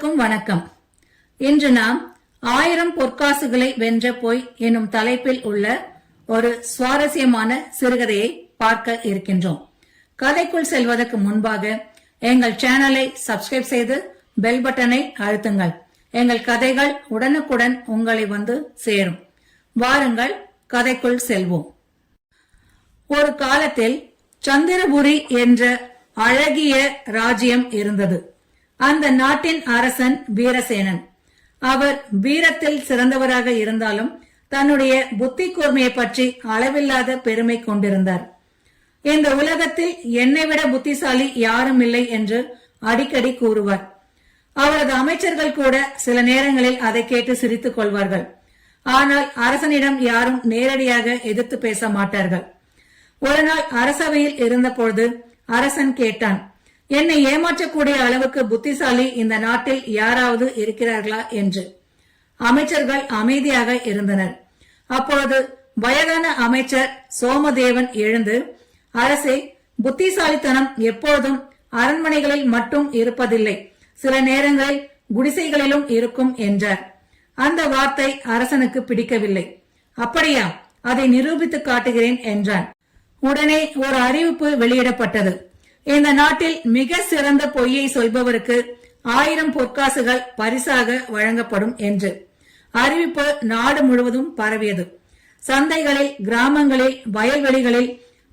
அனைவருக்கும் வணக்கம். இன்று நாம் 1000 பொற்காசுகளை வென்ற போய் எனும் தலைப்பில் உள்ள ஒரு சுவாரஸ்யமான சிறுகதையை பார்க்க இருக்கின்றோம். கதைக்குள் செல்வதற்கு முன்பாக எங்கள் சேனலை சப்ஸ்கிரைப் செய்து பெல் பட்டனை அழுத்துங்கள். எங்கள் கதைகள் உடனுக்குடன் உங்களை வந்து சேரும். வாருங்கள், கதைக்குள் செல்வோம். ஒரு காலத்தில் சந்திரபுரி என்ற அழகிய ராஜ்யம் இருந்தது. அந்த நாட்டின் அரசன் வீரசேனன். அவர் வீரத்தில் சிறந்தவராக இருந்தாலும் தன்னுடைய புத்தி கூர்மையை பற்றி அளவில்லாத பெருமை கொண்டிருந்தார். இந்த உலகத்தில் என்னை விட புத்திசாலி யாரும் இல்லை என்று அடிக்கடி கூறுவார். அவரது அமைச்சர்கள் கூட சில நேரங்களில் அதை கேட்டு சிரித்துக் கொள்வார்கள். ஆனால் அரசனிடம் யாரும் நேரடியாக எதிர்த்து பேச மாட்டார்கள். ஒரு நாள் அரசவையில் இருந்தபொழுது அரசன் கேட்டான், என்னை ஏமாற்றக்கூடிய அளவுக்கு புத்திசாலி இந்த நாட்டில் யாராவது இருக்கிறார்களா என்று. அமைச்சர்கள் அமைதியாக இருந்தனர். அப்பொழுது வயதான அமைச்சர் சோமதேவன் எழுந்து, அரசே, புத்திசாலித்தனம் எப்போதும் அரண்மனைகளில் மட்டும் இருப்பதில்லை, சில நேரங்களில் குடிசைகளிலும் இருக்கும் என்றார். அந்த வார்த்தை அரசனுக்கு பிடிக்கவில்லை. அப்படியா, அதை நிரூபித்து காட்டுகிறேன் என்றான். உடனே ஒரு அறிவிப்பு வெளியிடப்பட்டது. இந்த நாட்டில் மிக சிறந்த பொய்யை சொல்பவருக்கு 1000 பொற்காசுகள் பரிசாக வழங்கப்படும் என்று அறிவிப்பு நாடு முழுவதும் பரவியது. சந்தைகளில், கிராமங்களில், வயல்வெளிகளில்,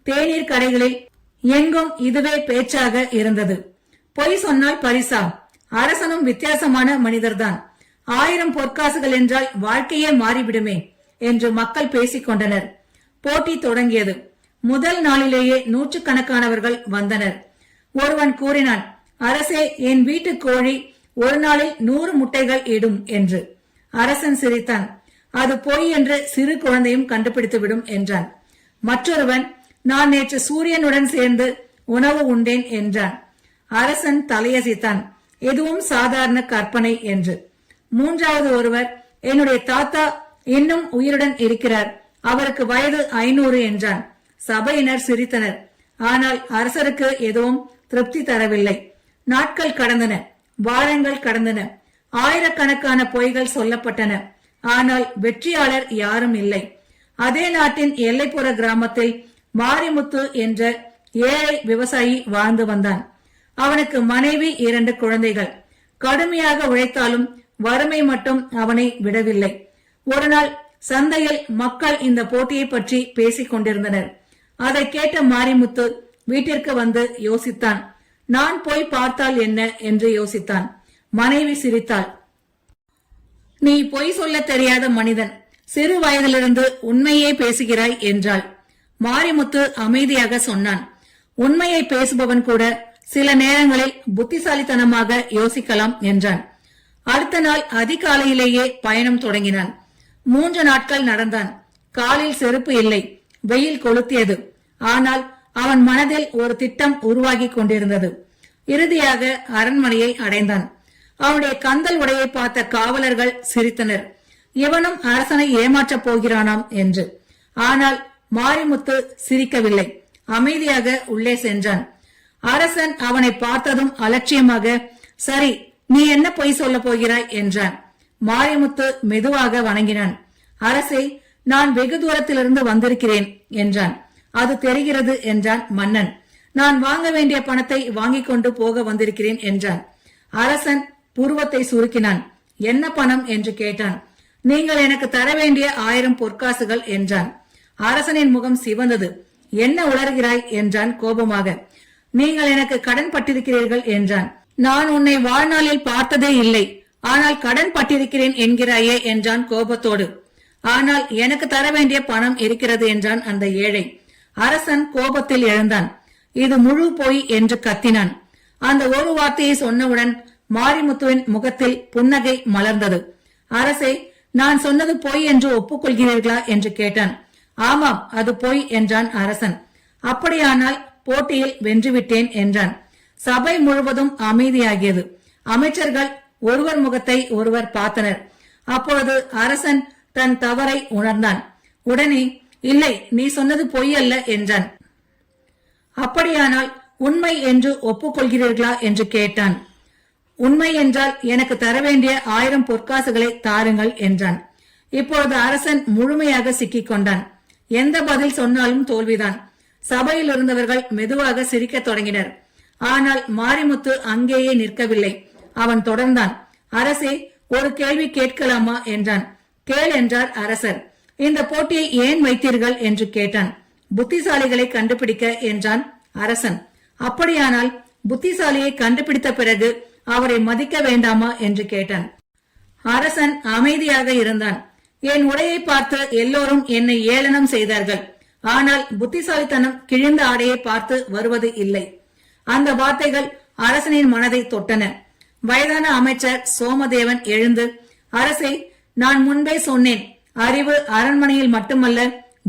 தேநீர் கடைகளில் எங்கும் இதுவே பேச்சாக இருந்தது. பொய் சொன்னால் பரிசா? அரசனும் வித்தியாசமான மனிதர்தான். 1000 பொற்காசுகள் என்றால் வாழ்க்கையே மாறிவிடுமே என்று மக்கள் பேசிக் கொண்டனர். போட்டி தொடங்கியது. முதல் நாளிலேயே நூற்றுக்கணக்கானவர்கள் வந்தனர். ஒருவன் கூறினான், அரசே, என் வீட்டு கோழி ஒரு நாளில் 100 முட்டைகள் இடும் என்று. அரசன் சிரித்தான். அது பொய் என்று சிறு குழந்தையும் கண்டுபிடித்துவிடும் என்றான். மற்றொருவன், நான் நேற்று சூரியனுடன் சேர்ந்து உணவு உண்டேன் என்றான். அரசன் தலையசைத்தான். எதுவும் சாதாரண கற்பனை என்று. மூன்றாவது ஒருவர், என்னுடைய தாத்தா இன்னும் உயிருடன் இருக்கிறார், அவருக்கு வயது 500 என்றான். சபையினர் சிரித்தனர். ஆனால் அரசருக்கு எதுவும் திருப்தி தரவில்லை. நாட்கள் கடந்தன, வாரங்கள் கடந்தன, ஆயிரக்கணக்கான பொய்கள் சொல்லப்பட்டன. ஆனால் வெற்றியாளர் யாரும் இல்லை. அதே நாட்டின் எல்லைப்புற கிராமத்தில் மாரிமுத்து என்ற ஏழை விவசாயி வாழ்ந்து வந்தான். அவனுக்கு மனைவி, 2 குழந்தைகள். கடுமையாக உழைத்தாலும் வறுமை மட்டும் அவனை விடவில்லை. ஒரு நாள் சந்தையில் மக்கள் இந்த போட்டியை பற்றி பேசிக் கொண்டிருந்தனர். அதை கேட்ட மாரிமுத்து வீட்டிற்கு வந்து யோசித்தான். நான் போய் பார்த்தால் என்ன என்று யோசித்தான். மனைவி சிரித்தாள். நீ பொய் சொல்ல தெரியாத மனிதன், சிறு வயதிலிருந்து உண்மையே பேசுகிறாய் என்றாள். மாரிமுத்து அமைதியாக சொன்னான், உண்மையை பேசுபவன் கூட சில நேரங்களில் புத்திசாலித்தனமாக யோசிக்கலாம் என்றான். அடுத்த நாள் அதிகாலையிலேயே பயணம் தொடங்கினான். 3 நாட்கள் நடந்தான். காலில் செருப்பு இல்லை. வெயில் கொளுத்தியது. ஆனால் அவன் மனதில் ஒரு திட்டம் உருவாகி கொண்டிருந்தது. இறுதியாக அரண்மனையை அடைந்தான். அவனுடைய கந்தல் உடையை பார்த்த காவலர்கள் சிரித்தனர். இவனும் அரசனை ஏமாற்றப் போகிறானாம் என்று. ஆனால் மாரிமுத்து சிரிக்கவில்லை. அமைதியாக உள்ளே சென்றான். அரசன் அவனை பார்த்ததும் அலட்சியமாக, சரி, நீ என்ன பொய் சொல்ல போகிறாய் என்றான். மாரிமுத்து மெதுவாக வணங்கினான். அரசே, நான் வெகு தூரத்திலிருந்து வந்திருக்கிறேன் என்றான். அது தெரிகிறது என்றான் மன்னன். நான் வாங்க வேண்டிய பணத்தை வாங்கிக் கொண்டு போக வந்திருக்கிறேன் என்றான். அரசன் புருவத்தை சுருக்கினான். என்ன பணம் என்று கேட்டான். நீங்கள் எனக்கு தர வேண்டிய 1000 பொற்காசுகள் என்றான். அரசனின் முகம் சிவந்தது. என்ன உளறுகிறாய் என்றான் கோபமாக. நீங்கள் எனக்கு கடன் பட்டிருக்கிறீர்கள் என்றான். நான் உன்னை வாழ்நாளில் பார்த்ததே இல்லை, ஆனால் கடன் பட்டிருக்கிறேன் என்கிறாயே என்றான் கோபத்தோடு. ஆனால் எனக்கு தர வேண்டிய பணம் இருக்கிறது என்றான் அந்த ஏழை. அரசன் கோபத்தில் எழுந்தான். இது முழு பொய் என்று கத்தினான். அந்த ஒரு வார்த்தையை சொன்னவுடன் மாரிமுத்துவின் முகத்தில் புன்னகை மலர்ந்தது. அரசே, நான் சொன்னது பொய் என்று ஒப்புக்கொள்கிறீர்களா என்று கேட்டான். ஆமாம், அது பொய் என்றான் அரசன். அப்படியானால் போட்டியில் வென்றுவிட்டேன் என்றான். சபை முழுவதும் அமைதியாகியது. அமைச்சர்கள் ஒருவர் முகத்தை ஒருவர் பார்த்தனர். அப்பொழுது அரசன் தன் தவறை உணர்ந்தான். உடனே, இல்லை, நீ சொன்னது பொய் அல்ல என்றான். அப்படியானால் உண்மை என்று ஒப்புக்கொள்கிறீர்களா என்று கேட்டான். உண்மை என்றால் எனக்கு தர வேண்டிய 1000 பொற்காசுகளை தாருங்கள் என்றான். இப்பொழுது அரசன் முழுமையாக சிக்கிக் கொண்டான். எந்த பதில் சொன்னாலும் தோல்விதான். சபையில் இருந்தவர்கள் மெதுவாக சிரிக்கத் தொடங்கினர். ஆனால் மாரிமுத்து அங்கேயே நிற்கவில்லை. அவன் தொடர்ந்தான். அரசே, ஒரு கேள்வி கேட்கலாமா என்றான். கேள் என்றார் அரசர். இந்த போட்டியை ஏன் வைத்தீர்கள் என்று கேட்டான். புத்திசாலிகளை கண்டுபிடிக்க என்றான் அரசன். அப்படியானால் புத்திசாலியை கண்டுபிடித்த பிறகு அவரை மதிக்க வேண்டாமா என்று கேட்டான். அரசன் அமைதியாக இருந்தான். என் உடையை பார்த்து எல்லோரும் என்னை ஏளனம் செய்தார்கள். ஆனால் புத்திசாலித்தனம் கிழிந்த ஆடையை பார்த்து வருவது இல்லை. அந்த வார்த்தைகள் அரசனின் மனதை தொட்டன. வயதான அமைச்சர் சோமதேவன் எழுந்து, அரசே, நான் முன்பே சொன்னேன், அறிவு அரண்மனையில் மட்டுமல்ல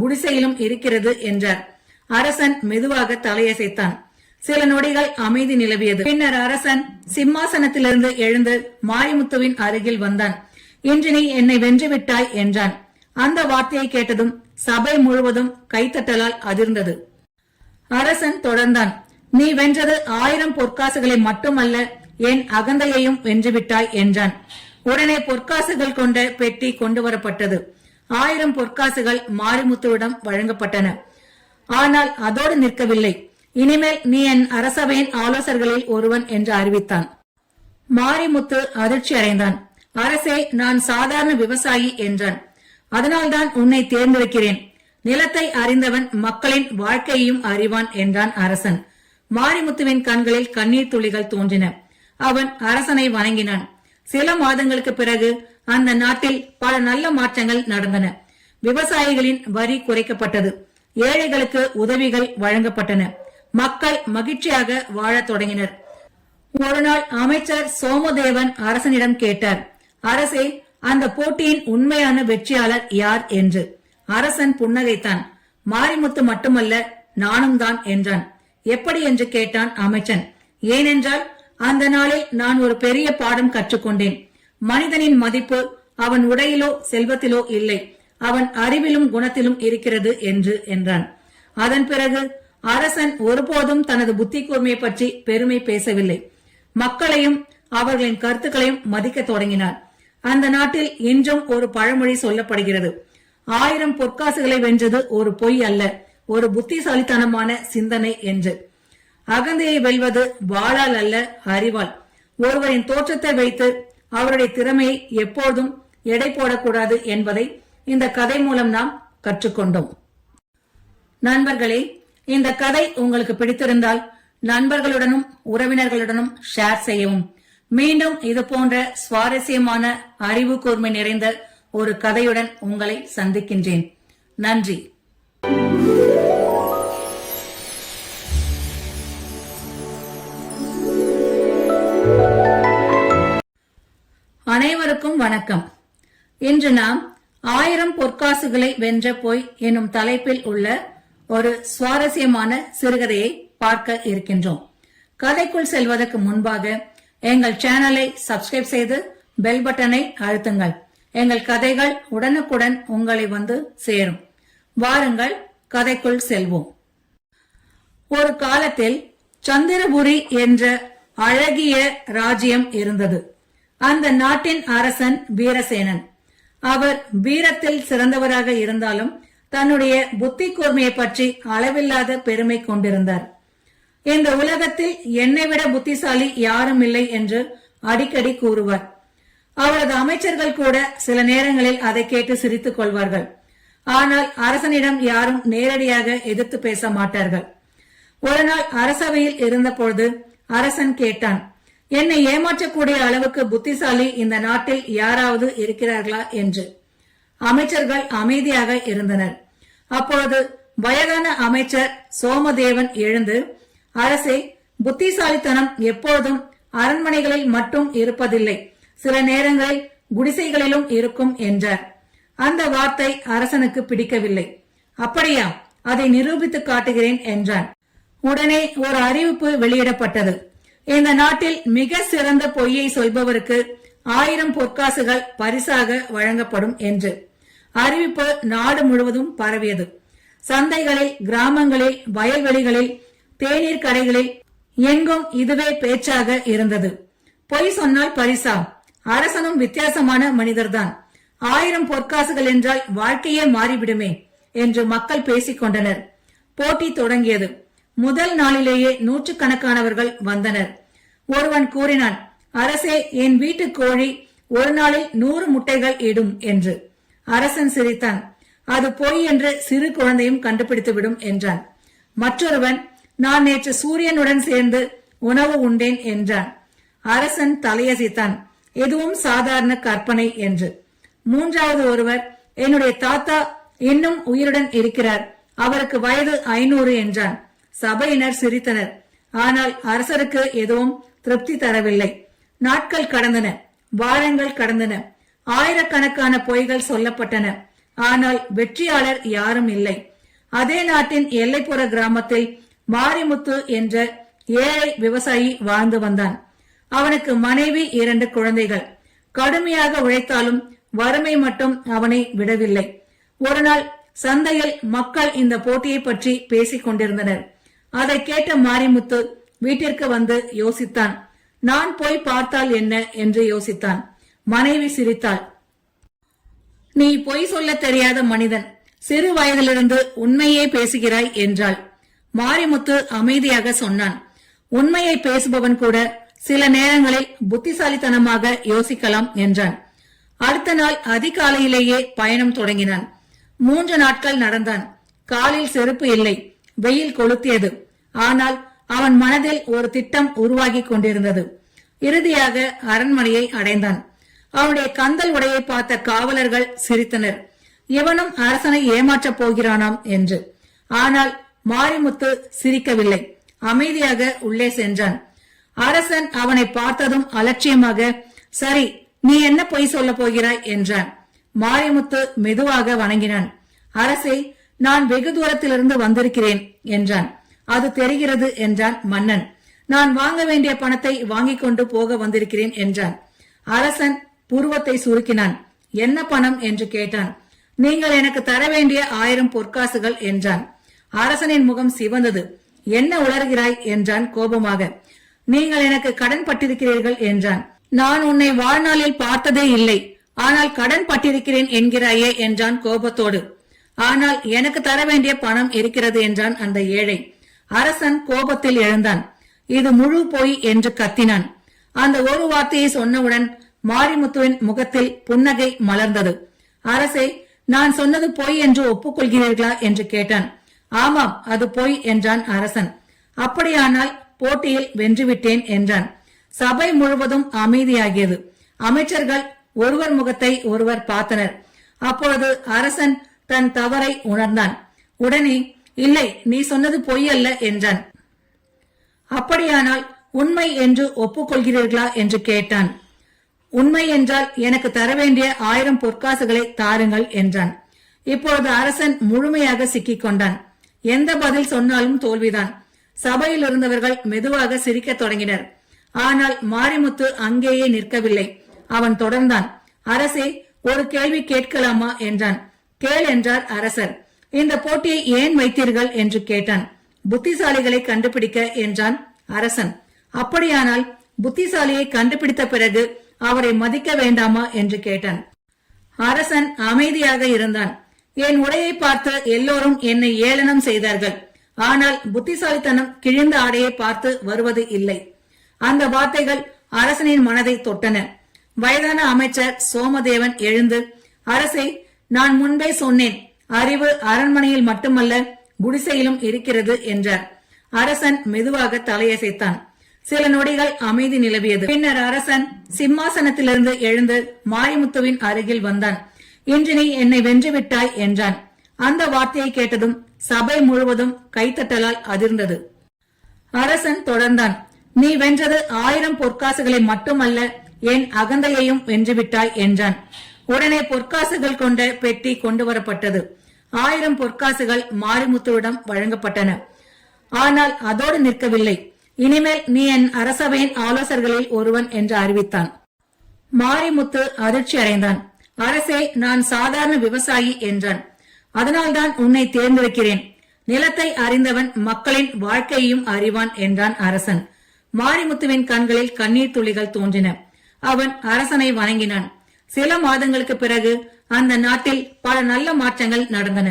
குடிசையிலும் இருக்கிறது என்றார். அரசன் மெதுவாக தலையசைத்தான். சில நொடிகள் அமைதி நிலவியது. பின்னர் அரசன் சிம்மாசனத்திலிருந்து எழுந்து மாரிமுத்துவின் அருகில் வந்தான். இன்று நீ என்னை வென்றுவிட்டாய் என்றான். அந்த வார்த்தையை கேட்டதும் சபை முழுவதும் கைத்தட்டலால் அதிர்ந்தது. அரசன் தொடர்ந்தான். நீ வென்றது 1000 பொற்காசுகளை மட்டுமல்ல, என் அகந்தையையும் வென்றுவிட்டாய் என்றான். உடனே பொற்காசுகள் கொண்ட பெட்டி கொண்டு வரப்பட்டது. 1000 பொற்காசுகள் மாரிமுத்துவிடம் வழங்கப்பட்டன. ஆனால் அதோடு நிற்கவில்லை. இனிமேல் நீ என் அரசவையின் ஆலோசகர்களில் ஒருவன் என்று அறிவித்தான். மாரிமுத்து அதிர்ச்சி அடைந்தான். அரசே, நான் சாதாரண விவசாயி என்றான். அதனால்தான் உன்னை தேர்ந்தெடுக்கிறேன். நிலத்தை அறிந்தவன் மக்களின் வாழ்க்கையையும் அறிவான் என்றான் அரசன். மாரிமுத்துவின் கண்களில் கண்ணீர் துளிகள் தோன்றின. அவன் அரசனை வணங்கினான். சில மாதங்களுக்கு பிறகு அந்த நாட்டில் பல நல்ல மாற்றங்கள் நடந்தன. விவசாயிகளின் வரி குறைக்கப்பட்டது. ஏழைகளுக்கு உதவிகள் வழங்கப்பட்டன. மக்கள் மகிழ்ச்சியாக வாழத் தொடங்கினர். ஒரு நாள் அமைச்சர் சோமதேவன் அரசனிடம் கேட்டார், அரசே, அந்த போட்டியின் உண்மையான வெற்றியாளர் யார் என்று. அரசன் புன்னகைத்தான். மாரிமுத்து மட்டுமல்ல, நானும் தான் என்றான். எப்படி என்று கேட்டான் அமைச்சன். ஏனென்றால் அந்த நாளில் நான் ஒரு பெரிய பாடம் கற்றுக்கொண்டேன். மனிதனின் மதிப்பு அவன் உடையிலோ செல்வத்திலோ இல்லை, அவன் அறிவிலும் குணத்திலும் இருக்கிறது என்றான். அதன் பிறகு அரசன் ஒருபோதும் தனது புத்தி கூர்மையை பற்றி பெருமை பேசவில்லை. மக்களையும் அவர்களின் கருத்துக்களையும் மதிக்க தொடங்கினார். அந்த நாட்டில் இன்றும் ஒரு பழமொழி சொல்லப்படுகிறது, 1000 பொற்காசுகளை வென்றது ஒரு பொய் அல்ல, ஒரு புத்திசாலித்தனமான சிந்தனை என்று. அகந்தையை வெல்வது வாளால் அல்ல, அறிவால். ஒருவரின் தோற்றத்தை வைத்து அவருடைய திறமையை எப்போதும் எடை போடக்கூடாது என்பதை இந்த கதை மூலம் நாம் கற்றுக்கொண்டோம். நண்பர்களே, இந்த கதை உங்களுக்கு பிடித்திருந்தால் நண்பர்களுடனும் உறவினர்களுடனும் ஷேர் செய்யவும். மீண்டும் இது போன்ற சுவாரஸ்யமான அறிவு கூர்மை நிறைந்த ஒரு கதையுடன் உங்களை சந்திக்கின்றேன். நன்றி. அனைவருக்கும் வணக்கம். இன்று நாம் 1000 பொற்காசுகளை வென்ற போய் எனும் தலைப்பில் உள்ள ஒரு சுவாரஸ்யமான சிறுகதையை பார்க்க இருக்கின்றோம். கதைக்குள் செல்வதற்கு முன்பாக எங்கள் சேனலை சப்ஸ்கிரைப் செய்து பெல் பட்டனை அழுத்துங்கள். எங்கள் கதைகள் உடனுக்குடன் உங்களை வந்து சேரும். வாருங்கள், கதைக்குள் செல்வோம். ஒரு காலத்தில் சந்திரபுரி என்ற அழகிய ராஜ்யம் இருந்தது. அந்த நாட்டின் அரசன் வீரசேனன். அவர் வீரத்தில் சிறந்தவராக இருந்தாலும் தன்னுடைய புத்தி கூர்மையை பற்றி அளவில்லாத பெருமை கொண்டிருந்தார். இந்த உலகத்தில் என்னை விட புத்திசாலி யாரும் இல்லை என்று அடிக்கடி கூறுவார். அவரது அமைச்சர்கள் கூட சில நேரங்களில் அதை கேட்டு சிரித்துக் கொள்வார்கள். ஆனால் அரசனிடம் யாரும் நேரடியாக எதிர்த்து பேச மாட்டார்கள். ஒரு நாள் அரசவையில் இருந்தபொழுது அரசன் கேட்டான், என்னை ஏமாற்றக்கூடிய அளவுக்கு புத்திசாலி இந்த நாட்டில் யாராவது இருக்கிறார்களா என்று. அமைச்சர்கள் அமைதியாக இருந்தனர். அப்பொழுது வயதான அமைச்சர் சோமதேவன் எழுந்து, அரசே, புத்திசாலித்தனம் எப்போதும் அரண்மனைகளில் மட்டும் இருப்பதில்லை, சில நேரங்களில் குடிசைகளிலும் இருக்கும் என்றார். அந்த வார்த்தை அரசனுக்கு பிடிக்கவில்லை. அப்படியா, அதை நிரூபித்து காட்டுகிறேன் என்றான். உடனே ஒரு அறிவிப்பு வெளியிடப்பட்டது. இந்த நாட்டில் மிக சிறந்த பொய்யை சொல்பவருக்கு 1000 பொற்காசுகள் பரிசாக வழங்கப்படும் என்று. அறிவிப்பு நாடு முழுவதும் பரவியது. சந்தைகளில், கிராமங்களில், வயல்வெளிகளில், தேநீர் கடைகளில் எங்கும் இதுவே பேச்சாக இருந்தது. பொய் சொன்னால் பரிசா? அரசனும் வித்தியாசமான மனிதர்தான். 1000 பொற்காசுகள் என்றால் வாழ்க்கையே மாறிவிடுமே என்று மக்கள் பேசிக் கொண்டனர். போட்டி தொடங்கியது. முதல் நாளிலேயே நூற்றுக்கணக்கானவர்கள் வந்தனர். ஒருவன் கூறினான், அரசே, என் வீட்டு கோழி ஒரு நாளில் 100 முட்டைகள் இடும் என்று. அரசன் சிரித்தான். அது பொய் என்று சிறு குழந்தையும் கண்டுபிடித்துவிடும் என்றான். மற்றொருவன், நான் நேற்று சூரியனுடன் சேர்ந்து உணவு உண்டேன் என்றான். அரசன் தலையசைத்தான். எதுவும் சாதாரண கற்பனை என்று. மூன்றாவது ஒருவர், என்னுடைய தாத்தா இன்னும் உயிருடன் இருக்கிறார், அவருக்கு வயது 500 என்றான். சபையினர் சிரித்தனர். ஆனால் அரசருக்கு எதுவும் திருப்தி தரவில்லை. நாட்கள் கடந்தன, வாரங்கள் கடந்தன, ஆயிரக்கணக்கான பொய்கள் சொல்லப்பட்டன. ஆனால் வெற்றியாளர் யாரும் இல்லை. அதே நாட்டின் எல்லைப்புற கிராமத்தில் மாரிமுத்து என்ற ஏழை விவசாயி வாழ்ந்து வந்தான். அவனுக்கு மனைவி 2 குழந்தைகள். கடுமையாக உழைத்தாலும் வறுமை மட்டும் அவனை விடவில்லை. ஒரு நாள் சந்தையில் மக்கள் இந்த போட்டியை பற்றி பேசிக் கொண்டிருந்தனர். அதை கேட்ட மாரிமுத்து வீட்டிற்கு வந்து யோசித்தான். நான் போய் பார்த்தால் என்ன என்று யோசித்தான். மனைவி சிரித்தாள். நீ பொய் சொல்ல தெரியாத மனிதன், சிறு வயதிலிருந்து உண்மையே பேசுகிறாய் என்றாள். மாரிமுத்து அமைதியாக சொன்னான், உண்மையை பேசுபவன் கூட சில நேரங்களில் புத்திசாலித்தனமாக யோசிக்கலாம் என்றான். அடுத்த நாள் அதிகாலையிலேயே பயணம் தொடங்கினான். 3 நாட்கள் நடந்தான். காலில் செருப்பு இல்லை. வெயில் கொளுத்தியது. ஆனால் அவன் மனதில் ஒரு திட்டம் உருவாகி கொண்டிருந்தது. இறுதியாக அரண்மனையை அடைந்தான். அவனுடைய கந்தல் உடையை பார்த்த காவலர்கள் சிரித்தனர். இவனும் அரசனை ஏமாற்றப் போகிறானாம் என்று. ஆனால் மாரிமுத்து சிரிக்கவில்லை. அமைதியாக உள்ளே சென்றான். அரசன் அவனை பார்த்ததும் அலட்சியமாக, சரி, நீ என்ன பொய் சொல்ல போகிறாய் என்றான். மாரிமுத்து மெதுவாக வணங்கினான். அரசே, நான் வெகு தூரத்திலிருந்து வந்திருக்கிறேன் என்றான். அது தெரிகிறது என்றான் மன்னன். நான் வாங்க வேண்டிய பணத்தை வாங்கிக் கொண்டு போக வந்திருக்கிறேன் என்றான். அரசன் புருவத்தை சுருக்கினான். என்ன பணம் என்று கேட்டான். நீங்கள் எனக்கு தர வேண்டிய 1000 பொற்காசுகள் என்றான். அரசனின் முகம் சிவந்தது. என்ன உளறுகிறாய் என்றான் கோபமாக. நீங்கள் எனக்கு கடன் பட்டிருக்கிறீர்கள் என்றான். நான் உன்னை வாழ்நாளில் பார்த்ததே இல்லை, ஆனால் கடன் பட்டிருக்கிறேன் என்கிறாயே என்றான் கோபத்தோடு. ஆனால் எனக்கு தர வேண்டிய பணம் இருக்கிறது என்றான் அந்த ஏழை. அரசன் கோபத்தில் எழுந்தான். இது முழு பொய் என்று கத்தினான். அந்த ஒரு வார்த்தையை சொன்னவுடன் மாரிமுத்துவின் முகத்தில் புன்னகை மலர்ந்தது. அரசே, நான் சொன்னது பொய் என்று ஒப்புக்கொள்கிறீர்களா என்று கேட்டான். ஆமாம், அது பொய் என்றான் அரசன். அப்படியானால் போட்டியில் வென்றுவிட்டேன் என்றான். சபை முழுவதும் அமைதியாகியது. அமைச்சர்கள் ஒருவர் முகத்தை ஒருவர் பார்த்தனர். அப்பொழுது அரசன் தன் தவறை உணர்ந்தான். உடனே, இல்லை, நீ சொன்னது பொய் அல்ல என்றான். அப்படியானால் உண்மை என்று ஒப்புக்கொள்கிறீர்களா என்று கேட்டான். உண்மை என்றால் எனக்கு தர வேண்டிய 1000 பொற்காசுகளை தாருங்கள் என்றான். இப்பொழுது அரசன் முழுமையாக சிக்கிக் கொண்டான். எந்த பதில் சொன்னாலும் தோல்விதான். சபையில் இருந்தவர்கள் மெதுவாக சிரிக்க தொடங்கினர். ஆனால் மாரிமுத்து அங்கேயே நிற்கவில்லை. அவன் தொடர்ந்தான். அரசே, ஒரு கேள்வி கேட்கலாமா என்றான். கேள் என்றார் அரசர். இந்த போட்டியை ஏன் வைத்தீர்கள் என்று கேட்டான். புத்திசாலிகளை கண்டுபிடிக்க என்றான் அரசன். அப்படியானால் புத்திசாலியை கண்டுபிடித்த பிறகு அவரை மதிக்க வேண்டாமா என்று கேட்டான். அரசன் அமைதியாக இருந்தான். என் உடையை பார்த்து எல்லோரும் என்னை ஏளனம் செய்தார்கள். ஆனால் புத்திசாலித்தனம் கிழிந்த ஆடையை பார்த்து வருவது இல்லை. அந்த வார்த்தைகள் அரசனின் மனதை தொட்டன. வயதான அமைச்சர் சோமதேவன் எழுந்து, அரசே, நான் முன்பே சொன்னேன், அறிவு அரண்மனையில் மட்டுமல்ல குடிசையிலும் இருக்கிறது என்றார். அரசன் மெதுவாக தலையசைத்தான். சில நொடிகள் அமைதி நிலவியது. பின்னர் அரசன் சிம்மாசனத்திலிருந்து எழுந்து மாரிமுத்துவின் அருகில் வந்தான். இன்று நீ என்னை வென்றுவிட்டாய் என்றான். அந்த வார்த்தையை கேட்டதும் சபை முழுவதும் கைத்தட்டலால் அதிர்ந்தது. அரசன் தொடர்ந்தான். நீ வென்றது 1000 பொற்காசுகளை மட்டுமல்ல, என் அகந்தையையும் வென்றுவிட்டாய் என்றான். உடனே பொற்காசுகள் கொண்ட பெட்டி கொண்டு வரப்பட்டது. 1000 பொற்காசுகள் மாரிமுத்துவிடம் வழங்கப்பட்டன. ஆனால் அதோடு நிற்கவில்லை. இனிமேல் நீ என் அரசவையின் ஆலோசகர்களில் ஒருவன் என்று அறிவித்தான். மாரிமுத்து அதிர்ச்சி அடைந்தான். அரசே, நான் சாதாரண விவசாயி என்றான். அதனால்தான் உன்னை தேர்ந்தெடுக்கிறேன். நிலத்தை அறிந்தவன் மக்களின் வாழ்க்கையையும் அறிவான் என்றான் அரசன். மாரிமுத்துவின் கண்களில் கண்ணீர் துளிகள் தோன்றின. அவன் அரசனை வணங்கினான். சில மாதங்களுக்கு பிறகு அந்த நாட்டில் பல நல்ல மாற்றங்கள் நடந்தன.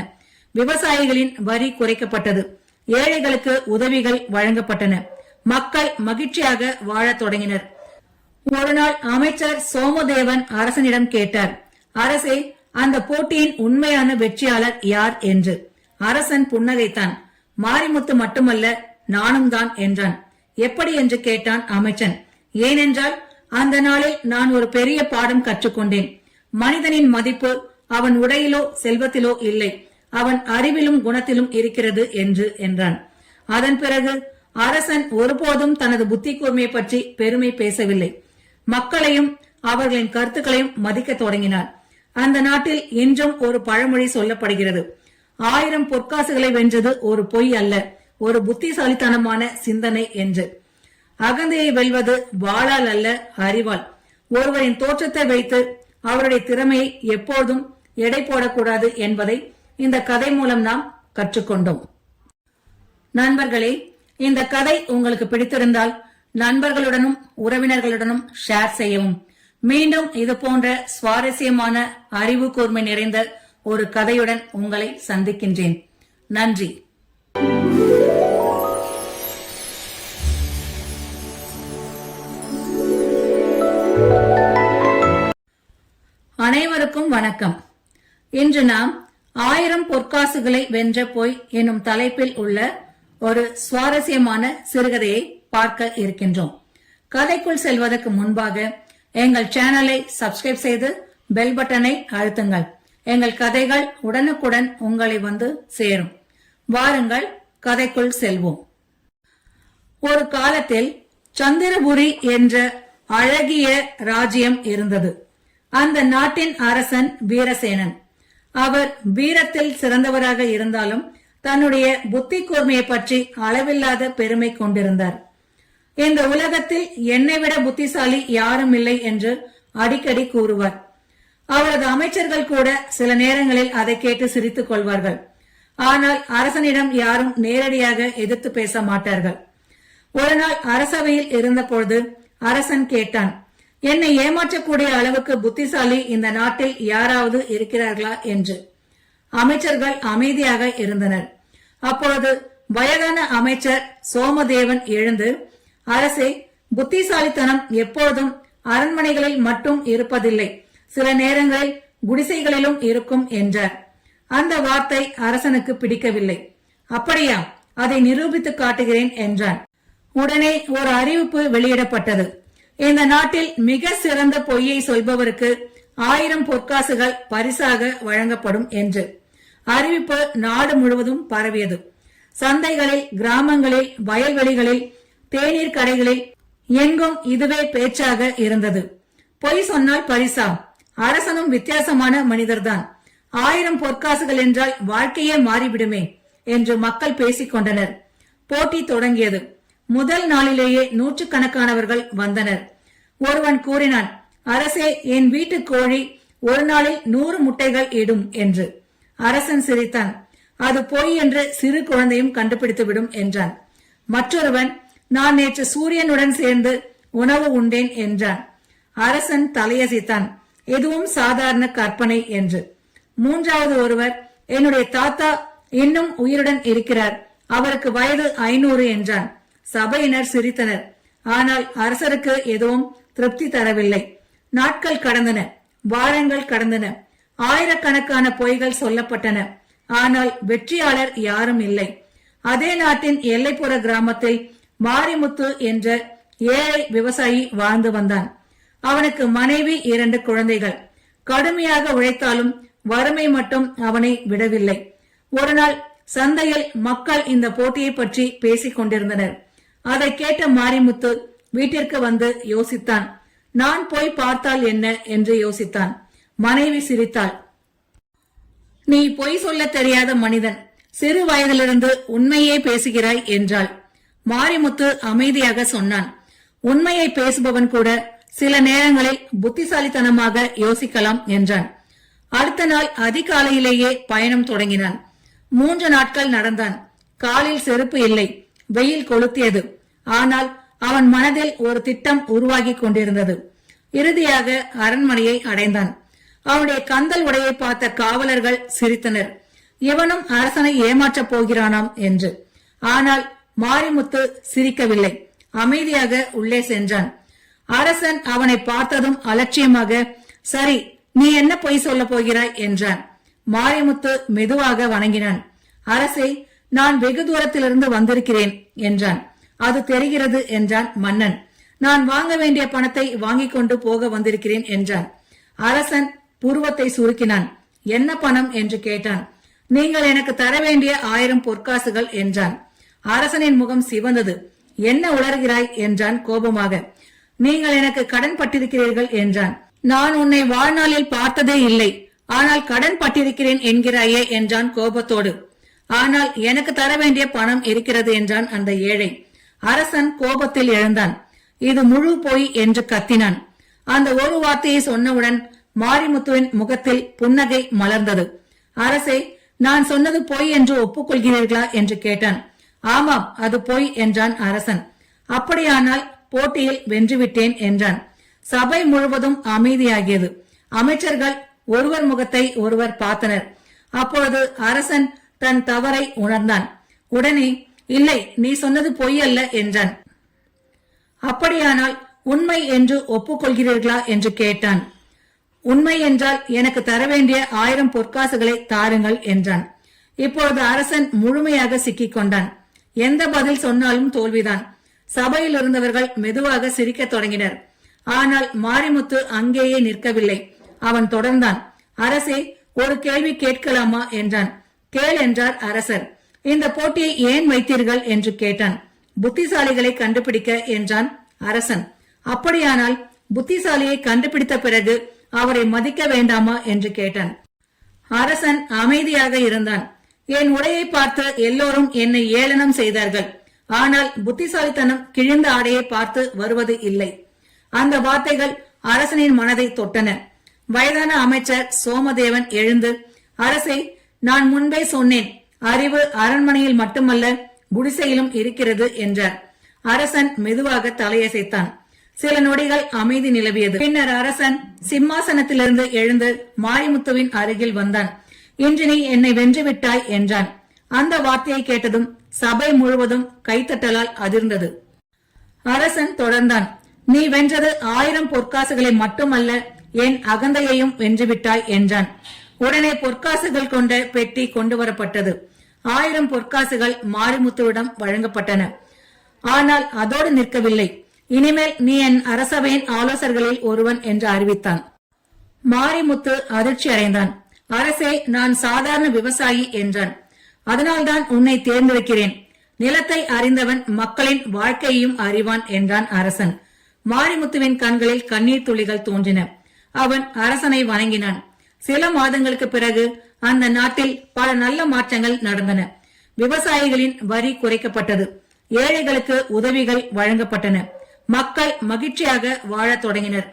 விவசாயிகளின் வரி குறைக்கப்பட்டது. ஏழைகளுக்கு உதவிகள் வழங்கப்பட்டன. மக்கள் மகிழ்ச்சியாக வாழத் தொடங்கினர். ஒரு நாள் அமைச்சர் சோமதேவன் அரசனிடம் கேட்டார், அரசே, அந்த போட்டியின் உண்மையான வெற்றியாளர் யார் என்று. அரசன் புன்னகைத்தான். மாரிமுத்து மட்டுமல்ல, நானும் தான் என்றான். எப்படி என்று கேட்டான் அமைச்சன். ஏனென்றால் அந்த நாளில் நான் ஒரு பெரிய பாடம் கற்றுக்கொண்டேன். மனிதனின் மதிப்பு அவன் உடையிலோ செல்வத்திலோ இல்லை, அவன் அறிவிலும் குணத்திலும் இருக்கிறது என்றான். அதன் பிறகு அரசன் ஒருபோதும் தனது புத்தி கூர்மையை பற்றி பெருமை பேசவில்லை. மக்களையும் அவர்களின் கருத்துக்களையும் மதிக்க தொடங்கினார். அந்த நாட்டில் இன்றும் ஒரு பழமொழி சொல்லப்படுகிறது, 1000 பொற்காசுகளை வென்றது ஒரு பொய் அல்ல, ஒரு புத்திசாலித்தனமான சிந்தனை என்று. அகந்தையை வெல்வது வாளால் அல்ல, அறிவால். ஒருவரின் தோற்றத்தை வைத்து அவருடைய திறமையை எப்போதும் எடை போடக்கூடாது என்பதை இந்த கதை மூலம் நாம் கற்றுக்கொண்டோம். நண்பர்களே, இந்த கதை உங்களுக்கு பிடித்திருந்தால் நண்பர்களுடனும் உறவினர்களுடனும் ஷேர் செய்யவும். மீண்டும் இது போன்ற சுவாரஸ்யமான அறிவு கூர்மை நிறைந்த ஒரு கதையுடன் உங்களை சந்திக்கின்றேன். நன்றி. அனைவருக்கும் வணக்கம். இன்று நாம் 1000 பொற்காசுகளை வென்ற போய் எனும் தலைப்பில் உள்ள ஒரு சுவாரஸ்யமான சிறுகதையை பார்க்க இருக்கின்றோம். கதைக்குள் செல்வதற்கு முன்பாக எங்கள் சேனலை சப்ஸ்கிரைப் செய்து பெல் பட்டனை அழுத்துங்கள். எங்கள் கதைகள் உடனுக்குடன் உங்களை வந்து சேரும். வாருங்கள், கதைக்குள் செல்வோம். ஒரு காலத்தில் சந்திரபுரி என்ற அழகிய ராஜ்யம் இருந்தது. அந்த நாட்டின் அரசன் வீரசேனன். அவர் வீரத்தில் சிறந்தவராக இருந்தாலும் தன்னுடைய புத்தி கூர்மையை பற்றி அளவில்லாத பெருமை கொண்டிருந்தார். இந்த உலகத்தில் என்னை விட புத்திசாலி யாரும் இல்லை என்று அடிக்கடி கூறுவார். அவரது அமைச்சர்கள் கூட சில நேரங்களில் அதை கேட்டு சிரித்துக் கொள்வார்கள். ஆனால் அரசனிடம் யாரும் நேரடியாக எதிர்த்து பேச மாட்டார்கள். ஒரு நாள் அரசவையில் இருந்தபொழுது அரசன் கேட்டான், என்னை ஏமாற்றக்கூடிய அளவுக்கு புத்திசாலி இந்த நாட்டில் யாராவது இருக்கிறார்களா என்று. அமைச்சர்கள் அமைதியாக இருந்தனர். அப்பொழுது வயதான அமைச்சர் சோமதேவன் எழுந்து, அரசே, புத்திசாலித்தனம் எப்போதும் அரண்மனைகளில் மட்டும் இருப்பதில்லை, சில நேரங்களில் குடிசைகளிலும் இருக்கும் என்றார். அந்த வார்த்தை அரசனுக்கு பிடிக்கவில்லை. அப்படியா, அதை நிரூபித்து காட்டுகிறேன் என்றான். உடனே ஒரு அறிவிப்பு வெளியிடப்பட்டது. இந்த நாட்டில் மிக சிறந்த பொய்யை சொல்பவருக்கு 1000 பொற்காசுகள் பரிசாக வழங்கப்படும் என்று அறிவிப்பு நாடு முழுவதும் பரவியது. சந்தைகளில், கிராமங்களில், வயல்வெளிகளில், தேநீர் கடைகளில் எங்கும் இதுவே பேச்சாக இருந்தது. பொய் சொன்னால் பரிசா? அரசனும் வித்தியாசமான மனிதர்தான். 1000 பொற்காசுகள் என்றால் வாழ்க்கையே மாறிவிடுமே என்று மக்கள் பேசிக் கொண்டனர். போட்டி தொடங்கியது. முதல் நாளிலேயே நூற்றுக்கணக்கானவர்கள் வந்தனர். ஒருவன் கூறினான், அரசே, என் வீட்டு கோழி ஒரு நாளில் 100 முட்டைகள் இடும் என்று. அரசன் சிரித்தான். அது பொய் என்று சிறு குழந்தையும் கண்டுபிடித்துவிடும் என்றான். மற்றொருவன், நான் நேற்று சூரியனுடன் சேர்ந்து உணவு உண்டேன் என்றான். அரசன் தலையசைத்தான். எதுவும் சாதாரண கற்பனை என்று. மூன்றாவது ஒருவர், என்னுடைய தாத்தா இன்னும் உயிருடன் இருக்கிறார், அவருக்கு வயது 500 என்றான். சபையினர் சிரித்தனர். ஆனால் அரசருக்கு எதுவும் திருப்தி தரவில்லை. நாட்கள் கடந்தன, வாரங்கள் கடந்தன, ஆயிரக்கணக்கான பொய்கள் சொல்லப்பட்டன. ஆனால் வெற்றியாளர் யாரும் இல்லை. அதே நாட்டின் எல்லைப்புற கிராமத்தில் மாரிமுத்து என்ற ஏழை விவசாயி வாழ்ந்து வந்தான். அவனுக்கு மனைவி, 2 குழந்தைகள். கடுமையாக உழைத்தாலும் வறுமை மட்டும் அவனை விடவில்லை. ஒரு நாள் சந்தையில் மக்கள் இந்த போட்டியை பற்றி பேசிக் கொண்டிருந்தனர். அதை கேட்ட மாரிமுத்து வீட்டிற்கு வந்து யோசித்தான். நான் போய் பார்த்தால் என்ன என்று யோசித்தான். மனைவி சிரித்தாள். நீ பொய் சொல்ல தெரியாத மனிதன், சிறு வயதிலிருந்து உண்மையே பேசுகிறாய் என்றாள். மாரிமுத்து அமைதியாக சொன்னான், உண்மையை பேசுபவன் கூட சில நேரங்களில் புத்திசாலித்தனமாக யோசிக்கலாம் என்றான். அடுத்த நாள் அதிகாலையிலேயே பயணம் தொடங்கினான். 3 நாட்கள் நடந்தான். காலில் செருப்பு இல்லை. வெயில் கொளுத்தியது. ஆனால் அவன் மனதில் ஒரு திட்டம் உருவாகி கொண்டிருந்தது. இறுதியாக அரண்மனையை அடைந்தான். அவனுடைய கந்தல் உடையை பார்த்த காவலர்கள் சிரித்தனர். இவனும் அரசனை ஏமாற்றப் போகிறானாம் என்று. ஆனால் மாரிமுத்து சிரிக்கவில்லை. அமைதியாக உள்ளே சென்றான். அரசன் அவனை பார்த்ததும் அலட்சியமாக, சரி, நீ என்ன பொய் சொல்ல போகிறாய் என்றான். மாரிமுத்து மெதுவாக வணங்கினான். அரசே, நான் வெகு தூரத்திலிருந்து வந்திருக்கிறேன் என்றான். அது தெரிகிறது என்றான் மன்னன். நான் வாங்க வேண்டிய பணத்தை வாங்கிக் கொண்டு போக வந்திருக்கிறேன் என்றான். அரசன் புருவத்தை சுருக்கினான். என்ன பணம் என்று கேட்டான். நீங்கள் எனக்கு தர வேண்டிய 1000 பொற்காசுகள் என்றான். அரசனின் முகம் சிவந்தது. என்ன உளறுகிறாய் என்றான் கோபமாக. நீங்கள் எனக்கு கடன் பட்டிருக்கிறீர்கள் என்றான். நான் உன்னை வாழ்நாளில் பார்த்ததே இல்லை, ஆனால் கடன் பட்டிருக்கிறேன் என்கிறாயே என்றான் கோபத்தோடு. ஆனால் எனக்கு தர வேண்டிய பணம் இருக்கிறது என்றான் அந்த ஏழை. அரசன் கோபத்தில் எழுந்தான். இது முழு பொய் என்று கத்தினான். அந்த ஒரு வார்த்தையை சொன்னவுடன் மாரிமுத்துவின் முகத்தில் புன்னகை மலர்ந்தது. அரசே, நான் சொன்னது பொய் என்று ஒப்புக்கொள்கிறீர்களா என்று கேட்டான். ஆமாம், அது பொய் என்றான் அரசன். அப்படியானால் போட்டியில் வென்றுவிட்டேன் என்றான். சபை முழுவதும் அமைதியாகியது. அமைச்சர்கள் ஒருவர் முகத்தை ஒருவர் பார்த்தனர். அப்பொழுது அரசன் தன் தவறை உணர்ந்தான். உடனே, இல்லை, நீ சொன்னது பொய் அல்ல என்றான். அப்படியானால் உண்மை என்று ஒப்புக்கொள்கிறீர்களா என்று கேட்டான். உண்மை என்றால் எனக்கு தர வேண்டிய 1000 பொற்காசுகளை தாருங்கள் என்றான். இப்பொழுது அரசன் முழுமையாக சிக்கிக் கொண்டான். எந்த பதில் சொன்னாலும் தோல்விதான். சபையில் இருந்தவர்கள் மெதுவாக சிரிக்க தொடங்கினர். ஆனால் மாரிமுத்து அங்கேயே நிற்கவில்லை. அவன் தொடர்ந்தான். அரசே, ஒரு கேள்வி கேட்கலாமா என்றான். கேள் என்றார் அரசர். இந்த போட்டியை ஏன் வைத்தீர்கள் என்று கேட்டான். புத்திசாலிகளை கண்டுபிடிக்க என்றான் அரசன். அப்படியானால் புத்திசாலியை கண்டுபிடித்த பிறகு அவரை மதிக்க வேண்டாமா என்று கேட்டான். அரசன் அமைதியாக இருந்தான். என் உடையை பார்த்து எல்லோரும் என்னை ஏளனம் செய்தார்கள். ஆனால் புத்திசாலித்தனம் கிழிந்த ஆடையை பார்த்து வருவது இல்லை. அந்த வார்த்தைகள் அரசனின் மனதை தொட்டன. வயதான அமைச்சர் சோமதேவன் எழுந்து, அரசே, நான் முன்பே சொன்னேன், அறிவு அரண்மனையில் மட்டுமல்ல குடிசையிலும் இருக்கிறது என்றார். அரசன் மெதுவாக தலையசைத்தான். சில நொடிகள் அமைதி நிலவியது. பின்னர் அரசன் சிம்மாசனத்திலிருந்து எழுந்து மாரிமுத்துவின் அருகில் வந்தான். இன்று நீ என்னை வென்றுவிட்டாய் என்றான். அந்த வார்த்தையை கேட்டதும் சபை முழுவதும் கைத்தட்டலால் அதிர்ந்தது. அரசன் தொடர்ந்தான். நீ வென்றது 1000 பொற்காசுகளை மட்டுமல்ல, என் அகந்தையையும் வென்றுவிட்டாய் என்றான். உடனே பொற்காசுகள் கொண்ட பெட்டி கொண்டு வரப்பட்டது. 1000 பொற்காசுகள் மாரிமுத்துவிடம் வழங்கப்பட்டன. ஆனால் அதோடு நிற்கவில்லை. இனிமேல் நீ என் அரசவையின் ஆலோசகர்களில் ஒருவன் என்று அறிவித்தான். மாரிமுத்து அதிர்ச்சி அடைந்தான். அரசே, நான் சாதாரண விவசாயி என்றான். அதனால்தான் உன்னை தேர்ந்தெடுக்கிறேன். நிலத்தை அறிந்தவன் மக்களின் வாழ்க்கையையும் அறிவான் என்றான் அரசன். மாரிமுத்துவின் கண்களில் கண்ணீர் துளிகள் தோன்றின. அவன் அரசனை வணங்கினான். சில மாதங்களுக்கு பிறகு அந்த நாட்டில் பல நல்ல மாற்றங்கள் நடந்தன. விவசாயிகளின் வரி குறைக்கப்பட்டது. ஏழைகளுக்கு உதவிகள் வழங்கப்பட்டன. மக்கள் மகிழ்ச்சியாக வாழத் தொடங்கினர்.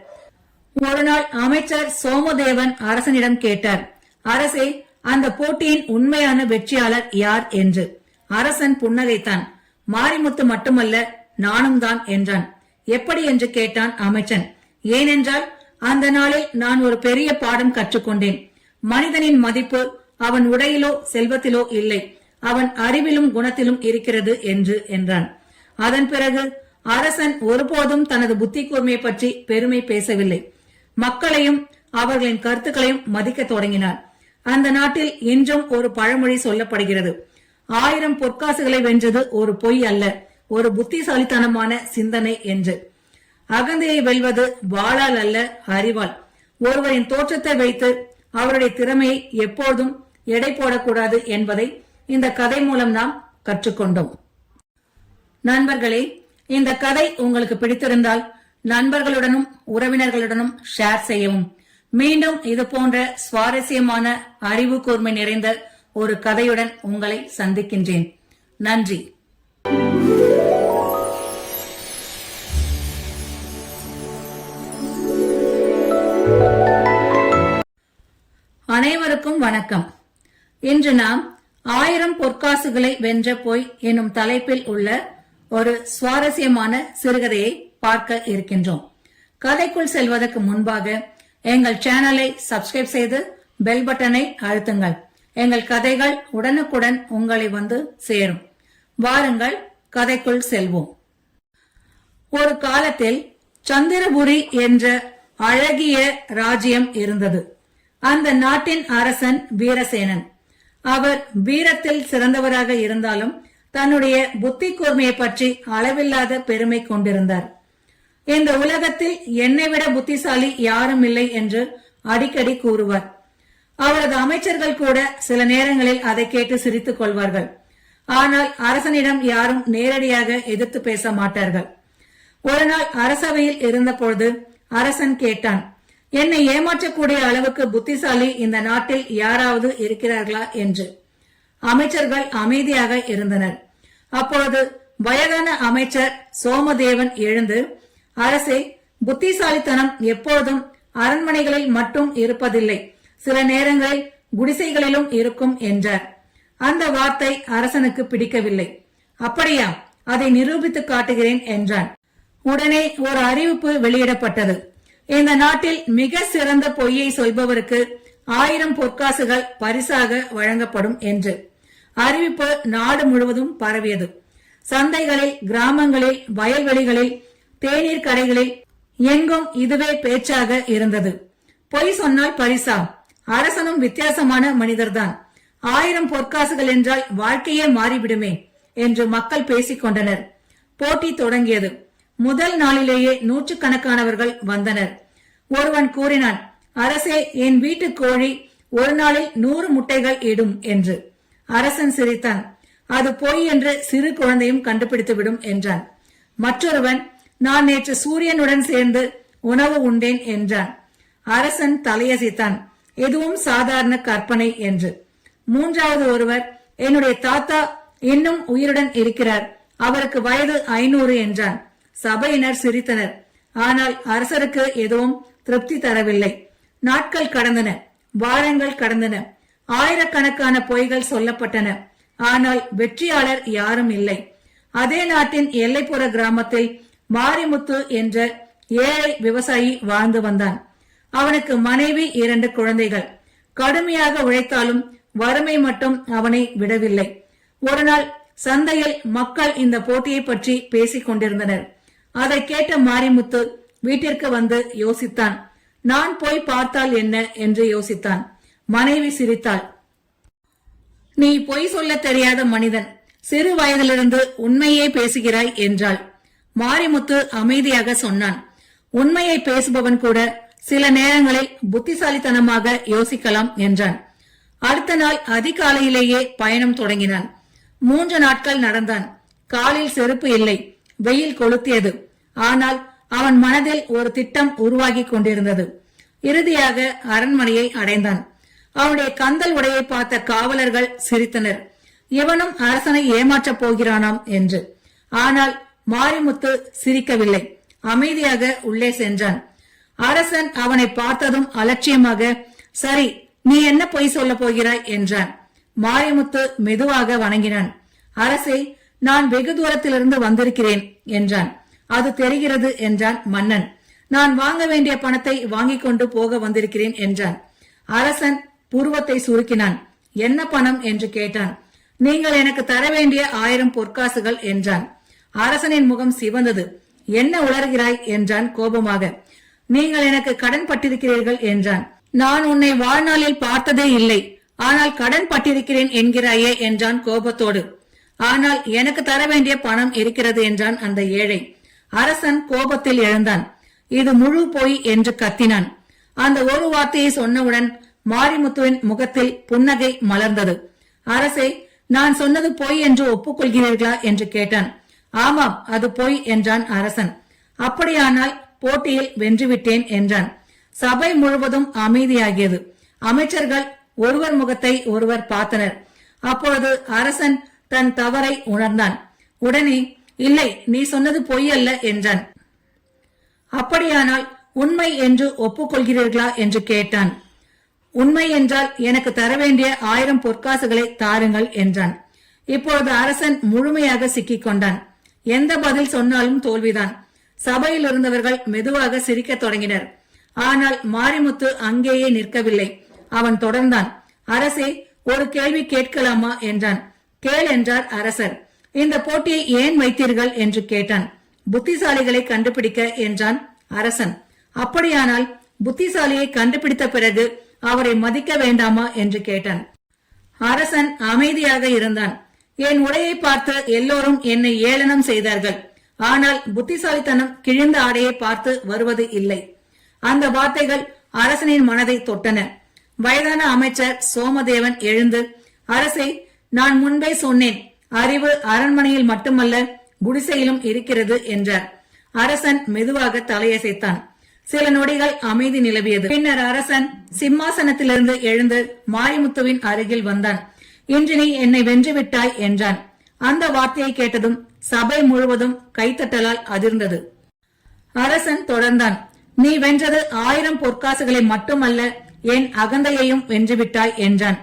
ஒரு நாள் அமைச்சர் சோமதேவன் அரசனிடம் கேட்டார், அரசே, அந்த போட்டியின் உண்மையான வெற்றியாளர் யார் என்று. அரசன் புன்னகைத்தான். மாரிமுத்து மட்டுமல்ல, நானும் தான் என்றான். எப்படி என்று கேட்டான் அமைச்சன். ஏனென்றால் அந்த நாளில் நான் ஒரு பெரிய பாடம் கற்றுக்கொண்டேன். மனிதனின் மதிப்பு அவன் உடையிலோ செல்வத்திலோ இல்லை, அவன் அறிவிலும் குணத்திலும் இருக்கிறது என்றான். அதன் பிறகு அரசன் ஒருபோதும் தனது புத்தி கூர்மையை பற்றி பெருமை பேசவில்லை. மக்களையும் அவர்களின் கருத்துக்களையும் மதிக்க தொடங்கினார். அந்த நாட்டில் இன்றும் ஒரு பழமொழி சொல்லப்படுகிறது, 1000 பொற்காசுகளை வென்றது ஒரு பொய் அல்ல, ஒரு புத்திசாலித்தனமான சிந்தனை என்று. அகந்தையை வெல்வது வாளால் அல்ல, அறிவால். ஒருவரின் தோற்றத்தை வைத்து அவருடைய திறமையை எப்போதும் எடை போடக்கூடாது என்பதை இந்த கதை மூலம் நாம் கற்றுக்கொண்டோம். நண்பர்களே, இந்த கதை உங்களுக்கு பிடித்திருந்தால் நண்பர்களுடனும் உறவினர்களுடனும் ஷேர் செய்யவும். மீண்டும் இது போன்ற சுவாரஸ்யமான அறிவு கூர்மை நிறைந்த ஒரு கதையுடன் உங்களை சந்திக்கின்றேன். நன்றி. அனைவருக்கும் வணக்கம். இன்று நாம் 1000 பொற்காசுகளை வென்ற போய் எனும் தலைப்பில் உள்ள ஒரு சுவாரஸ்யமான சிறுகதையை பார்க்க இருக்கின்றோம். கதைக்குள் செல்வதற்கு முன்பாக எங்கள் சேனலை சப்ஸ்கிரைப் செய்து பெல் பட்டனை அழுத்துங்கள். எங்கள் கதைகள் உடனுக்குடன் உங்களை வந்து சேரும். வாருங்கள், கதைக்குள் செல்வோம். ஒரு காலத்தில் சந்திரபுரி என்ற அழகிய ராஜ்யம் இருந்தது. அந்த நாட்டின் அரசன் வீரசேனன். அவர் வீரத்தில் சிறந்தவராக இருந்தாலும் தன்னுடைய புத்தி கூர்மையை பற்றி அளவில்லாத பெருமை கொண்டிருந்தார். இந்த உலகத்தில் என்னை விட புத்திசாலி யாரும் இல்லை என்று அடிக்கடி கூறுவார். அவரது அமைச்சர்கள் கூட சில நேரங்களில் அதை கேட்டு சிரித்துக் கொள்வார்கள். ஆனால் அரசனிடம் யாரும் நேரடியாக எதிர்த்து பேச மாட்டார்கள். ஒரு நாள் அரசவையில் இருந்தபொழுது அரசன் கேட்டான், என்னை ஏமாற்றக்கூடிய அளவுக்கு புத்திசாலி இந்த நாட்டில் யாராவது இருக்கிறார்களா என்று. அமைச்சர்கள் அமைதியாக இருந்தனர். அப்பொழுது வயதான அமைச்சர் சோமதேவன் எழுந்து, அரசே, புத்திசாலித்தனம் எப்பொழுதும் அரண்மனைகளில் மட்டும் இருப்பதில்லை, சில நேரங்களில் குடிசைகளிலும் இருக்கும் என்றார். அந்த வார்த்தை அரசனுக்கு பிடிக்கவில்லை. அப்படியா, அதை நிரூபித்து காட்டுகிறேன் என்றான். உடனே ஒரு அறிவிப்பு வெளியிடப்பட்டது. இந்த நாட்டில் மிக சிறந்த பொய்யை சொல்பவருக்கு 1000 பொற்காசுகள் பரிசாக வழங்கப்படும் என்று அறிவிப்பு நாடு முழுவதும் பரவியது. சந்தைகளில், கிராமங்களில், வயல்வெளிகளில், தேநீர் கடைகளில் எங்கும் இதுவே பேச்சாக இருந்தது. பொய் சொன்னால் பரிசா? அரசனும் வித்தியாசமான மனிதர்தான். 1000 பொற்காசுகள் என்றால் வாழ்க்கையே மாறிவிடுமே என்று மக்கள் பேசிக் கொண்டனர். போட்டி தொடங்கியது. முதல் நாளிலேயே நூற்றுக்கணக்கானவர்கள் வந்தனர். ஒருவன் கூறினான், அரசே, என் வீட்டு கோழி ஒரு நாளில் 100 முட்டைகள் இடும் என்று. அரசன் சிரித்தான். அது பொய் என்று சிறு குழந்தையும் கண்டுபிடித்துவிடும் என்றான். மற்றொருவன், நான் நேற்று சூரியனுடன் சேர்ந்து உணவு உண்டேன் என்றான். அரசன் தலையசைத்தான். எதுவும் சாதாரண கற்பனை என்று. மூன்றாவது ஒருவர், என்னுடைய தாத்தா இன்னும் உயிருடன் இருக்கிறார், அவருக்கு வயது 500 என்றான். சபையினர் சிரித்தனர். ஆனால் அரசருக்கு எதுவும் திருப்தி தரவில்லை. நாட்கள் கடந்தன, வாரங்கள் கடந்தன, ஆயிரக்கணக்கான பொய்கள் சொல்லப்பட்டன. ஆனால் வெற்றியாளர் யாரும் இல்லை. அதே நாட்டின் எல்லைப்புற கிராமத்தில் மாரிமுத்து என்ற ஏழை விவசாயி வாழ்ந்து வந்தான். அவனுக்கு மனைவி, 2 குழந்தைகள். கடுமையாக உழைத்தாலும் வறுமை மட்டும் அவனை விடவில்லை. ஒரு நாள் சந்தையில் மக்கள் இந்த போட்டியை பற்றி பேசிக் கொண்டிருந்தனர். அதை கேட்ட மாரிமுத்து வீட்டிற்கு வந்து யோசித்தான். நான் போய் பார்த்தால் என்ன என்று யோசித்தான். மனைவி சிரித்தாள். நீ பொய் சொல்ல தெரியாத மனிதன், சிறு வயதிலிருந்து உண்மையே பேசுகிறாய் என்றாள். மாரிமுத்து அமைதியாக சொன்னான், உண்மையை பேசுபவன் கூட சில நேரங்களில் புத்திசாலித்தனமாக யோசிக்கலாம் என்றான். அடுத்த நாள் அதிகாலையிலேயே பயணம் தொடங்கினான். 3 நாட்கள் நடந்தான். காலில் செருப்பு இல்லை. வெயில் கொளுத்தியது. ஆனால் அவன் மனதில் ஒரு திட்டம் உருவாகி கொண்டிருந்தது. இறுதியாக அரண்மனையை அடைந்தான். அவனுடைய கந்தல் உடையை பார்த்த காவலர்கள் சிரித்தனர். இவனும் அரசனை ஏமாற்றப் போகிறானாம் என்று. ஆனால் மாரிமுத்து சிரிக்கவில்லை. அமைதியாக உள்ளே சென்றான். அரசன் அவனை பார்த்ததும் அலட்சியமாக, சரி, நீ என்ன பொய் சொல்ல போகிறாய் என்றான். மாரிமுத்து மெதுவாக வணங்கினான். அரசே, நான் வெகு தூரத்திலிருந்து வந்திருக்கிறேன் என்றான். அது தெரிகிறது என்றான் மன்னன். நான் வாங்க வேண்டிய பணத்தை வாங்கிக் கொண்டு போக வந்திருக்கிறேன் என்றான். அரசன் புருவத்தை சுருக்கினான். என்ன பணம் என்று கேட்டான். நீங்கள் எனக்கு தர வேண்டிய 1000 பொற்காசுகள் என்றான். அரசனின் முகம் சிவந்தது. என்ன உளறுகிறாய் என்றான் கோபமாக. நீங்கள் எனக்கு கடன் பட்டிருக்கிறீர்கள் என்றான். நான் உன்னை வாழ்நாளில் பார்த்ததே இல்லை, ஆனால் கடன் பட்டிருக்கிறேன் என்கிறாயே என்றான் கோபத்தோடு. ஆனால் எனக்கு தர வேண்டிய பணம் இருக்கிறது என்றான் அந்த ஏழை. அரசன் கோபத்தில் எழுந்தான். இது முழு பொய் என்று கத்தினான். அந்த ஒரு வார்த்தையை சொன்னவுடன் மாரிமுத்துவின் முகத்தில் புன்னகை மலர்ந்தது. அரசே, நான் சொன்னது பொய் என்று ஒப்புக்கொள்கிறீர்களா என்று கேட்டான். ஆமாம், அது பொய் என்றான் அரசன். அப்படியானால் போட்டியில் வென்றுவிட்டேன் என்றான். சபை முழுவதும் அமைதியாகியது. அமைச்சர்கள் ஒருவர் முகத்தை ஒருவர் பார்த்தனர். அப்பொழுது அரசன் தன் தவறை உணர்ந்தான். உடனே, இல்லை, நீ சொன்னது பொய் அல்ல என்றான். அப்படியானால் உண்மை என்று ஒப்புக்கொள்கிறீர்களா என்று கேட்டான். உண்மை என்றால் எனக்கு தர வேண்டிய 1000 பொற்காசுகளை தாருங்கள் என்றான். இப்பொழுது அரசன் முழுமையாக சிக்கிக் கொண்டான். எந்த பதில் சொன்னாலும் தோல்விதான். சபையில் இருந்தவர்கள் மெதுவாக சிரிக்க தொடங்கினர். ஆனால் மாரிமுத்து அங்கேயே நிற்கவில்லை. அவன் தொடர்ந்தான். அரசே, ஒரு கேள்வி கேட்கலாமா என்றான். கேள் என்றார் அரசர். இந்த போட்டியை ஏன் வைத்தீர்கள் என்று கேட்டான். புத்திசாலிகளை கண்டுபிடிக்க என்றான் அரசன். அப்படியானால் புத்திசாலியை கண்டுபிடித்த பிறகு அவரை மதிக்க வேண்டாமா என்று கேட்டான். அரசன் அமைதியாக இருந்தான். என் உடையை பார்த்து எல்லோரும் என்னை ஏளனம் செய்தார்கள். ஆனால் புத்திசாலித்தனம் கிழிந்த ஆடையை பார்த்து வருவது இல்லை. அந்த வார்த்தைகள் அரசனின் மனதை தொட்டன. வயதான அமைச்சர் சோமதேவன் எழுந்து, அரசே, நான் முன்பே சொன்னேன், அறிவு அரண்மனையில் மட்டுமல்ல குடிசையிலும் இருக்கிறது என்றார். அரசன் மெதுவாக தலையசைத்தான். சில நொடிகள் அமைதி நிலவியது. பின்னர் அரசன் சிம்மாசனத்திலிருந்து எழுந்து மாரிமுத்துவின் அருகில் வந்தான். இன்று நீ என்னை வென்றுவிட்டாய் என்றான். அந்த வார்த்தையை கேட்டதும் சபை முழுவதும் கைத்தட்டலால் அதிர்ந்தது. அரசன் தொடர்ந்தான். நீ வென்றது 1000 பொற்காசுகளை மட்டுமல்ல, என் அகந்தையையும் வென்றுவிட்டாய் என்றான்.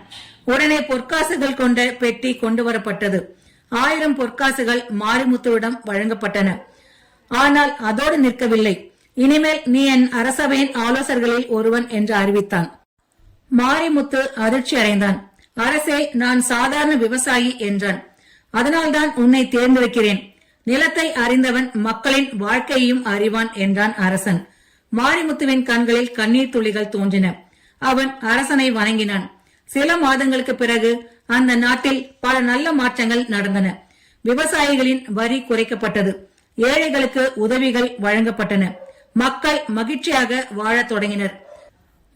உடனே பொற்காசுகள் கொண்ட பெட்டி கொண்டு வரப்பட்டது. 1000 பொற்காசுகள் மாரிமுத்துவிடம் வழங்கப்பட்டன. ஆனால் அதோடு நிற்கவில்லை. இனிமேல் நீ என் அரசவையின் ஆலோசகர்களில் ஒருவன் என்று அறிவித்தான். மாரிமுத்து அதிர்ச்சி அடைந்தான். அரசே, நான் சாதாரண விவசாயி என்றான். அதனால்தான் உன்னை தேர்ந்தெடுக்கிறேன். நிலத்தை அறிந்தவன் மக்களின் வாழ்க்கையையும் அறிவான் என்றான் அரசன். மாரிமுத்துவின் கண்களில் கண்ணீர் துளிகள் தோன்றின. அவன் அரசனை வணங்கினான். சில மாதங்களுக்கு பிறகு அந்த நாட்டில் பல நல்ல மாற்றங்கள் நடந்தன. விவசாயிகளின் வரி குறைக்கப்பட்டது. ஏழைகளுக்கு உதவிகள் வழங்கப்பட்டன. மக்கள் மகிழ்ச்சியாக வாழத் தொடங்கினர்.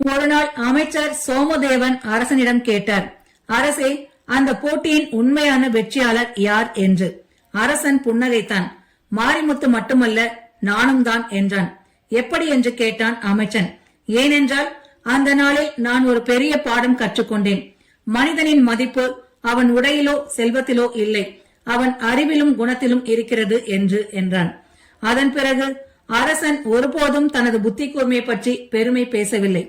ஒரு நாள் அமைச்சர் சோமதேவன் அரசனிடம் கேட்டார், அரசே, அந்த போட்டியின் உண்மையான வெற்றியாளர் யார் என்று. அரசன் புன்னகைத்தான். மாரிமுத்து மட்டுமல்ல, நானும் தான் என்றான். எப்படி என்று கேட்டான் அமைச்சன். ஏனென்றால் அந்த நாளில் நான் ஒரு பெரிய பாடம் கற்றுக்கொண்டேன். மனிதனின் மதிப்பு அவன் உடையிலோ செல்வத்திலோ இல்லை, அவன் அறிவிலும் குணத்திலும் இருக்கிறது என்றான். அதன் பிறகு அரசன் ஒருபோதும் தனது புத்தி கூர்மையை பற்றி பெருமை பேசவில்லை.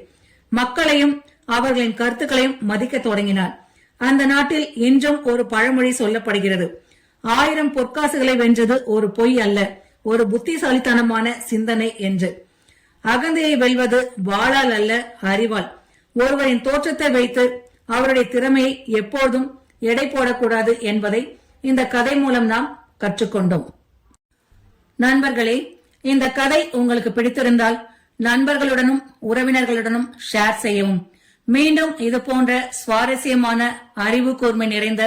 மக்களையும் அவர்களின் கருத்துக்களையும் மதிக்க தொடங்கினார். அந்த நாட்டில் இன்றும் ஒரு பழமொழி சொல்லப்படுகிறது, 1000 பொற்காசுகளை வென்றது ஒரு பொய் அல்ல, ஒரு புத்திசாலித்தனமான சிந்தனை என்று. அகந்தையை வெல்வது வாளால் அல்ல, அறிவால். ஒருவரின் தோற்றத்தை வைத்து அவருடைய திறமையை எப்போதும் எடை போடக்கூடாது என்பதை இந்த கதை மூலம் நாம் கற்றுக்கொண்டோம். நண்பர்களே, இந்த கதை உங்களுக்கு பிடித்திருந்தால் நண்பர்களுடனும் உறவினர்களுடனும் ஷேர் செய்யவும். மீண்டும் இது போன்ற சுவாரஸ்யமான அறிவு கூர்மை நிறைந்த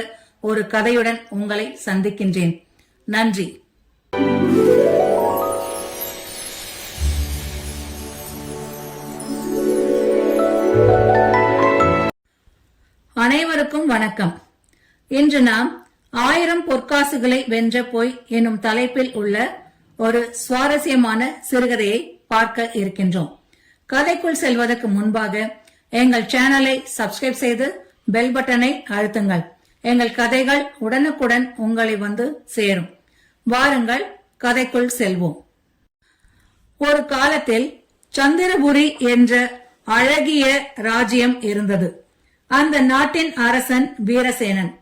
ஒரு கதையுடன் உங்களை சந்திக்கின்றேன். நன்றி. அனைவருக்கும் வணக்கம். இன்று நாம் 1000 பொற்காசுகளை வென்ற போய் எனும் தலைப்பில் உள்ள ஒரு சுவாரஸ்யமான சிறுகதையை பார்க்க இருக்கின்றோம். கதைக்குள் செல்வதற்கு முன்பாக எங்கள் சேனலை சப்ஸ்கிரைப் செய்து பெல் பட்டனை அழுத்துங்கள். எங்கள் கதைகள் உடனுக்குடன் உங்களை வந்து சேரும். வாருங்கள், கதைக்குள் செல்வோம். ஒரு காலத்தில் சந்திரபுரி என்ற அழகிய ராஜ்யம் இருந்தது. அந்த நாட்டின் அரசன் வீரசேனன்.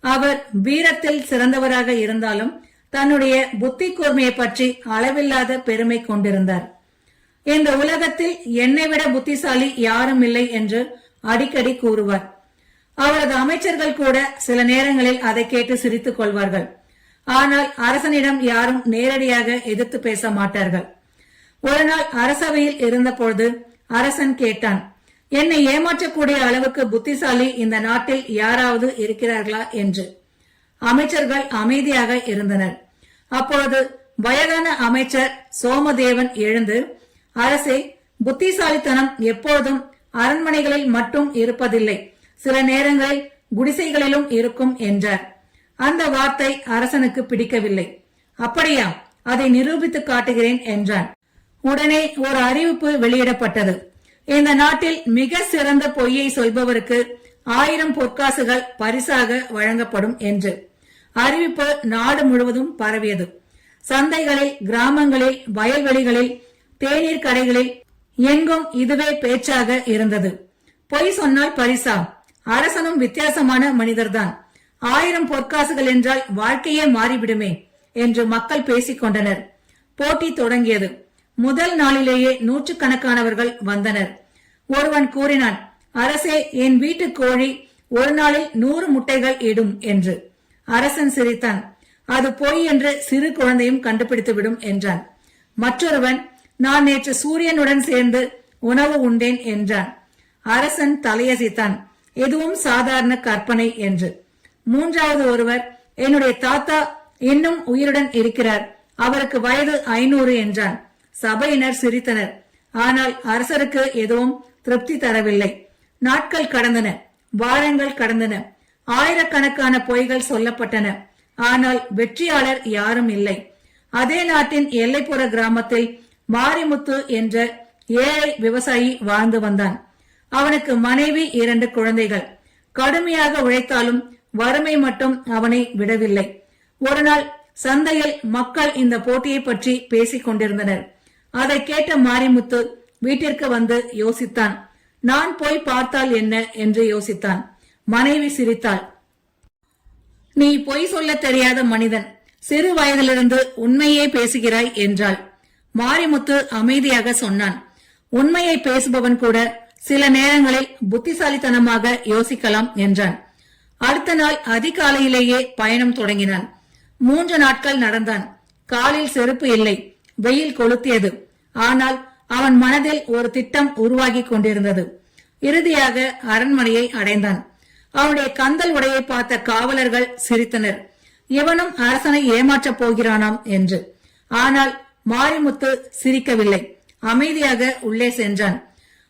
அவர் வீரத்தில் சிறந்தவராக இருந்தாலும் தன்னுடைய புத்தி கூர்மையை பற்றி அளவில்லாத பெருமை கொண்டிருந்தார். இந்த உலகத்தில் என்னை விட புத்திசாலி யாரும் இல்லை என்று அடிக்கடி கூறுவார். அவரது அமைச்சர்கள் கூட சில நேரங்களில் அதை கேட்டு சிரித்துக் கொள்வார்கள். ஆனால் அரசனிடம் யாரும் நேரடியாக எதிர்த்து பேச மாட்டார்கள். ஒரு நாள் அரசவையில் இருந்தபொழுது அரசன் கேட்டான், என்னை ஏமாற்றக்கூடிய அளவுக்கு புத்திசாலி இந்த நாட்டில் யாராவது இருக்கிறார்களா என்று. அமைச்சர்கள் அமைதியாக இருந்தனர். அப்பொழுது வயதான அமைச்சர் சோமதேவன் எழுந்து, அரசே, புத்திசாலித்தனம் எப்போதும் அரண்மனைகளில் மட்டும் இருப்பதில்லை, சில நேரங்களில் குடிசைகளிலும் இருக்கும் என்றார். அந்த வார்த்தை அரசனுக்கு பிடிக்கவில்லை. அப்படியா, அதை நிரூபித்து காட்டுகிறேன் என்றான். உடனே ஒரு அறிவிப்பு வெளியிடப்பட்டது. இந்த நாட்டில் மிக சிறந்த பொய்யை சொல்பவருக்கு 1000 பொற்காசுகள் பரிசாக வழங்கப்படும் என்று அறிவிப்பு நாடு முழுவதும் பரவியது. சந்தைகளில், கிராமங்களில், வயல்வெளிகளில், தேநீர் கடைகளில் எங்கும் இதுவே பேச்சாக இருந்தது. பொய் சொன்னால் பரிசா? அரசனும் வித்தியாசமான மனிதர்தான். 1000 பொற்காசுகள் என்றால் வாழ்க்கையே மாறிவிடுமே. என்று மக்கள் பேசிக் கொண்டனர். போட்டி தொடங்கியது. முதல் நாளிலேயே நூற்றுக்கணக்கானவர்கள் வந்தனர். ஒருவன் கூறினான், அரசே, என் வீட்டு கோழி ஒரு நாளில் 100 முட்டைகள் இடும் என்று. அரசன் சிரித்தான். அது பொய் என்று சிறு குழந்தையும் கண்டுபிடித்துவிடும் என்றான். மற்றொருவன், நான் நேற்று சூரியனுடன் சேர்ந்து உணவு உண்டேன் என்றான். அரசன் தலையசைத்தான். எதுவும் சாதாரண கற்பனை என்று. மூன்றாவது ஒருவர், என்னுடைய தாத்தா இன்னும் உயிருடன் இருக்கிறார், அவருக்கு வயது 500 என்றான். சபையினர் சிரித்தனர். ஆனால் அரசருக்கு எதுவும் திருப்தி தரவில்லை. நாட்கள் கடந்தன, வாரங்கள் கடந்தன, ஆயிரக்கணக்கான பொய்கள் சொல்லப்பட்டன. ஆனால் வெற்றியாளர் யாரும் இல்லை. அதே நாட்டின் எல்லைப்புற கிராமத்தில் மாரிமுத்து என்ற ஏழை விவசாயி வாழ்ந்து வந்தான். அவனுக்கு மனைவி 2 குழந்தைகள். கடுமையாக உழைத்தாலும் வறுமை மட்டும் அவனை விடவில்லை. ஒரு நாள் சந்தையில் மக்கள் இந்த போட்டியை பற்றி பேசிக் கொண்டிருந்தனர். அதை கேட்ட மாரிமுத்து வீட்டிற்கு வந்து யோசித்தான். நான் போய் பார்த்தால் என்ன என்று யோசித்தான். மனைவி சிரித்தாள். நீ பொய் சொல்ல தெரியாத மனிதன், சிறு வயதிலிருந்து உண்மையே பேசுகிறாய் என்றாள். மாரிமுத்து அமைதியாக சொன்னான், உண்மையை பேசுபவன் கூட சில நேரங்களில் புத்திசாலித்தனமாக யோசிக்கலாம் என்றான். அடுத்த நாள் அதிகாலையிலேயே பயணம் தொடங்கினான். 3 நாட்கள் நடந்தான். காலில் செருப்பு இல்லை. வெயில் கொளுத்தியது. ஆனால் அவன் மனதில் ஒரு திட்டம் உருவாகி கொண்டிருந்தது. இறுதியாக அரண்மனையை அடைந்தான். அவனுடைய கந்தல் உடையை பார்த்த காவலர்கள் சிரித்தனர். இவனும் அரசனை ஏமாற்றப் போகிறானாம் என்று. ஆனால் மாரிமுத்து சிரிக்கவில்லை. அமைதியாக உள்ளே சென்றான்.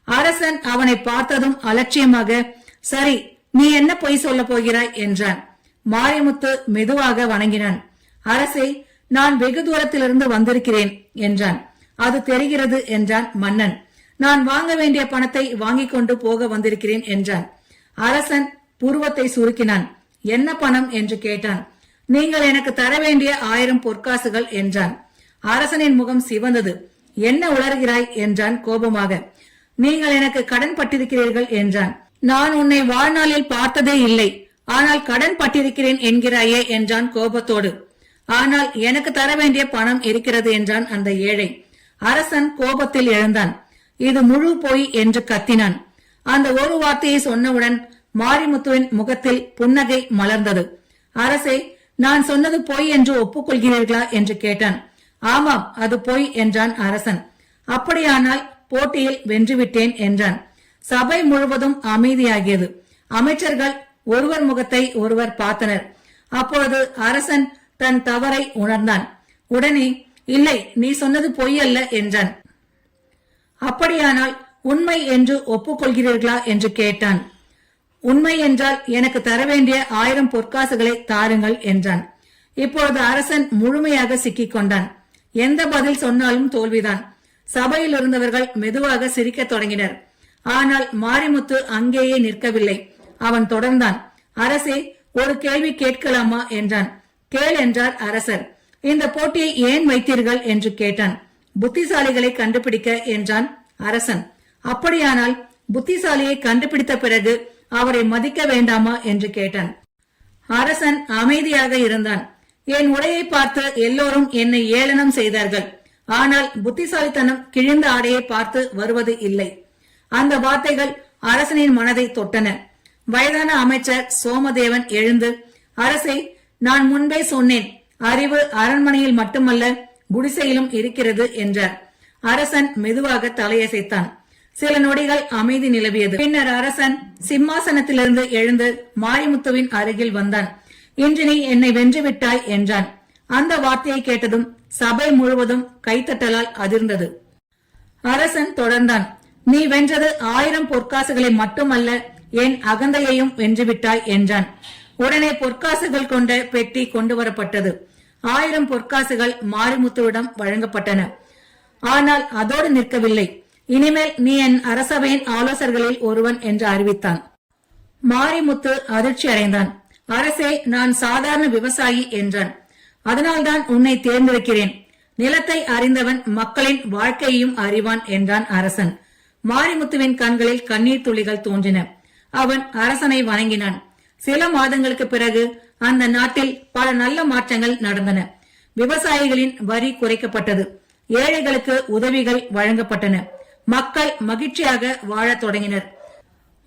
அரசன் அவனை பார்த்ததும் அலட்சியமாக, சரி, நீ என்ன பொய் சொல்ல போகிறாய் என்றான். மாரிமுத்து மெதுவாக வணங்கினான். அரசே, நான் வெகு தூரத்திலிருந்து வந்திருக்கிறேன் என்றான். அது தெரிகிறது என்றான் மன்னன். நான் வாங்க வேண்டிய பணத்தை வாங்கிக் கொண்டு போக வந்திருக்கிறேன் என்றான். அரசன் புருவத்தை சுருக்கினான். என்ன பணம் என்று கேட்டான். நீங்கள் எனக்கு தர வேண்டிய 1000 பொற்காசுகள் என்றான். அரசனின் முகம் சிவந்தது. என்ன உளறுகிறாய் என்றான் கோபமாக. நீங்கள் எனக்கு கடன் பட்டிருக்கிறீர்கள் என்றான். நான் உன்னை வாழ்நாளில் பார்த்ததே இல்லை, ஆனால் கடன் பட்டிருக்கிறேன் என்கிறாயே என்றான் கோபத்தோடு. ஆனால் எனக்கு தர வேண்டிய பணம் இருக்கிறது என்றான் அந்த ஏழை. அரசன் கோபத்தில் எழுந்தான். இது முழு பொய் என்று கத்தினான். அந்த ஒரு வார்த்தையை சொன்னவுடன் மாரிமுத்துவின் முகத்தில் புன்னகை மலர்ந்தது. அரசே, நான் சொன்னது பொய் என்று ஒப்புக்கொள்கிறீர்களா என்று கேட்டான். ஆமாம், அது பொய் என்றான் அரசன். அப்படியானால் போட்டியில் வென்றுவிட்டேன் என்றான். சபை முழுவதும் அமைதியாகியது. அமைச்சர்கள் ஒருவர் முகத்தை ஒருவர் பார்த்தனர். அப்பொழுது அரசன் தன் தவறை உணர்ந்தான். உடனே, இல்லை, நீ சொன்னது பொய் அல்ல என்றான். அப்படியானால் உண்மை என்று ஒப்புக்கொள்கிறீர்களா என்று கேட்டான். உண்மை என்றால் எனக்கு தர வேண்டிய 1000 பொற்காசுகளை தாருங்கள் என்றான். இப்பொழுது அரசன் முழுமையாக சிக்கிக் கொண்டான். எந்த பதில் சொன்னாலும் தோல்விதான். சபையில் இருந்தவர்கள் மெதுவாக சிரிக்கத் தொடங்கினர். ஆனால் மாரிமுத்து அங்கேயே நிற்கவில்லை. அவன் தொடர்ந்தான். அரசே, ஒரு கேள்வி கேட்கலாமா என்றான். கேள் என்றார் அரசர். இந்த போட்டியை ஏன் வைத்தீர்கள் என்று கேட்டான். புத்திசாலிகளை கண்டுபிடிக்க என்றான் அரசன். அப்படியானால் புத்திசாலியை கண்டுபிடித்த பிறகு அவரை மதிக்க வேண்டாமா என்று கேட்டான். அரசன் அமைதியாக இருந்தான். என் உடையை பார்த்து எல்லோரும் என்னை ஏளனம் செய்தார்கள். ஆனால் புத்திசாலித்தனம் கிழிந்த ஆடையை பார்த்து வருவது இல்லை. அந்த வார்த்தைகள் அரசனின் மனதை தொட்டன. வயதான அமைச்சர் சோமதேவன் எழுந்து, அரசே, நான் முன்பே சொன்னேன், அறிவு அரண்மனையில் மட்டுமல்ல குடிசையிலும் இருக்கிறது என்றார். அரசன் மெதுவாக தலையசைத்தான். சில நொடிகள் அமைதி நிலவியது. பின்னர் அரசன் சிம்மாசனத்திலிருந்து எழுந்து மாரிமுத்துவின் அருகில் வந்தான். இன்று நீ என்னை வென்றுவிட்டாய் என்றான். அந்த வார்த்தையை கேட்டதும் சபை முழுவதும் கைத்தட்டலால் அதிர்ந்தது. அரசன் தொடர்ந்தான். நீ வென்றது 1000 பொற்காசுகளை மட்டுமல்ல, என் அகந்தையையும் வென்றுவிட்டாய் என்றான். உடனே பொற்காசுகள் கொண்ட பெட்டி கொண்டு வரப்பட்டது. 1000 பொற்காசுகள் மாரிமுத்துவிடம் வழங்கப்பட்டன. ஆனால் அதோடு நிற்கவில்லை. இனிமேல் நீ என் அரசவையின் ஆலோசகர்களில் ஒருவன் என்று அறிவித்தான். மாரிமுத்து அதிர்ச்சி அடைந்தான். அரசே, நான் சாதாரண விவசாயி என்றான். அதனால்தான் உன்னை தேர்ந்தெடுக்கிறேன். நிலத்தை அறிந்தவன் மக்களின் வாழ்க்கையையும் அறிவான் என்றான் அரசன். மாரிமுத்துவின் கண்களில் கண்ணீர் துளிகள் தோன்றின. அவன் அரசனை வணங்கினான். சில மாதங்களுக்கு பிறகு அந்த நாட்டில் பல நல்ல மாற்றங்கள் நடந்தன. விவசாயிகளின் வரி குறைக்கப்பட்டது. ஏழைகளுக்கு உதவிகள் வழங்கப்பட்டன. மக்கள் மகிழ்ச்சியாக வாழத் தொடங்கினர்.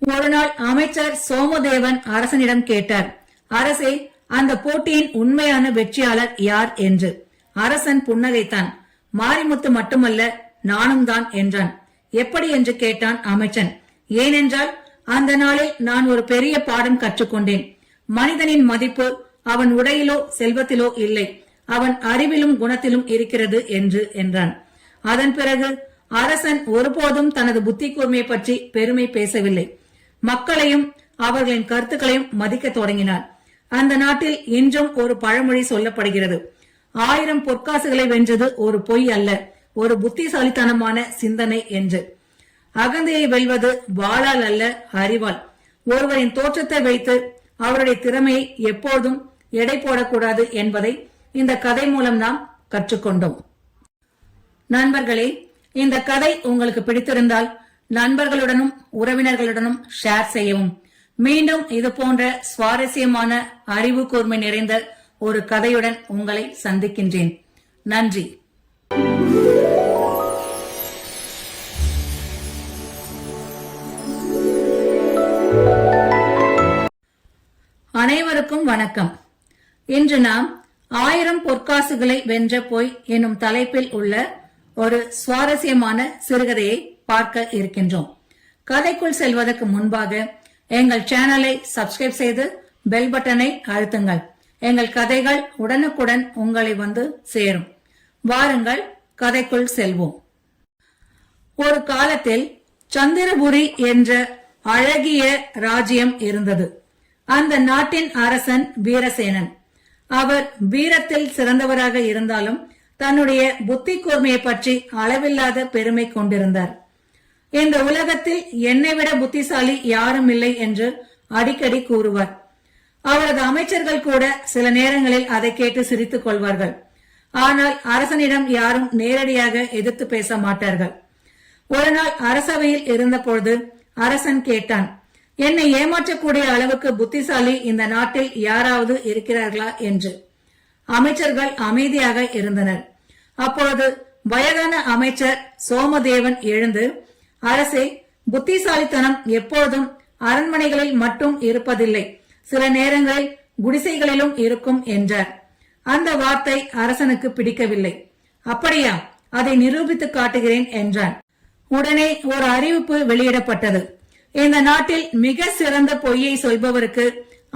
ஒரு நாள் அமைச்சர் சோமதேவன் அரசனிடம் கேட்டார், அரசே, அந்த போட்டியின் உண்மையான வெற்றியாளர் யார் என்று. அரசன் புன்னகைத்தான். மாரிமுத்து மட்டுமல்ல, நானும் தான் என்றான். எப்படி என்று கேட்டான் அமைச்சன். ஏனென்றால் அந்த நாளில் நான் ஒரு பெரிய பாடம் கற்றுக்கொண்டேன். மனிதனின் மதிப்பு அவன் உடையிலோ செல்வத்திலோ இல்லை, அவன் அறிவிலும் குணத்திலும் இருக்கிறது என்றான். அதன் பிறகு அரசன் ஒருபோதும் தனது புத்தி கூர்மையை பற்றி பெருமை பேசவில்லை. மக்களையும் அவர்களின் கருத்துக்களையும் மதிக்க தொடங்கினார். அந்த நாட்டில் இன்றும் ஒரு பழமொழி சொல்லப்படுகிறது, 1000 பொற்காசுகளை வென்றது ஒரு பொய் அல்ல, ஒரு புத்திசாலித்தனமான சிந்தனை என்று. அகந்தையை வெல்வது வாளால் அல்ல, அறிவால். ஒருவரின் தோற்றத்தை வைத்து அவருடைய திறமையை எப்போதும் எடை போடக்கூடாது என்பதை இந்த கதை மூலம் நாம் கற்றுக்கொண்டோம். நண்பர்களே, இந்த கதை உங்களுக்கு பிடித்திருந்தால் நண்பர்களுடனும் உறவினர்களுடனும் ஷேர் செய்யவும். மீண்டும் இது போன்ற சுவாரஸ்யமான அறிவு கூர்மை நிறைந்த ஒரு கதையுடன் உங்களை சந்திக்கின்றேன். நன்றி. அனைவருக்கும் வணக்கம். இன்று நாம் 1000 பொற்காசுகளை வென்ற போய் எனும் தலைப்பில் உள்ள ஒரு சுவாரஸ்யமான சிறுகதையை பார்க்க இருக்கின்றோம். கதைக்குள் செல்வதற்கு முன்பாக எங்கள் சேனலை சப்ஸ்கிரைப் செய்து பெல் பட்டனை அழுத்துங்கள். எங்கள் கதைகள் உடனுக்குடன் உங்களை வந்து சேரும். வாருங்கள், கதைக்குள் செல்வோம். ஒரு காலத்தில் சந்திரபுரி என்ற அழகிய ராஜ்யம் இருந்தது. அந்த நாட்டின் அரசன் வீரசேனன். அவர் வீரத்தில் சிறந்தவராக இருந்தாலும் தன்னுடைய புத்தி கூர்மையை பற்றி அளவில்லாத பெருமை கொண்டிருந்தார். இந்த உலகத்தில் என்னை விட புத்திசாலி யாரும் இல்லை என்று அடிக்கடி கூறுவார். அவரது அமைச்சர்கள் கூட சில நேரங்களில் அதை கேட்டு சிரித்துக் கொள்வார்கள். ஆனால் அரசனிடம் யாரும் நேரடியாக எதிர்த்து பேச மாட்டார்கள். ஒரு நாள் அரசவையில் இருந்தபொழுது அரசன் கேட்டான், என்னை ஏமாற்றக்கூடிய அளவுக்கு புத்திசாலி இந்த நாட்டில் யாராவது இருக்கிறார்களா என்று. அமைச்சர்கள் அமைதியாக இருந்தனர். அப்பொழுது வயதான அமைச்சர் சோமதேவன் எழுந்து, அரசே, புத்திசாலித்தனம் எப்போதும் அரண்மனைகளில் மட்டும் இருப்பதில்லை, சில நேரங்களில் குடிசைகளிலும் இருக்கும் என்றார். அந்த வார்த்தை அரசனுக்கு பிடிக்கவில்லை. அப்படியா, அதை நிரூபித்து காட்டுகிறேன் என்றான். உடனே ஒரு அறிவிப்பு வெளியிடப்பட்டது. இந்த நாட்டில் மிக சிறந்த பொய்யை சொல்பவருக்கு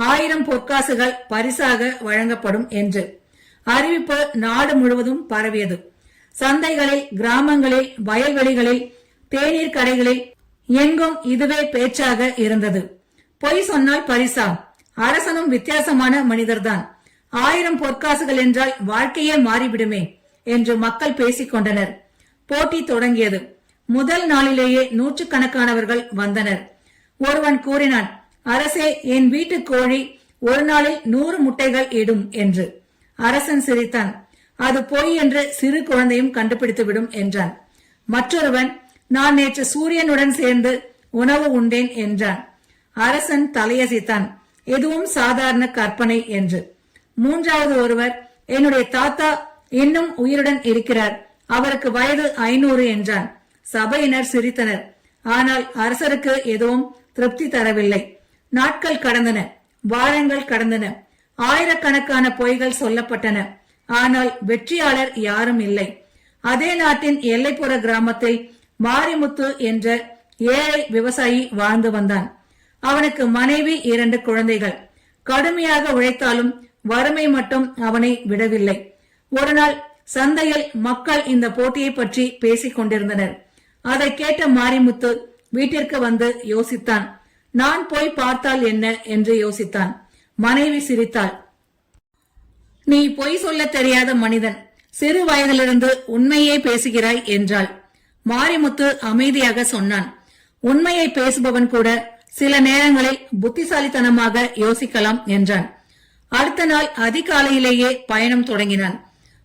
1000 பொற்காசுகள் பரிசாக வழங்கப்படும் என்று அறிவிப்பு நாடு முழுவதும் பரவியது. சந்தைகளில், கிராமங்களில், வயல்வெளிகளில், தேநீர் கடைகளில் எங்கும் இதுவே பேச்சாக இருந்தது. பொய் சொன்னால் பரிசா? அரசனும் வித்தியாசமான மனிதர்தான். 1000 பொற்காசுகள் என்றால் வாழ்க்கையே மாறிவிடுமே என்று மக்கள் பேசிக் கொண்டனர். போட்டி தொடங்கியது. முதல் நாளிலேயே நூற்றுக்கணக்கானவர்கள் வந்தனர். ஒருவன் கூறினான், அரசே, என் வீட்டு கோழி ஒரு நாளில் 100 முட்டைகள் இடும் என்று. அரசன் சிரித்தான். அது பொய் என்று சிறு குழந்தையும் கண்டுபிடித்துவிடும் என்றான். மற்றொருவன், நான் நேற்று சூரியனுடன் சேர்ந்து உணவு உண்டேன் என்றான். அரசன் தலையசைத்தான். எதுவும் சாதாரண கற்பனை என்று. மூன்றாவது ஒருவர், என்னுடைய தாத்தா இன்னும் உயிருடன் இருக்கிறார், அவருக்கு வயது 500 என்றான். சபையினர் சிரித்தனர். ஆனால் அரசருக்கு எதுவும் திருப்தி தரவில்லை. நாட்கள் கடந்தன, வாரங்கள் கடந்தன, ஆயிரக்கணக்கான பொய்கள் சொல்லப்பட்டன. ஆனால் வெற்றியாளர் யாரும் இல்லை. அதே நாட்டின் எல்லைப்புற கிராமத்தில் மாரிமுத்து என்ற ஏழை விவசாயி வாழ்ந்து வந்தான். அவனுக்கு மனைவி, 2 குழந்தைகள். கடுமையாக உழைத்தாலும் வறுமை மட்டும் அவனை விடவில்லை. ஒரு நாள் சந்தையில் மக்கள் இந்த போட்டியை பற்றி பேசிக் கொண்டிருந்தனர். அதை கேட்ட மாரிமுத்து வீட்டிற்கு வந்து யோசித்தான். நான் போய் பார்த்தால் என்ன என்று யோசித்தான். மனைவி சிரித்தாள். நீ பொய் சொல்ல தெரியாத மனிதன், சிறு வயதிலிருந்து உண்மையே பேசுகிறாய் என்றாள். மாரிமுத்து அமைதியாக சொன்னான், உண்மையை பேசுபவன் கூட சில நேரங்களில் புத்திசாலித்தனமாக யோசிக்கலாம் என்றான். அடுத்த நாள் அதிகாலையிலேயே பயணம் தொடங்கினான்.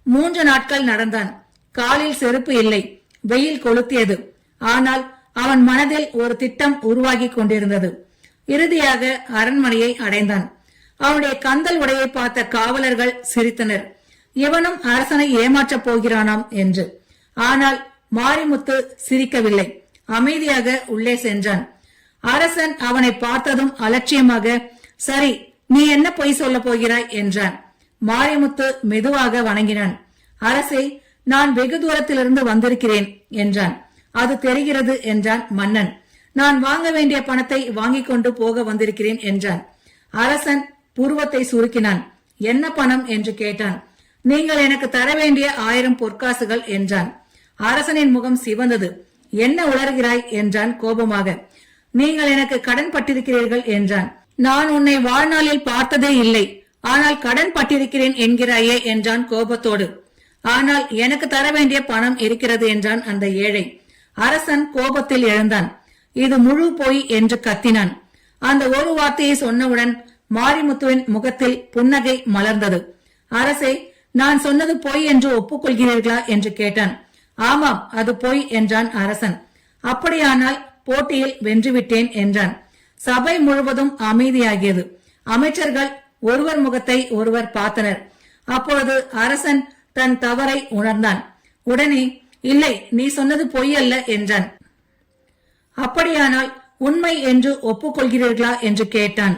3 நாட்கள் நடந்தான். காலில் செருப்பு இல்லை. வெயில் கொளுத்தியது. ஆனால் அவன் மனதில் ஒரு திட்டம் உருவாகி கொண்டிருந்தது. இறுதியாக அரண்மனையை அடைந்தான். அவனுடைய கந்தல் உடையை பார்த்த காவலர்கள் சிரித்தனர். இவனும் அரசனை ஏமாற்றப் போகிறானாம் என்று. ஆனால் மாரிமுத்து சிரிக்கவில்லை. அமைதியாக உள்ளே சென்றான். அரசன் அவனை பார்த்ததும் அலட்சியமாக, சரி, நீ என்ன பொய் சொல்ல போகிறாய் என்றான். மாரிமுத்து மெதுவாக வணங்கினான். அரசே, நான் வெகு தூரத்திலிருந்து வந்திருக்கிறேன் என்றான். அது தெரிகிறது என்றான் மன்னன். நான் வாங்க வேண்டிய பணத்தை வாங்கிக் கொண்டு போக வந்திருக்கிறேன் என்றான். அரசன் புருவத்தை சுருக்கினான். என்ன பணம் என்று கேட்டான். நீங்கள் எனக்கு தர வேண்டிய 1000 பொற்காசுகள் என்றான். அரசனின் முகம் சிவந்தது. என்ன உளறுகிறாய் என்றான் கோபமாக. நீங்கள் எனக்கு கடன் பட்டிருக்கிறீர்கள் என்றான். நான் உன்னை வாழ்நாளில் பார்த்ததே இல்லை, ஆனால் கடன் பட்டிருக்கிறேன் என்கிறாயே என்றான் கோபத்தோடு. ஆனால் எனக்கு தர வேண்டிய பணம் இருக்கிறது என்றான் அந்த ஏழை. அரசன் கோபத்தில் எழுந்தான். இது முழு பொய் என்று கத்தினான். அந்த ஒரு வார்த்தையை சொன்னவுடன் மாரிமுத்துவின் முகத்தில் புன்னகை மலர்ந்தது. அரசே, நான் சொன்னது பொய் என்று ஒப்புக்கொள்கிறீர்களா என்று கேட்டான். ஆமாம், அது பொய் என்றான் அரசன். அப்படியானால் போட்டியில் வென்றுவிட்டேன் என்றான். சபை முழுவதும் அமைதியாகியது. அமைச்சர்கள் ஒருவர் முகத்தை ஒருவர் பார்த்தனர். அப்பொழுது அரசன் தன் தவறை உணர்ந்தான். உடனே, இல்லை, நீ சொன்னது பொய் அல்ல என்றான். அப்படியானால் உண்மை என்று ஒப்புக்கொள்கிறீர்களா என்று கேட்டான்.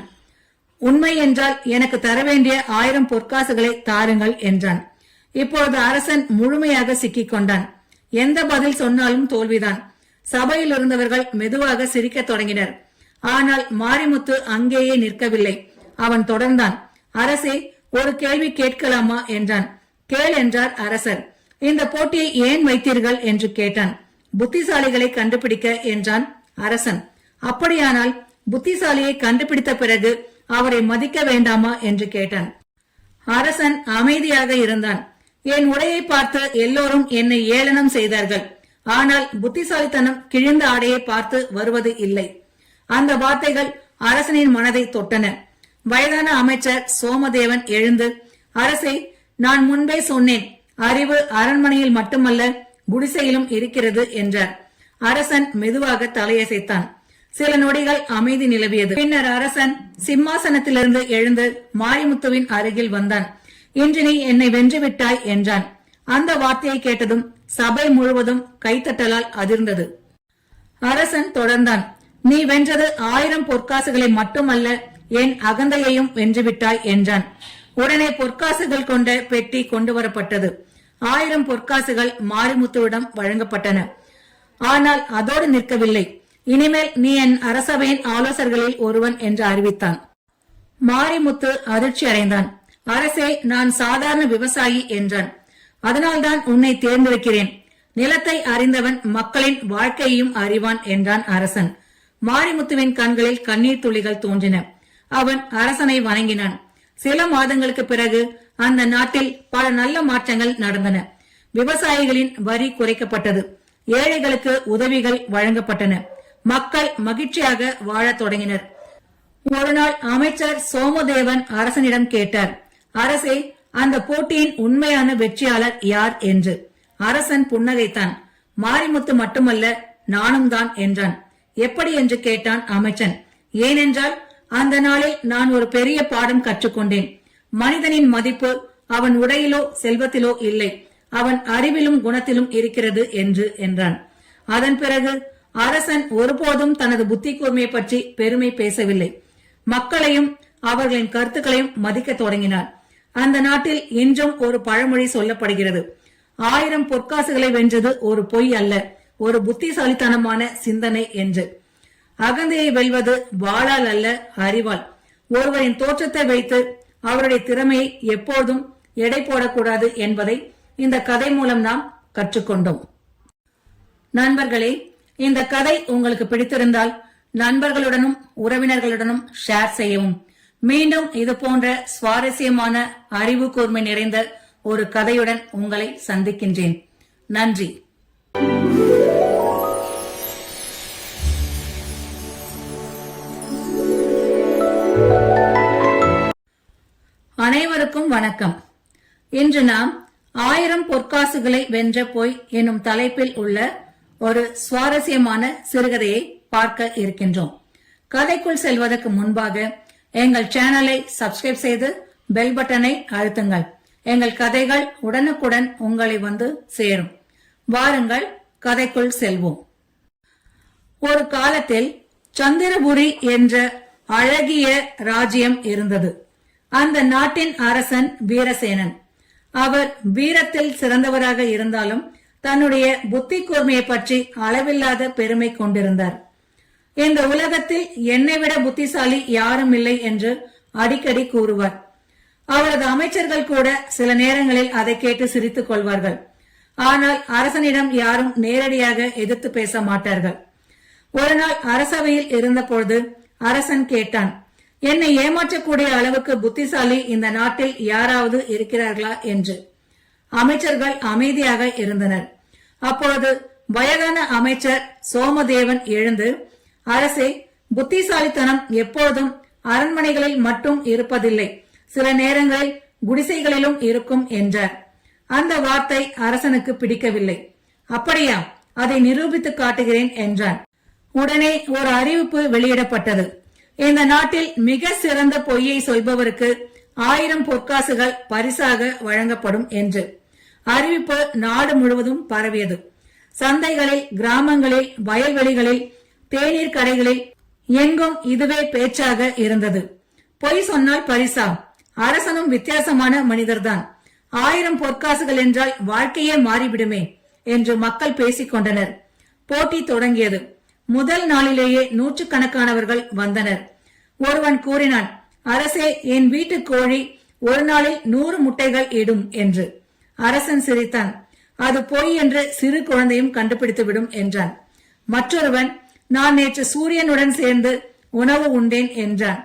உண்மை என்றால் எனக்கு தர வேண்டிய 1000 பொற்காசுகளை தாருங்கள் என்றான். இப்பொழுது அரசன் முழுமையாக சிக்கிக் கொண்டான். எந்த பதில் சொன்னாலும் தோல்விதான். சபையில் இருந்தவர்கள் மெதுவாக சிரிக்க தொடங்கினர். ஆனால் மாரிமுத்து அங்கேயே நிற்கவில்லை. அவன் தொடர்ந்தான். அரசே, ஒரு கேள்வி கேட்கலாமா என்றான். கேள் என்றார் அரசர். இந்த போட்டியை ஏன் வைத்தீர்கள் என்று கேட்டான். புத்திசாலிகளை கண்டுபிடிக்க என்றான் அரசன். அப்படியானால் புத்திசாலியை கண்டுபிடித்த பிறகு அவரை மதிக்க வேண்டாமா என்று கேட்டான். அரசன் அமைதியாக இருந்தான். என் உடையை பார்த்து எல்லோரும் என்னை ஏளனம் செய்தார்கள். ஆனால் புத்திசாலித்தனம் கிழிந்த ஆடையை பார்த்து வருவது இல்லை. அந்த வார்த்தைகள் அரசனின் மனதை தொட்டன. வயதான அமைச்சர் சோமதேவன் எழுந்து, அரசே, நான் முன்பே சொன்னேன், அறிவு அரண்மனையில் மட்டுமல்ல குடிசையிலும் இருக்கிறது என்றார். அரசன் மெதுவாக தலையசைத்தான். சில நொடிகள் அமைதி நிலவியது. பின்னர் அரசன் சிம்மாசனத்திலிருந்து எழுந்து மாரிமுத்துவின் அருகில் வந்தான். இன்று நீ என்னை வென்றுவிட்டாய் என்றான். அந்த வார்த்தையை கேட்டதும் சபை முழுவதும் கைத்தட்டலால் அதிர்ந்தது. அரசன் தொடர்ந்தான். நீ வென்றது 1000 பொற்காசுகளை மட்டுமல்ல, என் அகந்தையையும் வென்றுவிட்டாய் என்றான். உடனே பொற்காசுகள் கொண்ட பெட்டி கொண்டு வரப்பட்டது. 1000 பொற்காசுகள் மாரிமுத்துவிடம் வழங்கப்பட்டன. ஆனால் அதோடு நிற்கவில்லை. இனிமேல் நீ என் அரசவையின் ஆலோசகர்களில் ஒருவன் என்று அறிவித்தான். மாரிமுத்து அதிர்ச்சி அடைந்தான். அரசே, நான் சாதாரண விவசாயி என்றான். அதனால்தான் உன்னை தேர்ந்தெடுக்கிறேன். நிலத்தை அறிந்தவன் மக்களின் வாழ்க்கையையும் அறிவான் என்றான் அரசன். மாரிமுத்துவின் கண்களில் கண்ணீர் துளிகள் தோன்றின. அவன் அரசனை வணங்கினான். சில மாதங்களுக்கு பிறகு அந்த நாட்டில் பல நல்ல மாற்றங்கள் நடந்தன. விவசாயிகளின் வரி குறைக்கப்பட்டது. ஏழைகளுக்கு உதவிகள் வழங்கப்பட்டன. மக்கள் மகிழ்ச்சியாக வாழத் தொடங்கினர். ஒரு நாள் அமைச்சர் சோமதேவன் அரசனிடம் கேட்டார், அரசே, அந்த போட்டியின் உண்மையான வெற்றியாளர் யார் என்று. அரசன் புன்னகைத்தான். மாரிமுத்து மட்டுமல்ல, நானும் தான் என்றான். எப்படி என்று கேட்டான் அமைச்சன். ஏனென்றால் அந்த நாளில் நான் ஒரு பெரிய பாடம் கற்றுக்கொண்டேன். மனிதனின் மதிப்பு அவன் உடையிலோ செல்வத்திலோ இல்லை, அவன் அறிவிலும் குணத்திலும் இருக்கிறது என்றான். அதன் பிறகு அரசன் ஒருபோதும் தனது புத்தி கூர்மையை பற்றி பெருமை பேசவில்லை. மக்களையும் அவர்களின் கருத்துக்களையும் மதிக்க தொடங்கினார். அந்த நாட்டில் இன்றும் ஒரு பழமொழி சொல்லப்படுகிறது, 1000 பொற்காசுகளை வென்றது ஒரு பொய் அல்ல, ஒரு புத்திசாலித்தனமான சிந்தனை என்று. அகந்தையை வெல்வது வாளால் அல்ல, அறிவால். ஒருவரின் தோற்றத்தை வைத்து அவருடைய திறமையை எப்போதும் எடை போடக்கூடாது என்பதை இந்த கதை மூலம் நாம் கற்றுக்கொண்டோம். நண்பர்களே, இந்த கதை உங்களுக்கு பிடித்திருந்தால் நண்பர்களுடனும் உறவினர்களுடனும் ஷேர் செய்யவும். மீண்டும் இது போன்ற சுவாரஸ்யமான அறிவு கூர்மை நிறைந்த ஒரு கதையுடன் உங்களை சந்திக்கின்றேன். நன்றி. அனைவருக்கும் வணக்கம். இன்று நாம் 1000 பொற்காசுகளை வென்ற பொய் என்னும் தலைப்பில் உள்ள ஒரு சுவாரஸ்யமான சிறுகதையை பார்க்க இருக்கின்றோம். கதைக்குள் செல்வதற்கு முன்பாக எங்கள் சேனலை சப்ஸ்கிரைப் செய்து பெல் பட்டனை அழுத்துங்கள். எங்கள் கதைகள் உடனுக்குடன் உங்களை வந்து சேரும். வாருங்கள், கதைக்குள் செல்வோம். ஒரு காலத்தில் சந்திரபுரி என்ற அழகிய ராஜ்யம் இருந்தது. அந்த நாட்டின் அரசன் வீரசேனன். அவர் வீரத்தில் சிறந்தவராக இருந்தாலும் தன்னுடைய புத்தி கூர்மையை பற்றி அளவில்லாத பெருமை கொண்டிருந்தார். இந்த உலகத்தில் என்னை விட புத்திசாலி யாரும் இல்லை என்று அடிக்கடி கூறுவார். அவரது அமைச்சர்கள் கூட சில நேரங்களில் அதை கேட்டு சிரித்துக் கொள்வார்கள். ஆனால் அரசனிடம் யாரும் நேரடியாக எதிர்த்து பேச மாட்டார்கள். ஒரு நாள் அரசவையில் இருந்தபொழுது அரசன் கேட்டான், என்னை ஏமாற்றக்கூடிய அளவுக்கு புத்திசாலி இந்த நாட்டில் யாராவது இருக்கிறார்களா என்று. அமைச்சர்கள் அமைதியாக இருந்தனர். அப்பொழுது வயதான அமைச்சர் சோமதேவன் எழுந்து, அரசே, புத்திசாலித்தனம் எப்பொழுதும் அரண்மனைகளில் மட்டும் இருப்பதில்லை, சில நேரங்களில் குடிசைகளிலும் இருக்கும் என்றார். அந்த வார்த்தை அரசனுக்கு பிடிக்கவில்லை. அப்படியா, அதை நிரூபித்து காட்டுகிறேன் என்றான். உடனே ஒரு அறிவிப்பு வெளியிடப்பட்டது. இந்த நாட்டில் மிக சிறந்த பொய்யை சொல்பவருக்கு 1000 பொற்காசுகள் பரிசாக வழங்கப்படும் என்று அறிவிப்பு நாடு முழுவதும் பரவியது. சந்தைகளில், கிராமங்களில், வயல்வெளிகளில், தேநீர் கடைகளில் எங்கும் இதுவே பேச்சாக இருந்தது. பொய் சொன்னால் பரிசா? அரசனும் வித்தியாசமான மனிதர்தான். 1000 பொற்காசுகள் என்றால் வாழ்க்கையே மாறிவிடுமே என்று மக்கள் பேசிக் கொண்டனர். போட்டி தொடங்கியது. முதல் நாளிலேயே நூற்றுக்கணக்கானவர்கள் வந்தனர். ஒருவன் கூறினான், அரசே, என் வீட்டு கோழி ஒரு நாளில் 100 முட்டைகள் இடும் என்று. அரசன் சிரித்தான். அது பொய் என்று சிறு குழந்தையும் கண்டுபிடித்துவிடும் என்றான். மற்றொருவன், நான் நேற்று சூரியனுடன் சேர்ந்து உணவு உண்டேன் என்றான்.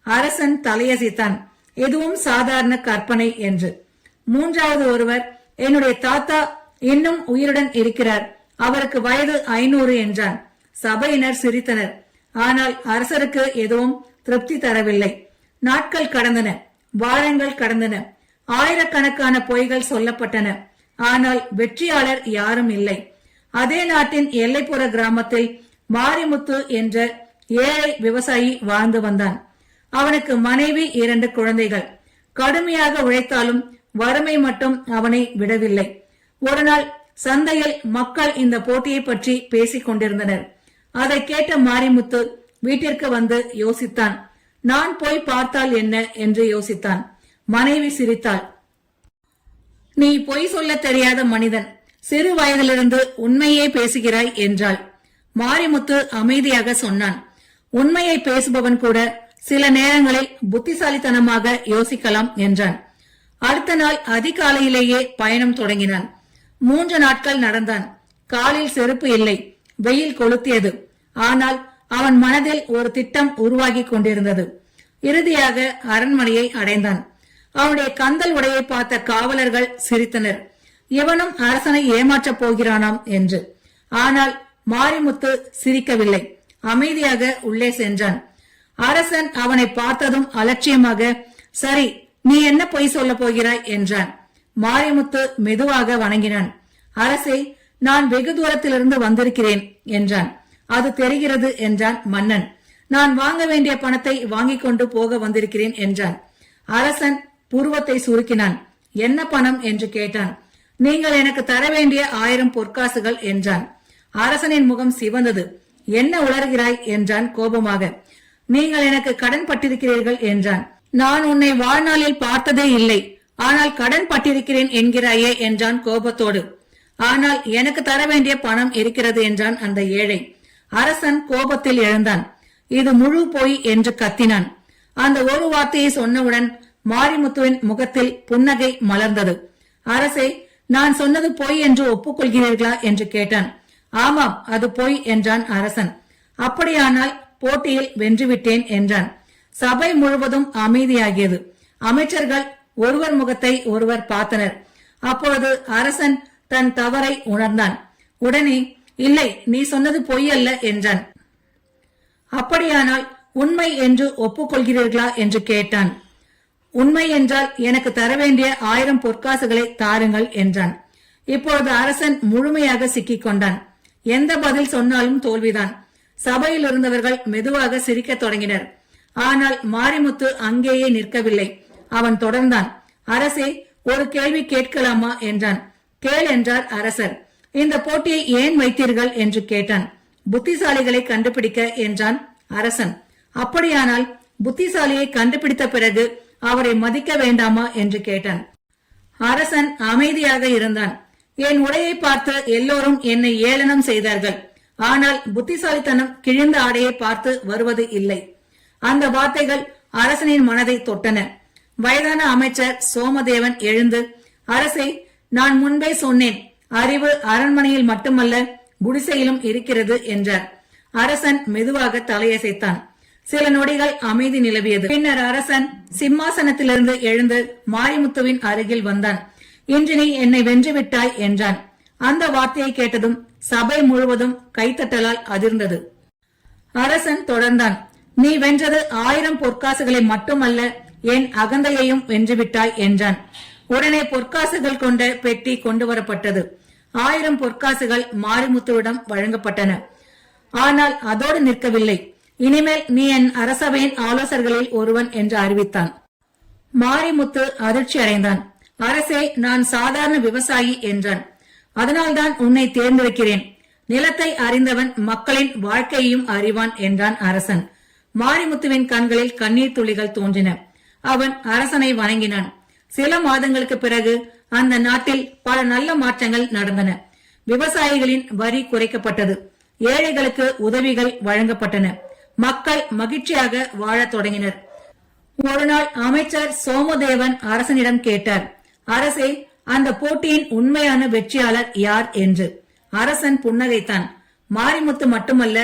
அரசன் தலையசைத்தான். எதுவும் சாதாரண கற்பனை என்று. மூன்றாவது ஒருவர், என்னுடைய தாத்தா இன்னும் உயிருடன் இருக்கிறார், அவருக்கு வயது 500 என்றான். சபையினர் சிரித்தனர். ஆனால் அரசருக்கு எதுவும் திருப்தி தரவில்லை. நாட்கள் கடந்தன, வாரங்கள் கடந்தன, ஆயிரக்கணக்கான பொய்கள் சொல்லப்பட்டன. ஆனால் வெற்றியாளர் யாரும் இல்லை. அதே நாட்டின் எல்லைப்புற கிராமத்தில் மாரிமுத்து என்ற ஏழை விவசாயி வாழ்ந்து வந்தான். அவனுக்கு மனைவி, 2 குழந்தைகள். கடுமையாக உழைத்தாலும் வறுமை மட்டும் அவனை விடவில்லை. ஒரு நாள் சந்தையில் மக்கள் இந்த போட்டியை பற்றி பேசிக் கொண்டிருந்தனர். அதை கேட்ட மாரிமுத்து வீட்டிற்கு வந்து யோசித்தான். நான் போய் பார்த்தால் என்ன என்று யோசித்தான். மனைவி சிரித்தாள். நீ பொய் சொல்ல தெரியாத மனிதன், சிறு வயதிலிருந்து உண்மையே பேசுகிறாய் என்றாள். மாரிமுத்து அமைதியாக சொன்னான், உண்மையை பேசுபவன் கூட சில நேரங்களில் புத்திசாலித்தனமாக யோசிக்கலாம் என்றான். அடுத்த நாள் அதிகாலையிலேயே பயணம் தொடங்கினான். 3 நாட்கள் நடந்தான். காலில் செருப்பு இல்லை. வெயில் கொளுத்தியது. ஆனால் அவன் மனதில் ஒரு திட்டம் உருவாகி கொண்டிருந்தது. இறுதியாக அரண்மனையை அடைந்தான். அவனுடைய கந்தல் உடையை பார்த்த காவலர்கள் சிரித்தனர். இவனும் அரசனை ஏமாற்றப் போகிறானாம் என்று. ஆனால் மாரிமுத்து சிரிக்கவில்லை. அமைதியாக உள்ளே சென்றான். அரசன் அவனை பார்த்ததும் அலட்சியமாக, சரி, நீ என்ன பொய் சொல்ல போகிறாய் என்றான். மாரிமுத்து மெதுவாக வணங்கினான். அரசே, நான் வெகு தூரத்திலிருந்து வந்திருக்கிறேன் என்றான். அது தெரிகிறது என்றான் மன்னன். நான் வாங்க வேண்டிய பணத்தை வாங்கிக் கொண்டு போக வந்திருக்கிறேன் என்றான். அரசன் புருவத்தை சுருக்கினான். என்ன பணம் என்று கேட்டான். நீங்கள் எனக்கு தர வேண்டிய 1000 பொற்காசுகள் என்றான். அரசனின் முகம் சிவந்தது. என்ன உளறுகிறாய் என்றான் கோபமாக. நீங்கள் எனக்கு கடன் பட்டிருக்கிறீர்கள் என்றான். நான் உன்னை வாழ்நாளில் பார்த்ததே இல்லை, ஆனால் கடன் பட்டிருக்கிறேன் என்கிறாயே என்றான் கோபத்தோடு. ஆனால் எனக்கு தர வேண்டிய பணம் இருக்கிறது என்றான் அந்த ஏழை. அரசன் கோபத்தில் எழுந்தான். இது முழு பொய் என்று கத்தினான். அந்த ஒரு வார்த்தையை சொன்னவுடன் மாரிமுத்துவின் முகத்தில் புன்னகை மலர்ந்தது. அரசே, நான் சொன்னது பொய் என்று ஒப்புக்கொள்கிறீர்களா என்று கேட்டான். ஆமாம், அது பொய் என்றான் அரசன். அப்படியானால் போட்டியில் வென்றுவிட்டேன் என்றான். சபை முழுவதும் அமைதியாகியது. அமைச்சர்கள் ஒருவர் முகத்தை ஒருவர் பார்த்தனர். அப்பொழுது அரசன் தன் தவறை உணர்ந்தான். உடனே, இல்லை, நீ சொன்னது பொய் அல்ல என்றான். அப்படியானால் உண்மை என்று ஒப்புக்கொள்கிறீர்களா என்று கேட்டான். உண்மை என்றால் எனக்கு தர வேண்டிய 1000 பொற்காசுகளை தாருங்கள் என்றான். இப்பொழுது அரசன் முழுமையாக சிக்கிக் கொண்டான். எந்த பதில் சொன்னாலும் தோல்விதான். சபையில் இருந்தவர்கள் மெதுவாக சிரிக்க தொடங்கினர். ஆனால் மாரிமுத்து அங்கேயே நிற்கவில்லை. அவன் தொடர்ந்தான். அரசே, ஒரு கேள்வி கேட்கலாமா என்றான். கேள் என்றார் அரசர். இந்த போட்டியை ஏன் வைத்தீர்கள் என்று கேட்டான். புத்திசாலிகளை கண்டுபிடிக்க என்றான் அரசன். அப்படியானால் புத்திசாலியை கண்டுபிடித்த பிறகு அவரை மதிக்க வேண்டாமா என்று கேட்டான். அரசன் அமைதியாக இருந்தான். என் உடையை பார்த்து எல்லோரும் என்னை ஏளனம் செய்தார்கள். ஆனால் புத்திசாலித்தனம் கிழிந்த ஆடையை பார்த்து வருவது இல்லை. அந்த வார்த்தைகள் அரசனின் மனதை தொட்டன. வயதான அமைச்சர் சோமதேவன் எழுந்து, அரசே, நான் முன்பே சொன்னேன், அறிவு அரண்மனையில் மட்டுமல்ல குடிசையிலும் இருக்கிறது என்றார். அரசன் மெதுவாக தலையசைத்தான். சில நொடிகள் அமைதி நிலவியது. பின்னர் அரசன் சிம்மாசனத்திலிருந்து எழுந்து மாரிமுத்துவின் அருகில் வந்தான். இன்று நீ என்னை வென்றுவிட்டாய் என்றான். அந்த வார்த்தையை கேட்டதும் சபை முழுவதும் கைத்தட்டலால் அதிர்ந்தது. அரசன் தொடர்ந்தான். நீ வென்றது 1000 பொற்காசுகளை மட்டுமல்ல, என் அகந்தையையும் வென்றுவிட்டாய் என்றான். உடனே பொற்காசுகள் கொண்ட பெட்டி கொண்டு வரப்பட்டது. 1000 பொற்காசுகள் மாரிமுத்துவிடம் வழங்கப்பட்டன. ஆனால் அதோடு நிற்கவில்லை. இனிமேல் நீ என் அரசவையின் ஆலோசகர்களில் ஒருவன் என்று அறிவித்தான். மாரிமுத்து அதிர்ச்சி அடைந்தான். அரசே, நான் சாதாரண விவசாயி என்றான். அதனால்தான் உன்னை தேர்ந்தெடுக்கிறேன். நிலத்தை அறிந்தவன் மக்களின் வாழ்க்கையையும் அறிவான் என்றான் அரசன். மாரிமுத்துவின் கண்களில் கண்ணீர் துளிகள் தோன்றின. அவன் அரசனை வணங்கினான். சில மாதங்களுக்கு பிறகு அந்த நாட்டில் பல நல்ல மாற்றங்கள் நடந்தன. விவசாயிகளின் வரி குறைக்கப்பட்டது. ஏழைகளுக்கு உதவிகள் வழங்கப்பட்டன. மக்கள் மகிழ்ச்சியாக வாழத் தொடங்கினர். ஒரு நாள் அமைச்சர் சோமதேவன் அரசனிடம் கேட்டார், அரசே, அந்த போட்டியின் உண்மையான வெற்றியாளர் யார் என்று. அரசன் புன்னகைத்தான். மாரிமுத்து மட்டுமல்ல,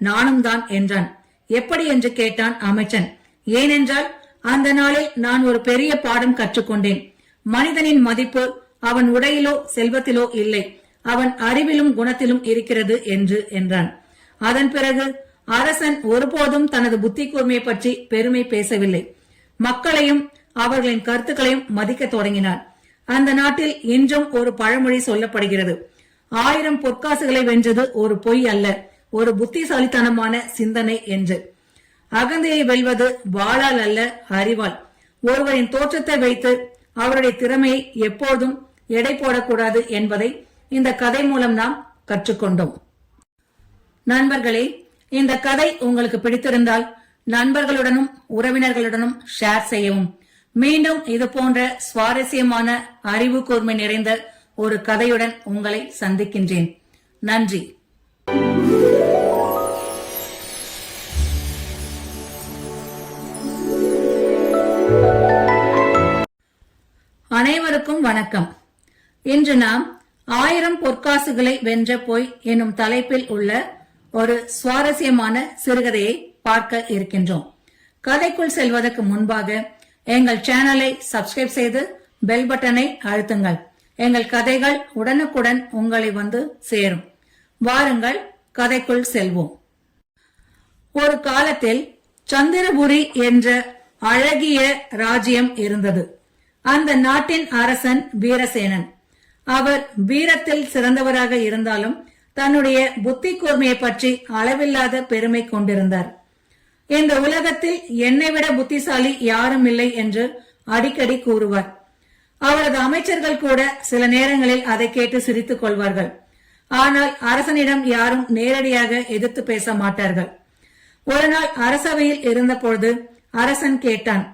நானும் தான் என்றான். எப்படி என்று கேட்டான் அமைச்சன். ஏனென்றால் அந்த நாளில் நான் ஒரு பெரிய பாடம் கற்றுக்கொண்டேன். மனிதனின் மதிப்பு அவன் உடையிலோ செல்வத்திலோ இல்லை, அவன் அறிவிலும் குணத்திலும் இருக்கிறது என்றான். அதன் பிறகு அரசன் ஒருபோதும் தனது புத்தி கூர்மையை பற்றி பெருமை பேசவில்லை. மக்களையும் அவர்களின் கருத்துக்களையும் மதிக்க தொடங்கினார். அந்த நாட்டில் இன்றும் ஒரு பழமொழி சொல்லப்படுகிறது, 1000 பொற்காசுகளை வென்றது ஒரு பொய் அல்ல, ஒரு புத்திசாலித்தனமான சிந்தனை என்று. அகந்தையை வெல்வது வாளால் அல்ல, அறிவால். ஒருவரின் தோற்றத்தை வைத்து அவருடைய திறமையை எப்போதும் எடை போடக்கூடாது என்பதை இந்த கதை மூலம் நாம் கற்றுக்கொண்டோம். நண்பர்களே, இந்த கதை உங்களுக்கு பிடித்திருந்தால் நண்பர்களுடனும் உறவினர்களுடனும் ஷேர் செய்யவும். மீண்டும் இது போன்ற சுவாரஸ்யமான அறிவு கூர்மை நிறைந்த ஒரு கதையுடன் உங்களை சந்திக்கின்றேன். நன்றி. அனைவருக்கும் வணக்கம். இன்று நாம் 1000 பொற்காசுகளை வென்ற போய் எனும் தலைப்பில் உள்ள ஒரு சுவாரஸ்யமான சிறுகதையை பார்க்க இருக்கின்றோம். கதைக்குள் செல்வதற்கு முன்பாக எங்கள் சேனலை சப்ஸ்கிரைப் செய்து பெல் பட்டனை அழுத்துங்கள். எங்கள் கதைகள் உடனுக்குடன் உங்களை வந்து சேரும். வாருங்கள், கதைக்குள் செல்வோம். ஒரு காலத்தில் சந்திரபுரி என்ற அழகிய ராஜ்யம் இருந்தது. அந்த நாட்டின் அரசன் வீரசேனன். அவர் வீரத்தில் சிறந்தவராக இருந்தாலும் தன்னுடைய புத்தி கூர்மையை பற்றி அளவில்லாத பெருமை கொண்டிருந்தார். இந்த உலகத்தில் என்னை விட புத்திசாலி யாரும் இல்லை என்று அடிக்கடி கூறுவார். அவரது அமைச்சர்கள் கூட சில நேரங்களில் அதை கேட்டு சிரித்துக் கொள்வார்கள். ஆனால் அரசனிடம் யாரும் நேரடியாக எதிர்த்து பேச மாட்டார்கள். ஒரு நாள் அரசவையில் இருந்தபொழுது அரசன் கேட்டான்,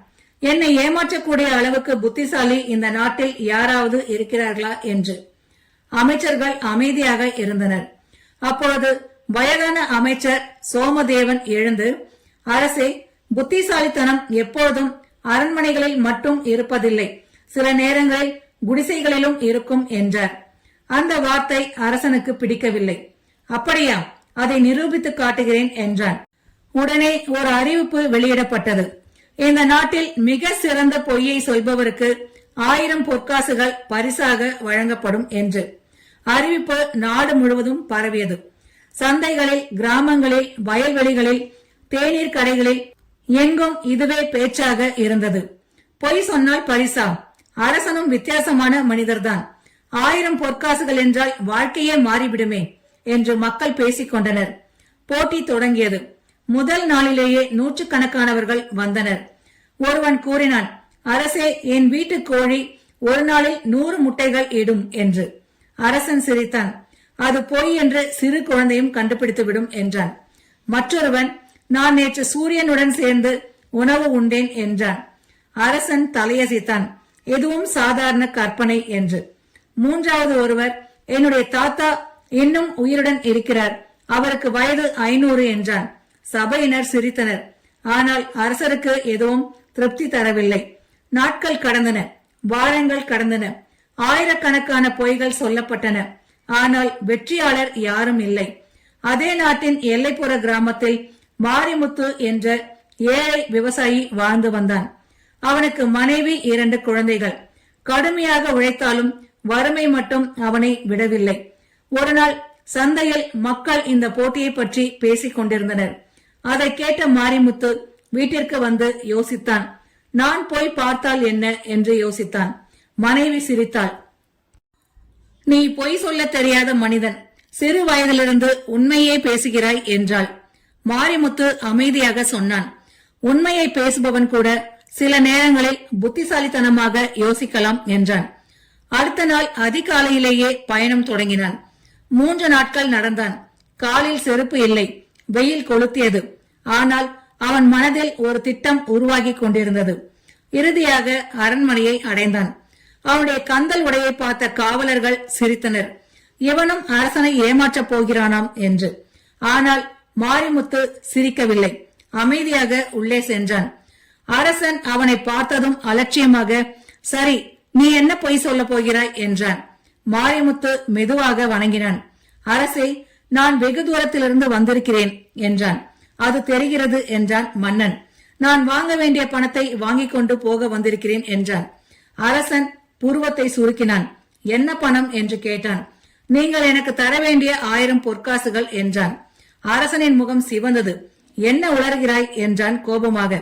என்னை ஏமாற்றக்கூடிய அளவுக்கு புத்திசாலி இந்த நாட்டில் யாராவது இருக்கிறார்களா என்று. அமைச்சர்கள் அமைதியாக இருந்தனர். அப்பொழுது வயதான அமைச்சர் சோமதேவன் எழுந்து, அரசே, புத்திசாலித்தனம் எப்போதும் அரண்மனைகளில் மட்டும் இருப்பதில்லை, சில நேரங்களில் குடிசைகளிலும் இருக்கும் என்றார். அந்த வார்த்தை அரசனுக்கு பிடிக்கவில்லை. அப்படியா, அதை நிரூபித்து காட்டுகிறேன் என்றான். உடனே ஒரு அறிவிப்பு வெளியிடப்பட்டது. இந்த நாட்டில் மிக சிறந்த பொய்யை சொல்பவருக்கு 1000 பொற்காசுகள் பரிசாக வழங்கப்படும் என்று அறிவிப்பு நாடு முழுவதும் பரவியது. சந்தைகளில், கிராமங்களில், வயல்வெளிகளில், தேநீர் கடைகளில் எங்கும் இதுவே பேச்சாக இருந்தது. பொய் சொன்னால் பரிசா? அரசனும் வித்தியாசமான மனிதர்தான். 1000 பொற்காசுகள் என்றால் வாழ்க்கையே மாறிவிடுமே என்று மக்கள் பேசிக் கொண்டனர். போட்டி தொடங்கியது. முதல் நாளிலேயே நூற்றுக்கணக்கானவர்கள் வந்தனர். ஒருவன் கூறினான், அரசே, என் வீட்டு கோழி ஒரு நாளில் 100 முட்டைகள் இடும் என்று. அரசன் சிரித்தான். அது பொய் என்று சிறு குழந்தையும் கண்டுபிடித்து விடும் என்றான். மற்றொருவன், நான் நேற்று சூரியனுடன் சேர்ந்து உணவு உண்டேன் என்றான். அரசன் தலையசைத்தான். எதுவும் சாதாரண கற்பனை என்று. மூன்றாவது ஒருவர், என்னுடைய தாத்தா இன்னும் உயிருடன் இருக்கிறார், அவருக்கு வயது 500 என்றான். சபையினர் சிரித்தனர். ஆனால் அரசருக்கு எதுவும் திருப்தி தரவில்லை. நாட்கள் கடந்தன, வாரங்கள் கடந்தன, ஆயிரக்கணக்கான பொய்கள் சொல்லப்பட்டன. ஆனால் வெற்றியாளர் யாரும் இல்லை. அதே நாட்டின் எல்லைப்புற கிராமத்தில் மாரிமுத்து என்ற ஏழை விவசாயி வாழ்ந்து வந்தான். அவனுக்கு மனைவி 2 குழந்தைகள். கடுமையாக உழைத்தாலும் வறுமை மட்டும் அவனை விடவில்லை. ஒரு நாள் சந்தையில் மக்கள் இந்த போட்டியை பற்றி பேசிக் கொண்டிருந்தனர். அதை கேட்ட மாரிமுத்து வீட்டிற்கு வந்து யோசித்தான். நான் போய் பார்த்தால் என்ன என்று யோசித்தான். மனைவி சிரித்தாள். நீ பொய் சொல்ல தெரியாத மனிதன், சிறு வயதிலிருந்து உண்மையே பேசுகிறாய் என்றாள். மாரிமுத்து அமைதியாக சொன்னான். உண்மையை பேசுபவன் கூட சில நேரங்களில் புத்திசாலித்தனமாக யோசிக்கலாம் என்றான். அடுத்த நாள் அதிகாலையிலேயே பயணம் தொடங்கினான். 3 நாட்கள் நடந்தான். காலில் செருப்பு இல்லை, வெயில் கொளுத்தியது. ஆனால் அவன் மனதில் ஒரு திட்டம் உருவாகி கொண்டிருந்தது. இறுதியாக அரண்மனையை அடைந்தான். அவனுடைய கந்தல் உடையை பார்த்த காவலர்கள் சிரித்தனர். இவனும் அரசனை ஏமாற்றப் போகிறானாம் என்று. ஆனால் மாரிமுத்து சிரிக்கவில்லை. அமைதியாக உள்ளே சென்றான். அரசன் அவனை பார்த்ததும் அலட்சியமாக, சரி, நீ என்ன பொய் சொல்ல போகிறாய் என்றான். மாரிமுத்து மெதுவாக வணங்கினான். அரசே, நான் வெகு தூரத்திலிருந்து வந்திருக்கிறேன் என்றான். அது தெரிகிறது என்றான் மன்னன். நான் வாங்க வேண்டிய பணத்தை வாங்கிக் கொண்டு போக வந்திருக்கிறேன் என்றான். அரசன் புருவத்தை சுருக்கினான். என்ன பணம் என்று கேட்டான். நீங்கள் எனக்கு தர வேண்டிய 1000 பொற்காசுகள் என்றான். அரசனின் முகம் சிவந்தது. என்ன உளறுகிறாய் என்றான் கோபமாக.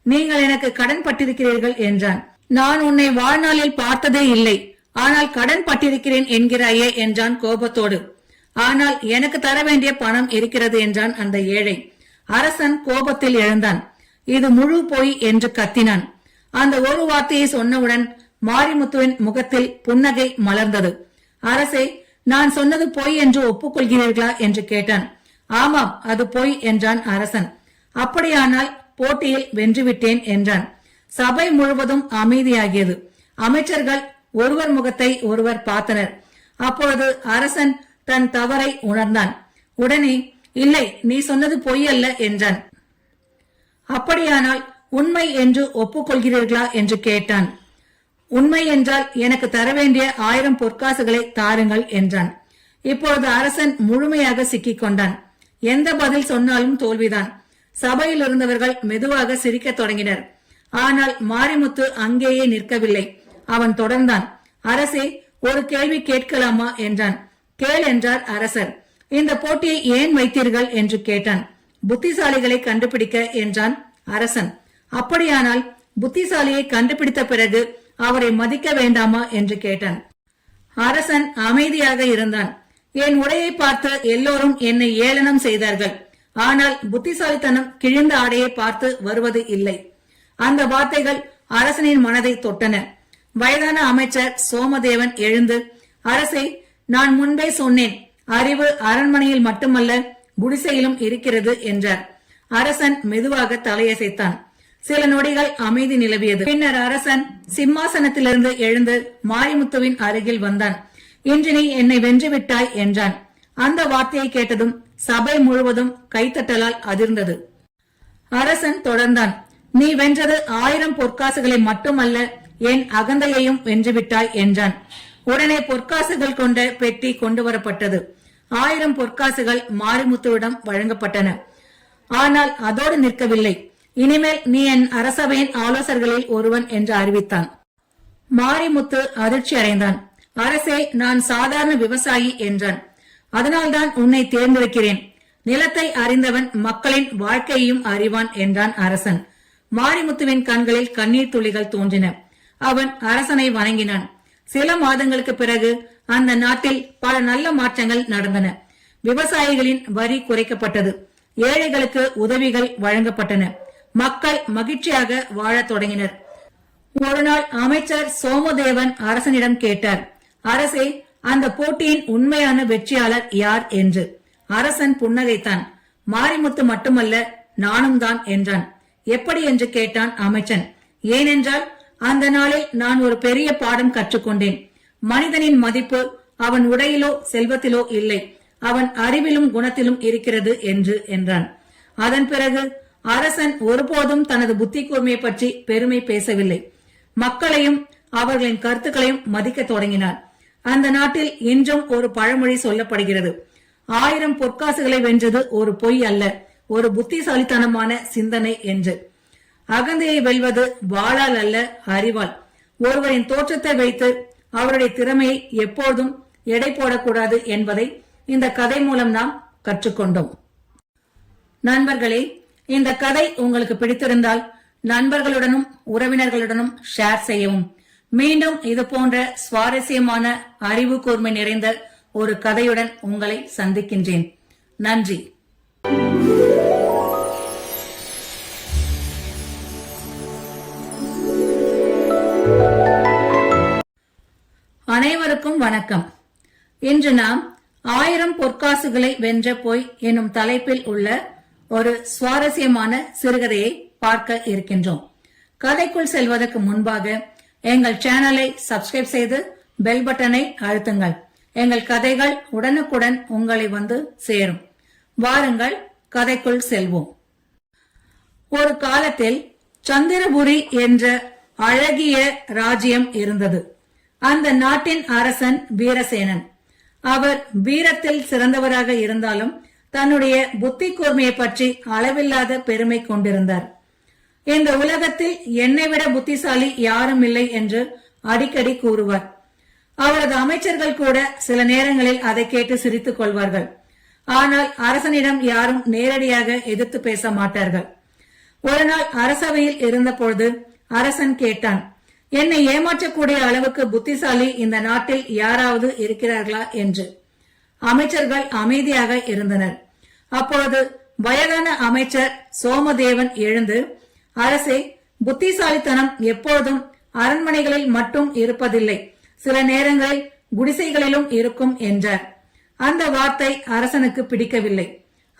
நீங்கள் எனக்கு கடன் பட்டிருக்கிறீர்கள் என்றான். நான் உன்னை வாழ்நாளில் பார்த்ததே இல்லை, ஆனால் கடன் பட்டிருக்கிறேன் என்கிறாயே என்றான் கோபத்தோடு. ஆனால் எனக்கு தர வேண்டிய பணம் இருக்கிறது என்றான் அந்த ஏழை. அரசன் கோபத்தில் எழுந்தான். இது முழு பொய் என்று கத்தினான். அந்த ஒரு வார்த்தையை சொன்னவுடன் மாரிமுத்துவின் முகத்தில் புன்னகை மலர்ந்தது. அரசே, நான் சொன்னது பொய் என்று ஒப்புக்கொள்கிறீர்களா என்று கேட்டான். ஆமாம், அது பொய் என்றான் அரசன். அப்படியானால் போட்டியில் வென்றுவிட்டேன் என்றான். சபை முழுவதும் அமைதியாகியது. அமைச்சர்கள் ஒருவர் முகத்தை ஒருவர் பார்த்தனர். அப்பொழுது அரசன் தன் தவறை உணர்ந்தான். உடனே, இல்லை, நீ சொன்னது பொய் அல்ல என்றான். அப்படியானால் உண்மை என்று ஒப்புக்கொள்கிறீர்களா என்று கேட்டான். உண்மை என்றால் எனக்கு தர வேண்டிய 1000 பொற்காசுகளை தாருங்கள் என்றான். இப்பொழுது அரசன் முழுமையாக சிக்கிக் கொண்டான். எந்த பதில் சொன்னாலும் தோல்விதான். சபையில் இருந்தவர்கள் மெதுவாக சிரிக்கத் தொடங்கினர். ஆனால் மாரிமுத்து அங்கேயே நிற்கவில்லை. அவன் தொடர்ந்தான். அரசே, ஒரு கேள்வி கேட்கலாமா என்றான். கேள் என்றார் அரசர். இந்த போட்டியை ஏன் வைத்தீர்கள் என்று கேட்டான். புத்திசாலிகளை கண்டுபிடிக்க என்றான் அரசன். அப்படியானால் புத்திசாலியை கண்டுபிடித்த பிறகு அவரை மதிக்க வேண்டாமா என்று கேட்டான். அரசன் அமைதியாக இருந்தான். என் உடையை பார்த்து எல்லோரும் என்னை ஏளனம் செய்தார்கள். ஆனால் புத்திசாலித்தனம் கிழிந்த ஆடையை பார்த்து வருவது இல்லை. அந்த வார்த்தைகள் அரசனின் மனதை தொட்டன. வயதான அமைச்சர் சோமதேவன் எழுந்து, அரசே, நான் முன்பே சொன்னேன், அறிவு அரண்மனையில் மட்டுமல்ல குடிசையிலும் இருக்கிறது என்றார். அரசன் மெதுவாக தலையசைத்தான். சில நொடிகள் அமைதி நிலவியது. பின்னர் அரசன் சிம்மாசனத்திலிருந்து எழுந்து மாரிமுத்துவின் அருகில் வந்தான். இன்று நீ என்னை வென்றுவிட்டாய் என்றான். அந்த வார்த்தையை கேட்டதும் சபை முழுவதும் கைத்தட்டலால் அதிர்ந்தது. அரசன் தொடர்ந்தான். நீ வென்றது 1000 பொற்காசுகளை மட்டுமல்ல, என் அகந்தையையும் வென்றுவிட்டாய் என்றான். உடனே பொற்காசுகள் கொண்ட பெட்டி கொண்டு வரப்பட்டது. 1000 பொற்காசுகள் மாரிமுத்துவிடம் வழங்கப்பட்டன. ஆனால் அதோடு நிற்கவில்லை. இனிமேல் நீ என் அரசவையின் ஆலோசகர்களில் ஒருவன் என்று அறிவித்தான். மாரிமுத்து அதிர்ச்சி அடைந்தான். அரசே, நான் சாதாரண விவசாயி என்றான். அதனால்தான் உன்னை தேர்ந்தெடுக்கிறேன். நிலத்தை அறிந்தவன் மக்களின் வாழ்க்கையையும் அறிவான் என்றான் அரசன். மாரிமுத்துவின் கண்களில் கண்ணீர் துளிகள் தோன்றின. அவன் அரசனை வணங்கினான். சில மாதங்களுக்கு பிறகு அந்த நாட்டில் பல நல்ல மாற்றங்கள் நடந்தன. விவசாயிகளின் வரி குறைக்கப்பட்டது. ஏழைகளுக்கு உதவிகள் வழங்கப்பட்டன. மக்கள் மகிழ்ச்சியாக வாழத் தொடங்கினர். ஒரு நாள் அமைச்சர் சோமதேவன் அரசனிடம் கேட்டார், அரசே, அந்த போட்டியின் உண்மையான வெற்றியாளர் யார் என்று. அரசன் புன்னகைத்தான். மாரிமுத்து மட்டுமல்ல, நானும் தான் என்றான். எப்படி என்று கேட்டான் அமைச்சன். ஏனென்றால் அந்த நாளில் நான் ஒரு பெரிய பாடம் கற்றுக்கொண்டேன். மனிதனின் மதிப்பு அவன் உடையிலோ செல்வத்திலோ இல்லை, அவன் அறிவிலும் குணத்திலும் இருக்கிறது என்றான். அதன் பிறகு அரசன் ஒருபோதும் தனது புத்தி கூர்மையை பற்றி பெருமை பேசவில்லை. மக்களையும் அவர்களின் கருத்துக்களையும் மதிக்க தொடங்கினார். அந்த நாட்டில் இன்றும் ஒரு பழமொழி சொல்லப்படுகிறது, 1000 பொற்காசுகளை வென்றது ஒரு பொய் அல்ல, ஒரு புத்திசாலித்தனமான சிந்தனை என்று. அகந்தையை வெல்வது வாளால் அல்ல, அறிவால். ஒருவரின் தோற்றத்தை வைத்து அவருடைய திறமையை எப்போதும் எடை போடக்கூடாது என்பதை இந்த கதை மூலம் நாம் கற்றுக்கொண்டோம். நண்பர்களே, இந்த கதை உங்களுக்கு பிடித்திருந்தால் நண்பர்களுடனும் உறவினர்களுடனும் ஷேர் செய்யவும். மீண்டும் இது போன்ற சுவாரஸ்யமான அறிவு கூர்மை நிறைந்த ஒரு கதையுடன் உங்களை சந்திக்கின்றேன். நன்றி. அனைவருக்கும் வணக்கம். இன்று நாம் 1000 பொற்காசுகளை வென்ற போய் எனும் தலைப்பில் உள்ள ஒரு சுவாரஸ்யமான சிறுகதையை பார்க்க இருக்கின்றோம். கதைக்குள் செல்வதற்கு முன்பாக எங்கள் சேனலை சப்ஸ்கிரைப் செய்து பெல் பட்டனை அழுத்துங்கள். எங்கள் கதைகள் உடனுக்குடன் உங்களை வந்து சேரும். வாருங்கள், கதைக்குள் செல்வோம். ஒரு காலத்தில் சந்திரபுரி என்ற அழகிய ராஜ்யம் இருந்தது. அந்த நாட்டின் அரசன் வீரசேனன். அவர் வீரத்தில் சிறந்தவராக இருந்தாலும் தன்னுடைய புத்தி கூர்மையை பற்றி அளவில்லாத பெருமை கொண்டிருந்தார். இந்த உலகத்தில் என்னை விட புத்திசாலி யாரும் இல்லை என்று அடிக்கடி கூறுவார். அவரது அமைச்சர்கள் கூட சில நேரங்களில் அதை கேட்டு சிரித்துக் கொள்வார்கள். ஆனால் அரசனிடம் யாரும் நேரடியாக எதிர்த்து பேச மாட்டார்கள். ஒரு நாள் அரசவையில் இருந்தபொழுது அரசன் கேட்டான், என்னை ஏமாற்றக்கூடிய அளவுக்கு புத்திசாலி இந்த நாட்டில் யாராவது இருக்கிறார்களா என்று. அமைச்சர்கள் அமைதியாக இருந்தனர். அப்பொழுது வயதான அமைச்சர் சோமதேவன் எழுந்து, அரசே, புத்திசாலித்தனம் எப்போதும் அரண்மனைகளில் மட்டும் இருப்பதில்லை, சில நேரங்களில் குடிசைகளிலும் இருக்கும் என்றார். அந்த வார்த்தை அரசனுக்கு பிடிக்கவில்லை.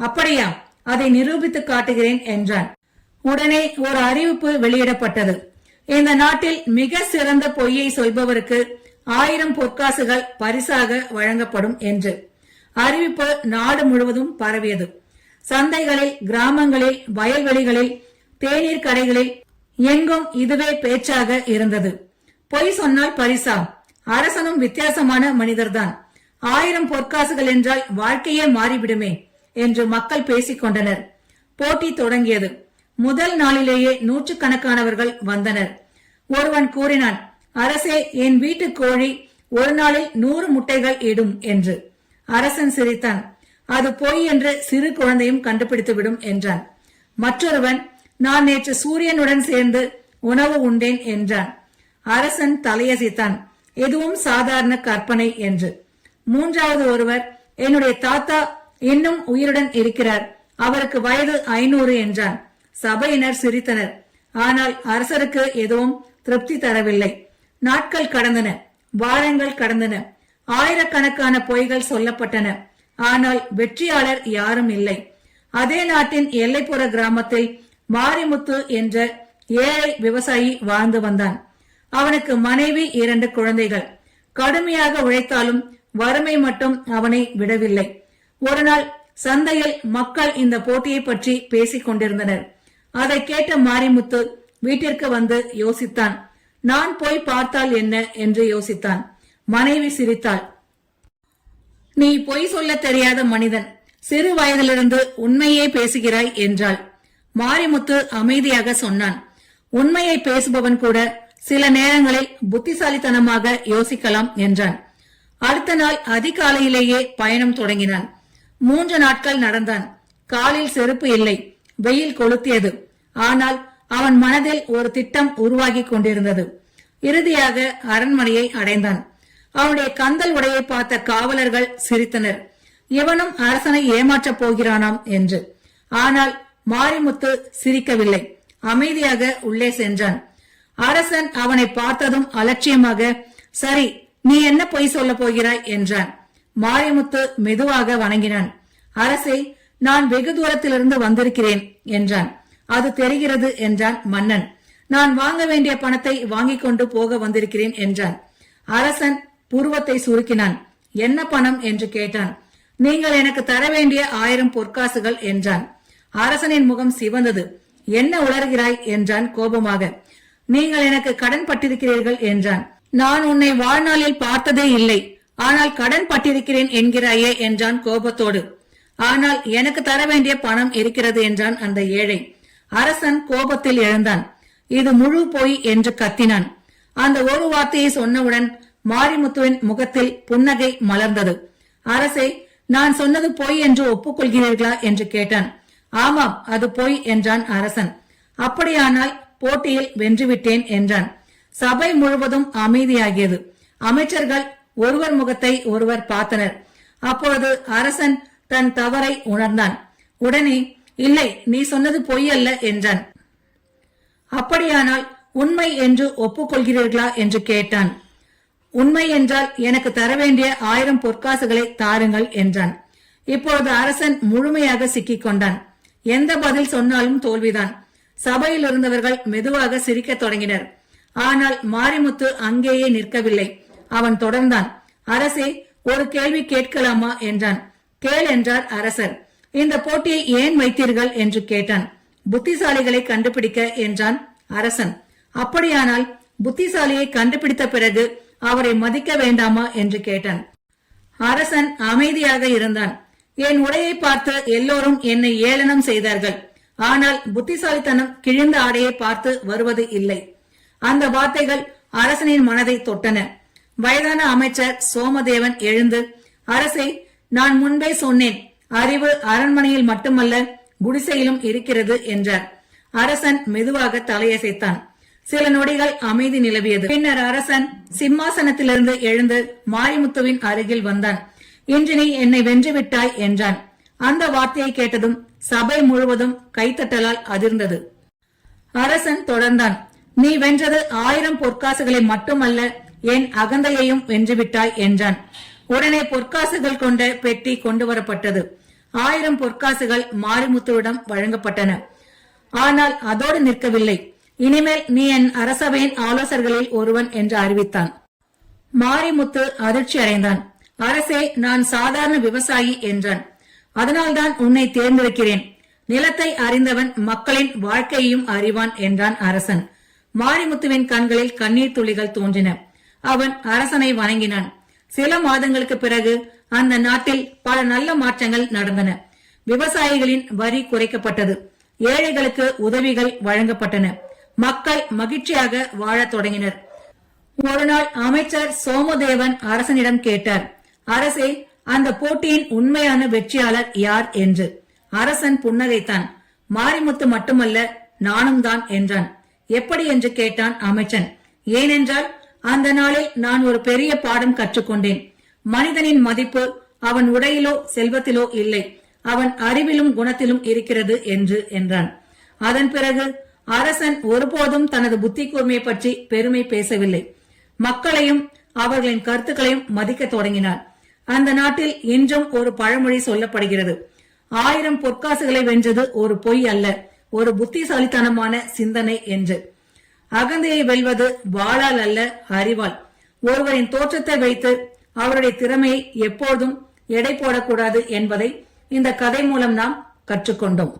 அப்படியா, அதை நிரூபித்து காட்டுகிறேன் என்றான். உடனே ஒரு அறிவிப்பு வெளியிடப்பட்டது. இந்த நாட்டில் மிக சிறந்த பொய்யை சொல்பவருக்கு 1000 பொற்காசுகள் பரிசாக வழங்கப்படும் என்று. அறிவிப்பு நாடு முழுவதும் பரவியது. சந்தைகளில், கிராமங்களில், வயல்வெளிகளில், தேநீர் கடைகளில் எங்கும் இதுவே பேச்சாக இருந்தது. பொய் சொன்னால் பரிசா? அரசனும் வித்தியாசமான மனிதர்தான். 1000 பொற்காசுகள் என்றால் வாழ்க்கையே மாறிவிடுமே என்று மக்கள் பேசிக் கொண்டனர். போட்டி தொடங்கியது. முதல் நாளிலேயே நூற்றுக்கணக்கானவர்கள் வந்தனர். ஒருவன் கூறினான், அரசே, என் வீட்டு கோழி ஒரு நாளில் 100 முட்டைகள் இடும் என்று. அரசன் சிரித்தான். அது பொய் என்று சிறு குழந்தையும் கண்டுபிடித்துவிடும் என்றான். மற்றொருவன், நான் நேற்று சூரியனுடன் சேர்ந்து உணவு உண்டேன் என்றான். அரசன் தலையசைத்தான். எதுவும் சாதாரண கற்பனை என்று. மூன்றாவது ஒருவர், என்னுடைய தாத்தா இன்னும் உயிருடன் இருக்கிறார், அவருக்கு வயது 500 என்றான். சபையினர் சிரித்தனர். ஆனால் அரசருக்கு எதுவும் திருப்தி தரவில்லை. நாட்கள் கடந்தன, வாரங்கள் கடந்தன, ஆயிரக்கணக்கான பொய்கள் சொல்லப்பட்டன. ஆனால் வெற்றியாளர் யாரும் இல்லை. அதே நாட்டின் எல்லைப்புற கிராமத்தில் மாரிமுத்து என்ற ஏழை விவசாயி வாழ்ந்து வந்தான். அவனுக்கு மனைவி, 2 குழந்தைகள். கடுமையாக உழைத்தாலும் வறுமை மட்டும் அவனை விடவில்லை. ஒரு நாள் சந்தையில் மக்கள் இந்த போட்டியை பற்றி பேசிக் கொண்டிருந்தனர். அதை கேட்ட மாரிமுத்து வீட்டிற்கு வந்து யோசித்தான். நான் போய் பார்த்தால் என்ன என்று யோசித்தான். மனைவி சிரித்தாள். நீ பொய் சொல்ல தெரியாத மனிதன், சிறு வயதிலிருந்து உண்மையே பேசுகிறாய் என்றாள். மாரிமுத்து அமைதியாக சொன்னான், உண்மையை பேசுபவன் கூட சில நேரங்களில் புத்திசாலித்தனமாக யோசிக்கலாம் என்றான். அடுத்த நாள் அதிகாலையிலேயே பயணம் தொடங்கினான். 3 நாட்கள் நடந்தான். காலில் செருப்பு இல்லை. வெயில் கொளுத்தியது. ஆனால் அவன் மனதில் ஒரு திட்டம் உருவாகி கொண்டிருந்தது. இறுதியாக அரண்மனையை அடைந்தான். அவனுடைய கந்தல் உடையை பார்த்த காவலர்கள் சிரித்தனர். இவனும் அரசனை ஏமாற்றப் போகிறானாம் என்று. ஆனால் மாரிமுத்து சிரிக்கவில்லை. அமைதியாக உள்ளே சென்றான். அரசன் அவனை பார்த்ததும் அலட்சியமாக, சரி, நீ என்ன பொய் சொல்ல போகிறாய் என்றான். மாரிமுத்து மெதுவாக வணங்கினான். அரசே, நான் வெகு தூரத்திலிருந்து வந்திருக்கிறேன் என்றான். அது தெரிகிறது என்றான் மன்னன். நான் வாங்க வேண்டிய பணத்தை வாங்கிக் கொண்டு போக வந்திருக்கிறேன் என்றான். அரசன் புருவத்தை சுருக்கினான். என்ன பணம் என்று கேட்டான். நீங்கள் எனக்கு தர வேண்டிய 1000 பொற்காசுகள் என்றான். அரசனின் முகம் சிவந்தது. என்ன உளறுகிறாய் என்றான் கோபமாக. நீங்கள் எனக்கு கடன் பட்டிருக்கிறீர்கள் என்றான். நான் உன்னை வாழ்நாளில் பார்த்ததே இல்லை, ஆனால் கடன் பட்டிருக்கிறேன் என்கிறாயே என்றான் கோபத்தோடு. ஆனால் எனக்கு தர வேண்டிய பணம் இருக்கிறது என்றான் அந்த ஏழை. அரசன் கோபத்தில் எழுந்தான். இது முழு பொய் என்று கத்தினான். அந்த ஒரு வார்த்தையை சொன்னவுடன் மாரிமுத்துவின் முகத்தில் புன்னகை மலர்ந்தது. அரசே, நான் சொன்னது பொய் என்று ஒப்புக்கொள்கிறீர்களா என்று கேட்டான். ஆமாம், அது பொய் என்றான் அரசன். அப்படியானால் போட்டியில் வென்றுவிட்டேன் என்றான். சபை முழுவதும் அமைதியாகியது. அமைச்சர்கள் ஒருவர் முகத்தை ஒருவர் பார்த்தனர். அப்பொழுது அரசன் தன் தவறை உணர்ந்தான். உடனே, இல்லை, நீ சொன்னது பொய் அல்ல என்றான். அப்படியானால் உண்மை என்று ஒப்புக்கொள்கிறீர்களா என்று கேட்டான். உண்மை என்றால் எனக்கு தர வேண்டிய 1000 பொற்காசுகளை தாருங்கள் என்றான். இப்பொழுது அரசன் முழுமையாக சிக்கிக் கொண்டான். எந்த பதில் சொன்னாலும் தோல்விதான். சபையில் இருந்தவர்கள் மெதுவாக சிரிக்கத் தொடங்கினர். ஆனால் மாரிமுத்து அங்கேயே நிற்கவில்லை. அவன் தொடர்ந்தான். அரசே, ஒரு கேள்வி கேட்கலாமா என்றான். கேள் என்றார் அரசர். இந்த போட்டியை ஏன் வைத்தீர்கள் என்று கேட்டான். புத்திசாலிகளை கண்டுபிடிக்க என்றான் அரசன். அப்படியானால் புத்திசாலியை கண்டுபிடித்த பிறகு அவரை மதிக்க வேண்டாமா என்று கேட்டான். அரசன் அமைதியாக இருந்தான். என் உடையை பார்த்து எல்லோரும் என்னை ஏளனம் செய்தார்கள். ஆனால் புத்திசாலித்தனம் கிழிந்த ஆடையை பார்த்து வருவது இல்லை. அந்த வார்த்தைகள் அரசனின் மனதை தொட்டன. வயதான அமைச்சர் சோமதேவன் எழுந்து, அரசே, நான் முன்பே சொன்னேன், அறிவு அரண்மனையில் மட்டுமல்ல குடிசையிலும் இருக்கிறது என்றார். அரசன் மெதுவாக தலையசைத்தான். சில நொடிகள் அமைதி நிலவியது. பின்னர் அரசன் சிம்மாசனத்திலிருந்து எழுந்து மாரிமுத்துவின் அருகில் வந்தான். இன்று நீ என்னை வென்றுவிட்டாய் என்றான். அந்த வார்த்தையை கேட்டதும் சபை முழுவதும் கைத்தட்டலால் அதிர்ந்தது. அரசன் தொடர்ந்தான். நீ வென்றது 1000 பொற்காசுகளை மட்டுமல்ல, என் அகந்தையையும் வென்றுவிட்டாய் என்றான். உடனே பொற்காசுகள் கொண்ட பெட்டி கொண்டு வரப்பட்டது. 1000 பொற்காசுகள் மாரிமுத்துவிடம் வழங்கப்பட்டன. ஆனால் அதோடு நிற்கவில்லை. இனிமேல் நீ என் அரசவையின் ஆலோசகர்களில் ஒருவன் என்று அறிவித்தான். மாரிமுத்து அதிர்ச்சி அடைந்தான். அரசே, நான் சாதாரண விவசாயி என்றான். அதனால்தான் உன்னை தேர்ந்தெடுக்கிறேன். நிலத்தை அறிந்தவன் மக்களின் வாழ்க்கையையும் அறிவான் என்றான் அரசன். மாரிமுத்துவின் கண்களில் கண்ணீர் துளிகள் தோன்றின. அவன் அரசனை வணங்கினான். சில மாதங்களுக்கு பிறகு அந்த நாட்டில் பல நல்ல மாற்றங்கள் நடந்தன. விவசாயிகளின் வரி குறைக்கப்பட்டது. ஏழைகளுக்கு உதவிகள் வழங்கப்பட்டன. மக்கள் மகிழ்ச்சியாக வாழத் தொடங்கினர். ஒரு நாள் அமைச்சர் சோமதேவன் அரசனிடம் கேட்டார், அரசே, அந்த போட்டியின் உண்மையான வெற்றியாளர் யார் என்று. அரசன் புன்னகைத்தான். மாரிமுத்து மட்டுமல்ல, நானும் தான் என்றான். எப்படி என்று கேட்டான் அமைச்சன். ஏனென்றால் அந்த நாளில் நான் ஒரு பெரிய பாடம் கற்றுக்கொண்டேன். மனிதனின் மதிப்பு அவன் உடையிலோ செல்வத்திலோ இல்லை, அவன் அறிவிலும் குணத்திலும் இருக்கிறது என்றான். அதன் பிறகு அரசன் ஒருபோதும் தனது புத்தி கூர்மையை பற்றி பெருமை பேசவில்லை. மக்களையும் அவர்களின் கருத்துக்களையும் மதிக்க தொடங்கினார். அந்த நாட்டில் இன்றும் ஒரு பழமொழி சொல்லப்படுகிறது, 1000 பொற்காசுகளை வென்றது ஒரு பொய் அல்ல, ஒரு புத்திசாலித்தனமான சிந்தனை என்று. அகந்தையை வெல்வது வாளால் அல்ல, அறிவால். ஒருவரின் தோற்றத்தை வைத்து அவருடைய திறமையை எப்போதும் எடை போடக்கூடாது என்பதை இந்த கதை மூலம் நாம் கற்றுக்கொண்டோம்.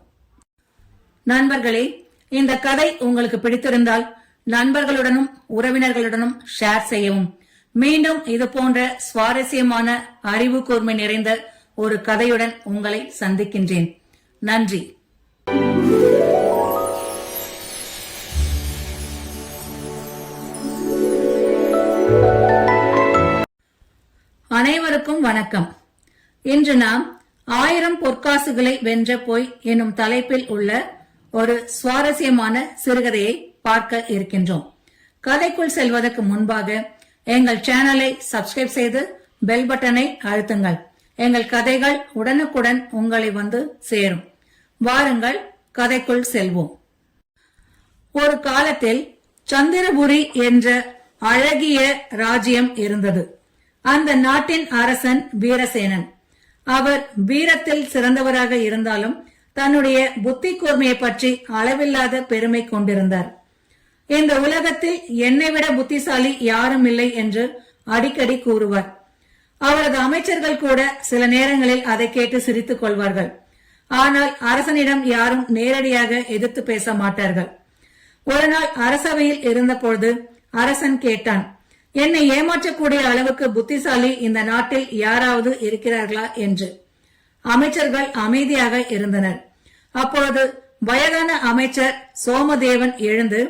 நண்பர்களே, இந்த கதை உங்களுக்கு பிடித்திருந்தால் நண்பர்களுடனும் உறவினர்களுடனும் ஷேர் செய்யவும். மீண்டும் இது போன்ற சுவாரஸ்யமான அறிவு கூர்மை நிறைந்த ஒரு கதையுடன் உங்களை சந்திக்கின்றேன். நன்றி. அனைவருக்கும் வணக்கம். இன்று நாம் 1000 பொற்காசுகளை வென்ற போய் எனும் தலைப்பில் உள்ள ஒரு சுவாரஸ்யமான சிறுகதையை பார்க்க இருக்கின்றோம். கதைக்குள் செல்வதற்கு முன்பாக எங்கள் சேனலை சப்ஸ்கிரைப் செய்து பெல் பட்டனை அழுத்துங்கள். எங்கள் கதைகள் உடனுக்குடன் உங்களை வந்து சேரும். வாருங்கள், கதைக்குள் செல்வோம். ஒரு காலத்தில் சந்திரபுரி என்ற அழகிய ராஜ்யம் இருந்தது. அந்த நாட்டின் அரசன் வீரசேனன். அவர் வீரத்தில் சிறந்தவராக இருந்தாலும் தன்னுடைய புத்தி கூர்மையை பற்றி அளவில்லாத பெருமை கொண்டிருந்தார். இந்த உலகத்தில் என்னை விட புத்திசாலி யாரும் இல்லை என்று அடிக்கடி கூறுவார். அவரது அமைச்சர்கள் கூட சில நேரங்களில் அதை கேட்டு சிரித்துக் கொள்வார்கள். ஆனால் அரசனிடம் யாரும் நேரடியாக எதிர்த்து பேச மாட்டார்கள். ஒரு நாள் அரசவையில் இருந்தபொழுது அரசன் கேட்டான், என்னை ஏமாற்றக்கூடிய அளவுக்கு புத்திசாலி இந்த நாட்டில் யாராவது இருக்கிறார்களா என்று. அமைச்சர்கள் அமைதியாக இருந்தனர். அப்பொழுது வயதான அமைச்சர் சோமதேவன் எழுந்து,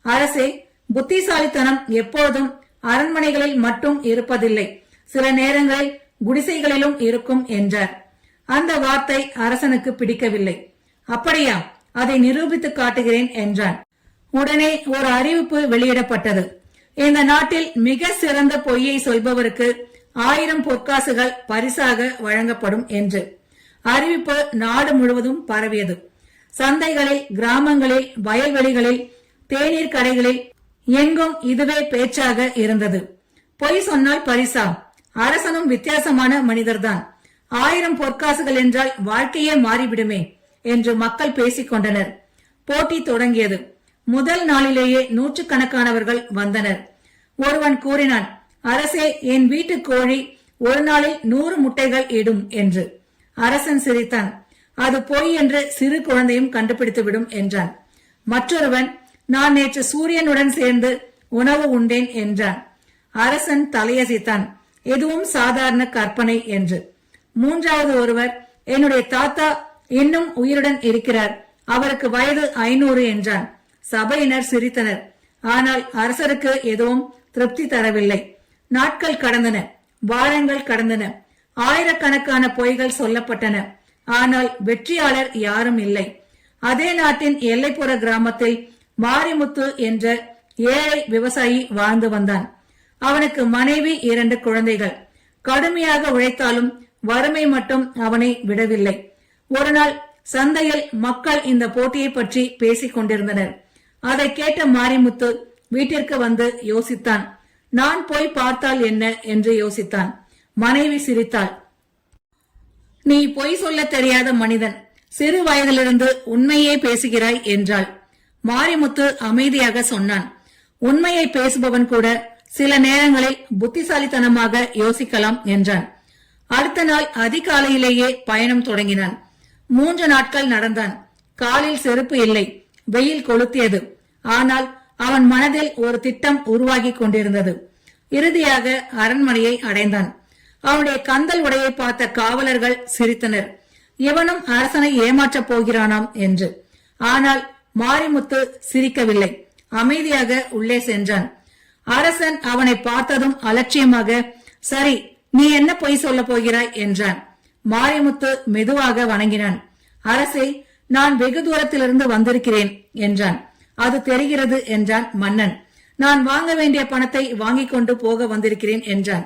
அரசே, புத்திசாலித்தனம் எப்போதும் அரண்மனைகளில் மட்டும் இருப்பதில்லை, சில நேரங்களில் குடிசைகளிலும் இருக்கும் என்றார். அந்த வார்த்தை அரசனுக்கு பிடிக்கவில்லை. அப்படியா, அதை நிரூபித்து காட்டுகிறேன் என்றான். உடனே ஒரு அறிவிப்பு வெளியிடப்பட்டது. இந்த நாட்டில் மிக சிறந்த பொய்யை சொல்பவருக்கு 1000 பொற்காசுகள் பரிசாக வழங்கப்படும் என்று அறிவிப்பு நாடு முழுவதும் பரவியது. சந்தைகளில், கிராமங்களில், வயல்வெளிகளில், தேநீர் கடைகளில் எங்கும் இதுவே பேச்சாக இருந்தது. பொய் சொன்னால் பரிசா? அரசனும் வித்தியாசமான மனிதர்தான். 1000 பொற்காசுகள் என்றால் வாழ்க்கையே மாறிவிடுமே என்று மக்கள் பேசிக் கொண்டனர். போட்டி தொடங்கியது. முதல் நாளிலேயே நூற்றுக்கணக்கானவர்கள் வந்தனர். ஒருவன் கூறினான், அரசே, என் வீட்டு கோழி ஒரு நாளில் 100 முட்டைகள் இடும் என்று. அரசன் சிரித்தான். அது பொய் என்று சிறு குழந்தையும் கண்டுபிடித்துவிடும் என்றான். மற்றொருவன், நான் நேற்று சூரியனுடன் சேர்ந்து உணவு உண்டேன் என்றான். அரசன் தலையசைத்தான். எதுவும் சாதாரண கற்பனை என்று. மூன்றாவது ஒருவர், என்னுடைய தாத்தா இன்னும் உயிருடன் இருக்கிறார், அவருக்கு வயது 500 என்றான். சபையினர் சிரித்தனர். ஆனால் அரசருக்கு எதுவும் திருப்தி தரவில்லை. நாட்கள் கடந்தன, வாரங்கள் கடந்தன, ஆயிரக்கணக்கான பொய்கள் சொல்லப்பட்டன. ஆனால் வெற்றியாளர் யாரும் இல்லை. அதே நாட்டின் எல்லைப்புற கிராமத்தில் மாரிமுத்து என்ற ஏழை விவசாயி வாழ்ந்து வந்தான். அவனுக்கு மனைவி, 2 குழந்தைகள். கடுமையாக உழைத்தாலும் வறுமை மட்டும் அவனை விடவில்லை. ஒரு நாள் சந்தையில் மக்கள் இந்த போட்டியை பற்றி பேசிக் கொண்டிருந்தனர். அதை கேட்ட மாரிமுத்து வீட்டிற்கு வந்து யோசித்தான். நான் போய் பார்த்தால் என்ன என்று யோசித்தான். மனைவி சிரித்தாள். நீ பொய் சொல்ல தெரியாத மனிதன், சிறு வயதிலிருந்து உண்மையே பேசுகிறாய் என்றாள். மாரிமுத்து அமைதியாக சொன்னான், உண்மையை பேசுபவன் கூட சில நேரங்களில் புத்திசாலித்தனமாக யோசிக்கலாம் என்றான். அடுத்த நாள் அதிகாலையிலேயே பயணம் தொடங்கினான். 3 நாட்கள் நடந்தான். காலில் செருப்பு இல்லை. வெயில் கொளுத்தியது. ஆனால் அவன் மனதில் ஒரு திட்டம் உருவாகி கொண்டிருந்தது. இறுதியாக அரண்மனையை அடைந்தான். அவனுடைய கந்தல் உடையை பார்த்த காவலர்கள் சிரித்தனர். இவனும் அரசனை ஏமாற்றப் போகிறானாம் என்று. ஆனால் மாரிமுத்து சிரிக்கவில்லை. அமைதியாக உள்ளே சென்றான். அரசன் அவனை பார்த்ததும் அலட்சியமாக, சரி, நீ என்ன பொய் சொல்ல போகிறாய் என்றான். மாரிமுத்து மெதுவாக வணங்கினான். அரசே, நான் வெகு தூரத்திலிருந்து வந்திருக்கிறேன் என்றான். அது தெரிகிறது என்றான் மன்னன். நான் வாங்க வேண்டிய பணத்தை வாங்கிக் கொண்டு போக வந்திருக்கிறேன் என்றான்.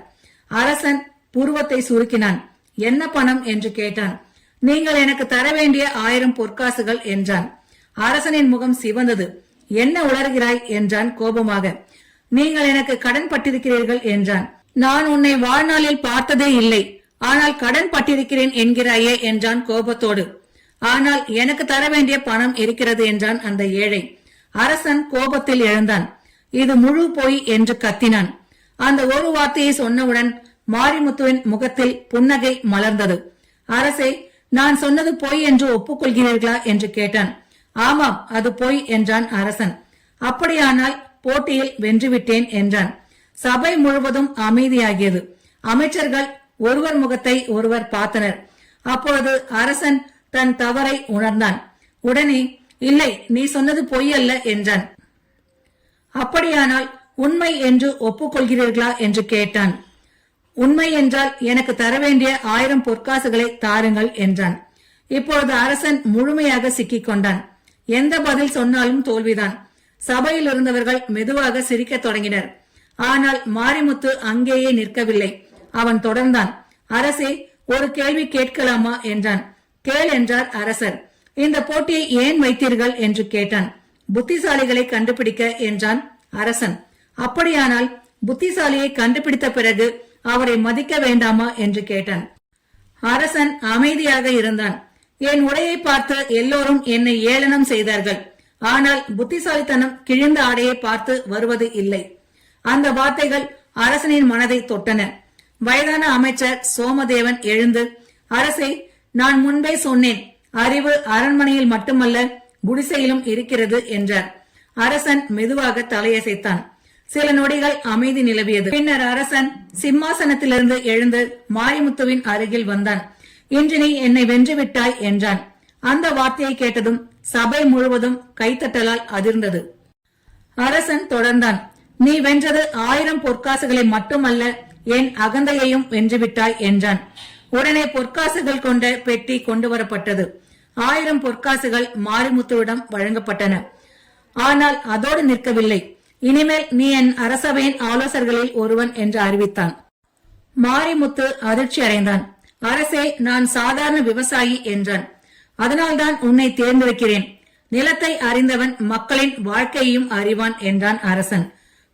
அரசன் புருவத்தை சுருக்கினான். என்ன பணம் என்று கேட்டான். நீங்கள் எனக்கு தர வேண்டிய 1000 பொற்காசுகள் என்றான். அரசனின் முகம் சிவந்தது. என்ன உளறுகிறாய் என்றான் கோபமாக. நீங்கள் எனக்கு கடன் பட்டிருக்கிறீர்கள் என்றான். நான் உன்னை வாழ்நாளில் பார்த்ததே இல்லை, ஆனால் கடன் பட்டிருக்கிறேன் என்கிறாயே என்றான் கோபத்தோடு. ஆனால் எனக்கு தர வேண்டிய பணம் இருக்கிறது என்றான் அந்த ஏழை. அரசன் கோபத்தில் எழுந்தான். இது முழு பொய் என்று கத்தினான். அந்த ஒரு வார்த்தையை சொன்னவுடன் மாரிமுத்துவின் முகத்தில் புன்னகை மலர்ந்தது. அரசே, நான் சொன்னது பொய் என்று ஒப்புக்கொள்கிறீர்களா என்று கேட்டான். ஆமாம், அது பொய் என்றான் அரசன். அப்படியானால் போட்டியில் வென்றுவிட்டேன் என்றான். சபை முழுவதும் அமைதியாகியது. அமைச்சர்கள் ஒருவர் முகத்தை ஒருவர் பார்த்தனர். அப்பொழுது அரசன் தன் தவறை உணர்ந்தான். உடனே, இல்லை, நீ சொன்னது பொய் அல்ல என்றான். அப்படியானால் உண்மை என்று ஒப்புக்கொள்கிறீர்களா என்று கேட்டான். உண்மை என்றால் எனக்கு தர வேண்டிய 1000 பொற்காசுகளை தாருங்கள் என்றான். இப்பொழுது அரசன் முழுமையாக சிக்கிக் கொண்டான். எந்த பதில் சொன்னாலும் தோல்விதான். சபையில் இருந்தவர்கள் மெதுவாக சிரிக்க தொடங்கினர். ஆனால் மாரிமுத்து அங்கேயே நிற்கவில்லை. அவன் தொடர்ந்தான். அரசே, ஒரு கேள்வி கேட்கலாமா என்றான். கேள் என்றார் அரசர். இந்த போட்டியை ஏன் வைத்தீர்கள் என்று கேட்டான். புத்திசாலிகளை கண்டுபிடிக்க என்றான் அரசன். அப்படியானால் புத்திசாலியை கண்டுபிடித்த பிறகு அவரை மதிக்க வேண்டாமா என்று கேட்டான். அரசன் அமைதியாக இருந்தான். என் உடையை பார்த்து எல்லோரும் என்னை ஏளனம் செய்தார்கள். ஆனால் புத்திசாலித்தனம் கிழிந்த ஆடையை பார்த்து வருவது இல்லை. அந்த வார்த்தைகள் அரசனின் மனதை தொட்டன. வயதான அமைச்சர் சோமதேவன் எழுந்து, அரசே, நான் முன்பே சொன்னேன், அறிவு அரண்மனையில் மட்டுமல்ல குடிசையிலும் இருக்கிறது என்றார். அரசன் மெதுவாக தலையசைத்தான். சில நொடிகள் அமைதி நிலவியது. பின்னர் அரசன் சிம்மாசனத்திலிருந்து எழுந்து மாரிமுத்துவின் அருகில் வந்தான். இன்று நீ என்னை வென்றுவிட்டாய் என்றான். அந்த வார்த்தையை கேட்டதும் சபை முழுவதும் கைத்தட்டலால் அதிர்ந்தது. அரசன் தொடர்ந்தான், நீ வென்றது 1000 பொற்காசுகளை மட்டுமல்ல, என் அகந்தையையும் வென்றுவிட்டாய் என்றான். உடனே பொற்காசுகள் கொண்ட பெட்டி கொண்டு வரப்பட்டது. 1000 பொற்காசுகள் மாரிமுத்துவிடம் வழங்கப்பட்டன. ஆனால் அதோடு நிற்கவில்லை. இனிமேல் நீ என் அரசவையின் ஆலோசகர்களில் ஒருவன் என்று அறிவித்தான். மாரிமுத்து அதிர்ச்சி அடைந்தான். அரசே, நான் சாதாரண விவசாயி என்றான். அதனால்தான் உன்னை தேர்ந்தெடுக்கிறேன். நிலத்தை அறிந்தவன் மக்களின் வாழ்க்கையையும் அறிவான் என்றான் அரசன்.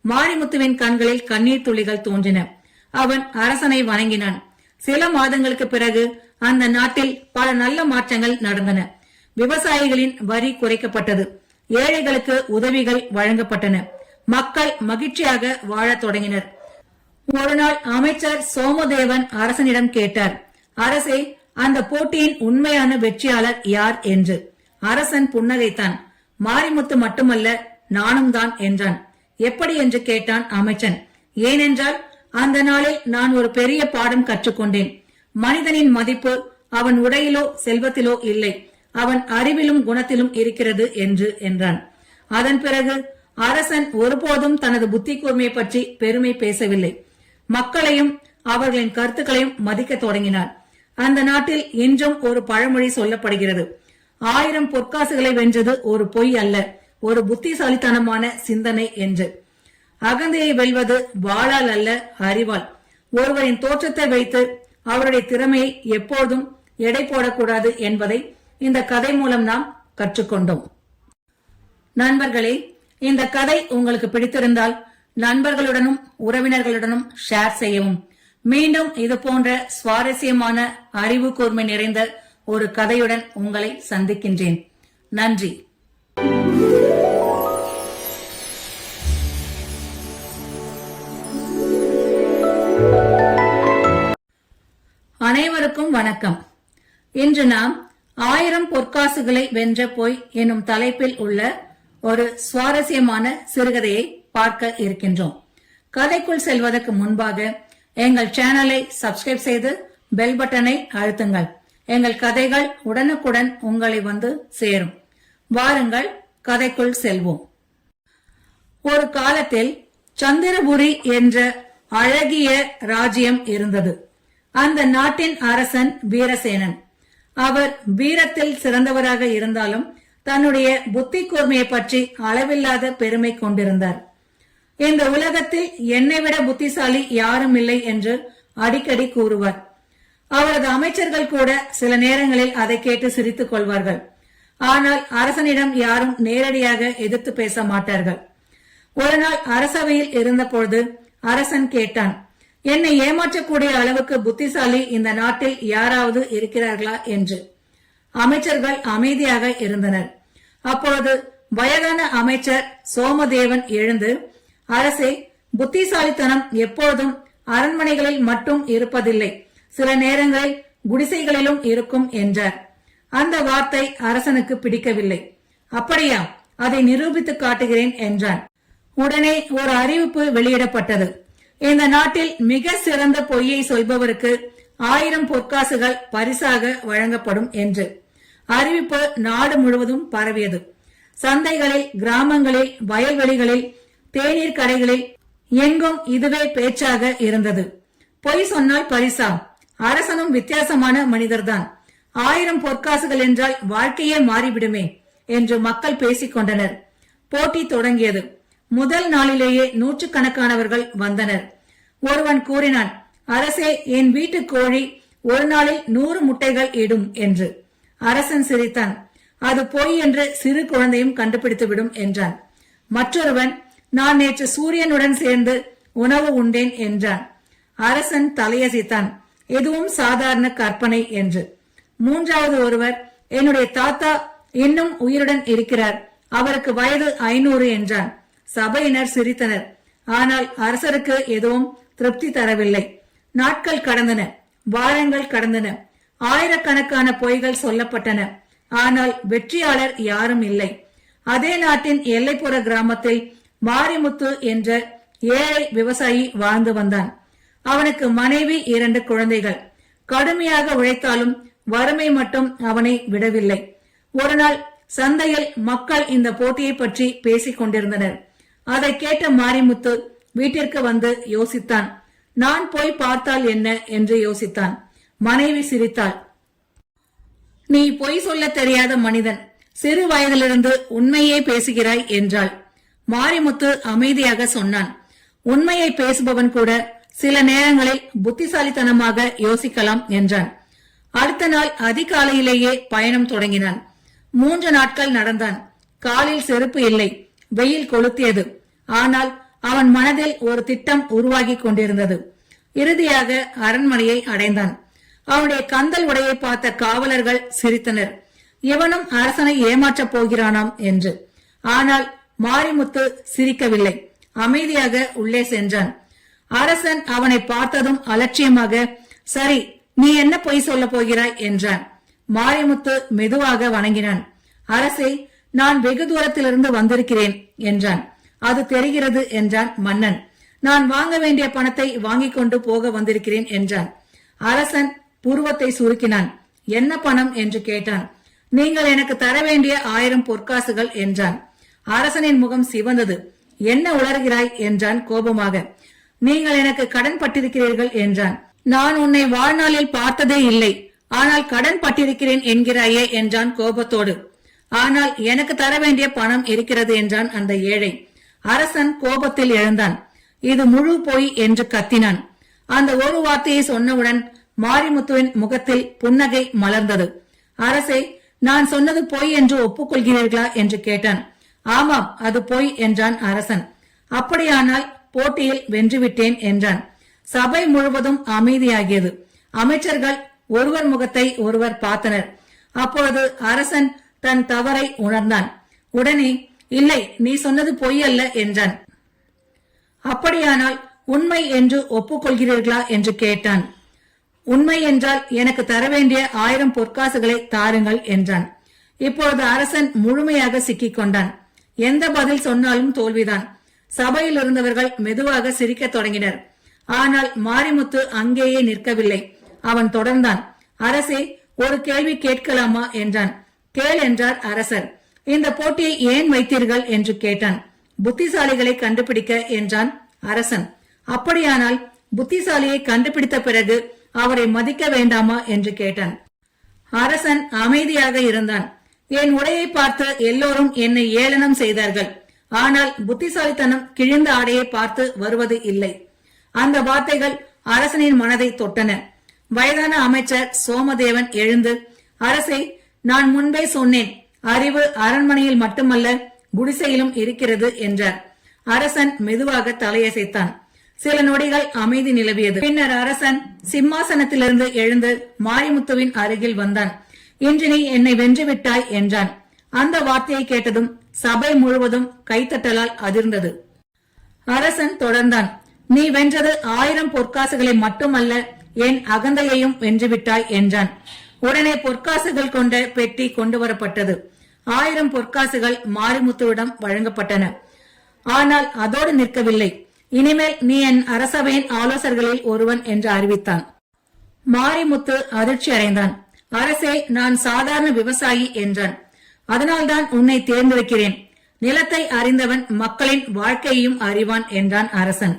மாரிமுத்துவின் கண்களில் கண்ணீர் துளிகள் தோன்றின. அவன் அரசனை வணங்கினான். சில மாதங்களுக்கு பிறகு அந்த நாட்டில் பல நல்ல மாற்றங்கள் நடந்தன. விவசாயிகளின் வரி குறைக்கப்பட்டது. ஏழைகளுக்கு உதவிகள் வழங்கப்பட்டன. மக்கள் மகிழ்ச்சியாக வாழத் தொடங்கினர். ஒரு நாள் அமைச்சர் சோமதேவன் அரசனிடம் கேட்டார், அரசே, அந்த போட்டியின் உண்மையான வெற்றியாளர் யார் என்று. அரசன் புன்னகைத்தான். மாரிமுத்து மட்டுமல்ல, நானும் தான் என்றான். எப்படி என்று கேட்டான் அமைச்சன். ஏனென்றால் அந்த நாளில் நான் ஒரு பெரிய பாடம் கற்றுக்கொண்டேன். மனிதனின் மதிப்பு அவன் உடையிலோ செல்வத்திலோ இல்லை, அவன் அறிவிலும் குணத்திலும் இருக்கிறது என்றான். அதன் பிறகு அரசன் ஒருபோதும் தனது புத்தி கூர்மையை பற்றி பெருமை பேசவில்லை. மக்களையும் அவர்களின் கருத்துக்களையும் மதிக்க தொடங்கினார். அந்த நாட்டில் இன்றும் ஒரு பழமொழி சொல்லப்படுகிறது, 1000 பொற்காசுகளை வென்றது ஒரு பொய் அல்ல, ஒரு புத்திசாலித்தனமான சிந்தனை என்று. அகந்தையை வெல்வது வாளால் அல்ல, அறிவால். ஒருவரின் தோற்றத்தை வைத்து அவருடைய திறமையை எப்போதும் எடை போடக்கூடாது என்பதை இந்த கதை மூலம் நாம் கற்றுக்கொண்டோம். நண்பர்களே, இந்த கதை உங்களுக்கு பிடித்திருந்தால் நண்பர்களுடனும் உறவினர்களுடனும் ஷேர் செய்யவும். மீண்டும் இது போன்ற சுவாரஸ்யமான அறிவு கூர்மை நிறைந்த ஒரு கதையுடன் உங்களை சந்திக்கின்றேன். நன்றி. அனைவருக்கும் வணக்கம். இன்று நாம் 1000 பொற்காசுகளை வென்ற போய் எனும் தலைப்பில் உள்ள ஒரு சுவாரஸ்யமான சிறுகதையை பார்க்க இருக்கின்றோம். கதைக்குள் செல்வதற்கு முன்பாக எங்கள் சேனலை சப்ஸ்கிரைப் செய்து பெல் பட்டனை அழுத்துங்கள். எங்கள் கதைகள் உடனுக்குடன் உங்களை வந்து சேரும். வாருங்கள், கதைக்குள் செல்வோம். ஒரு காலத்தில் சந்திரபுரி என்ற அழகிய ராஜ்யம் இருந்தது. அந்த நாட்டின் அரசன் வீரசேனன். அவர் வீரத்தில் சிறந்தவராக இருந்தாலும் தன்னுடைய புத்தி கூர்மையை பற்றி அளவில்லாத பெருமை கொண்டிருந்தார். இந்த உலகத்தில் என்னை விட புத்திசாலி யாரும் இல்லை என்று அடிக்கடி கூறுவார். அவரது அமைச்சர்கள் கூட சில நேரங்களில் அதை கேட்டு சிரித்துக் கொள்வார்கள். ஆனால் அரசனிடம் யாரும் நேரடியாக எதிர்த்து பேச மாட்டார்கள். ஒரு நாள் அரசவையில் இருந்தபொழுது அரசன் கேட்டான், என்னை ஏமாற்றக்கூடிய அளவுக்கு புத்திசாலி இந்த நாட்டில் யாராவது இருக்கிறார்களா என்று. அமைச்சர்கள் அமைதியாக இருந்தனர். அப்பொழுது வயதான அமைச்சர் சோமதேவன் எழுந்து, அரசே, புத்திசாலித்தனம் எப்போதும் அரண்மனைகளில் மட்டும் இருப்பதில்லை, சில நேரங்களில் குடிசைகளிலும் இருக்கும் என்றார். அந்த வார்த்தை அரசனுக்கு பிடிக்கவில்லை. அப்படியா, அதை நிரூபித்து காட்டுகிறேன் என்றான். உடனே ஒரு அறிவிப்பு வெளியிடப்பட்டது. இந்த நாட்டில் மிக சிறந்த பொய்யை சொல்பவருக்கு 1000 பொற்காசுகள் பரிசாக வழங்கப்படும் என்று அறிவிப்பு நாடு முழுவதும் பரவியது. சந்தைகளில், கிராமங்களில், வயல்வெளிகளில், தேநீர் கடைகளில் எங்கும் இதுவே பேச்சாக இருந்தது. பொய் சொன்னால் பரிசா? அரசனும் வித்தியாசமான மனிதர்தான். 1000 பொற்காசுகள் என்றால் வாழ்க்கையே மாறிவிடுமே என்று மக்கள் பேசிக் கொண்டனர். போட்டி தொடங்கியது. முதல் நாளிலேயே நூற்றுக்கணக்கானவர்கள் வந்தனர். ஒருவன் கூறினான், அரசே, என் வீட்டு கோழி ஒரு நாளில் 100 முட்டைகள் இடும் என்று. அரசன் சிரித்தான். அது பொய் என்று சிறு குழந்தையும் கண்டுபிடித்துவிடும் என்றான். மற்றொருவன், நான் நேற்று சூரியனுடன் சேர்ந்து உணவு உண்டேன் என்றான். அரசன் தலையசைத்தான். எதுவும் சாதாரண கற்பனை என்று. மூன்றாவது ஒருவர், என்னுடைய தாத்தா இன்னும் உயிருடன் இருக்கிறார், அவருக்கு வயது 500 என்றான். சபையினர் சிரித்தனர். ஆனால் அரசருக்கு எதுவும் திருப்தி தரவில்லை. நாட்கள் கடந்தன, வாரங்கள் கடந்தன, ஆயிரக்கணக்கான பொய்கள் சொல்லப்பட்டன. ஆனால் வெற்றியாளர் யாரும் இல்லை. அதே நாட்டின் எல்லைப்புற கிராமத்தில் மாரிமுத்து என்ற ஏழை விவசாயி வாழ்ந்து வந்தான். அவனுக்கு மனைவி 2 குழந்தைகள். கடுமையாக உழைத்தாலும் வறுமை மட்டும் அவனை விடவில்லை. ஒரு நாள் சந்தையில் மக்கள் இந்த போட்டியை பற்றி பேசிக் கொண்டிருந்தனர். அதை கேட்ட மாரிமுத்து வீட்டிற்கு வந்து யோசித்தான். நான் போய் பார்த்தால் என்ன என்று யோசித்தான். மனைவி சிரித்தாள். நீ பொய் சொல்ல தெரியாத மனிதன், சிறு வயதிலிருந்து உண்மையே பேசுகிறாய் என்றாள். மாரிமுத்து அமைதியாக சொன்னான். உண்மையை பேசுபவன் கூட சில நேரங்களில் புத்திசாலித்தனமாக யோசிக்கலாம் என்றான். அடுத்த நாள் அதிகாலையிலேயே பயணம் தொடங்கினான். 3 நாட்கள் நடந்தான். காலில் செருப்பு இல்லை, வெயில் கொளுத்தியது. ஆனால் அவன் மனதில் ஒரு திட்டம் உருவாகி கொண்டிருந்தது. இறுதியாக அரண்மனையை அடைந்தான். அவனுடைய கந்தல் உடையை பார்த்த காவலர்கள் சிரித்தனர். இவனும் அரசனை ஏமாற்றப் போகிறானாம் என்று. ஆனால் மாரிமுத்து சிரிக்கவில்லை. அமைதியாக உள்ளே சென்றான். அரசன் அவனை பார்த்ததும் அலட்சியமாக, சரி, நீ என்ன பொய் சொல்ல போகிறாய் என்றான். மாரிமுத்து மெதுவாக வணங்கினான். அரசே, நான் வெகு தூரத்திலிருந்து வந்திருக்கிறேன் என்றான். அது தெரிகிறது என்றான் மன்னன். நான் வாங்க வேண்டிய பணத்தை வாங்கிக் கொண்டு போக வந்திருக்கிறேன் என்றான். அரசன் புருவத்தை சுருக்கினான். என்ன பணம் என்று கேட்டான். நீங்கள் எனக்கு தர வேண்டிய 1000 பொற்காசுகள் என்றான். அரசனின் முகம் சிவந்தது. என்ன உளறுகிறாய் என்றான் கோபமாக. நீங்கள் எனக்கு கடன் பட்டிருக்கிறீர்கள் என்றான். நான் உன்னை வாழ்நாளில் பார்த்ததே இல்லை, ஆனால் கடன் பட்டிருக்கிறேன் என்கிறாயே என்றான் கோபத்தோடு. ஆனால் எனக்கு தர வேண்டிய பணம் இருக்கிறது என்றான் அந்த ஏழை. அரசன் கோபத்தில் எழுந்தான். இது முழு பொய் என்று கத்தினான். அந்த ஒரு வார்த்தையை சொன்னவுடன் மாரிமுத்துவின் முகத்தில் புன்னகை மலர்ந்தது. அரசே, நான் சொன்னது பொய் என்று ஒப்புக்கொள்கிறீர்களா என்று கேட்டான். ஆமாம், அது பொய் என்றான் அரசன். அப்படியானால் போட்டியில் வென்றுவிட்டேன் என்றான். சபை முழுவதும் அமைதியாகியது. அமைச்சர்கள் ஒருவர் முகத்தை ஒருவர் பார்த்தனர். அப்பொழுது அரசன் தன் தவறை உணர்ந்தான். உடனே, இல்லை, நீ சொன்னது பொய் அல்ல என்றான். அப்படியானால் உண்மை என்று ஒப்புக்கொள்கிறீர்களா என்று கேட்டான். உண்மை என்றால் எனக்கு தர வேண்டிய 1000 பொற்காசுகளை தாருங்கள் என்றான். இப்பொழுது அரசன் முழுமையாக சிக்கிக் கொண்டான். எந்த பதில் சொன்னாலும் தோல்விதான். சபையில் இருந்தவர்கள் மெதுவாக சிரிக்க தொடங்கினர். ஆனால் மாரிமுத்து அங்கேயே நிற்கவில்லை. அவன் தொடர்ந்தான். அரசே, ஒரு கேள்வி கேட்கலாமா என்றான். கேள் என்றார் அரசர். இந்த போட்டியை ஏன் வைத்தீர்கள் என்று கேட்டான். புத்திசாலிகளை கண்டுபிடிக்க என்றான் அரசன். அப்படியானால் புத்திசாலியை கண்டுபிடித்த பிறகு அவரை மதிக்க வேண்டாமா என்று கேட்டான். அரசன் அமைதியாக இருந்தான். என் உடையை பார்த்து எல்லோரும் என்னை ஏளனம் செய்தார்கள். ஆனால் புத்திசாலித்தனம் கிழிந்த ஆடையை பார்த்து வருவது இல்லை. அந்த வார்த்தைகள் அரசனின் மனதை தொட்டன. வயதான அமைச்சர் சோமதேவன் எழுந்து, அரசே, நான் முன்பே சொன்னேன், அறிவு அரண்மனையில் மட்டுமல்ல குடிசையிலும் இருக்கிறது என்றார். அரசன் மெதுவாக தலையசைத்தான். சில நொடிகள் அமைதி நிலவியது. பின்னர் அரசன் சிம்மாசனத்திலிருந்து எழுந்து மாரிமுத்துவின் அருகில் வந்தான். இன்று நீ என்னை வென்றுவிட்டாய் என்றான். அந்த வார்த்தையை கேட்டதும் சபை முழுவதும் கைத்தட்டலால் அதிர்ந்தது. அரசன் தொடர்ந்தான். நீ வென்றது 1000 பொற்காசுகளை மட்டுமல்ல, என் அகந்தையையும் வென்றுவிட்டாய் என்றான். உடனே பொற்காசுகள் கொண்ட பெட்டி கொண்டு வரப்பட்டது. 1000 பொற்காசுகள் மாரிமுத்துவிடம் வழங்கப்பட்டன. ஆனால் அதோடு நிற்கவில்லை. இனிமேல் நீ என் அரசவையின் ஆலோசகர்களில் ஒருவன் என்று அறிவித்தான். மாரிமுத்து அதிர்ச்சி அடைந்தான். அரசே, நான் சாதாரண விவசாயி என்றான். அதனால்தான் உன்னை தேர்ந்தெடுக்கிறேன். நிலத்தை அறிந்தவன் மக்களின் வாழ்க்கையையும் அறிவான் என்றான் அரசன்.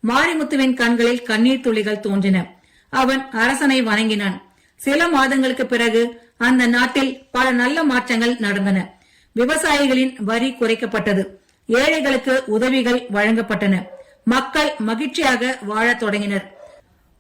மாரிமுத்துவின் கண்களில் கண்ணீர் துளிகள் தோன்றின. அவன் அரசனை வணங்கினான். சில மாதங்களுக்கு பிறகு அந்த நாட்டில் பல நல்ல மாற்றங்கள் நடந்தன. விவசாயிகளின் வரி குறைக்கப்பட்டது. ஏழைகளுக்கு உதவிகள் வழங்கப்பட்டன. மக்கள் மகிழ்ச்சியாக வாழத் தொடங்கினர்.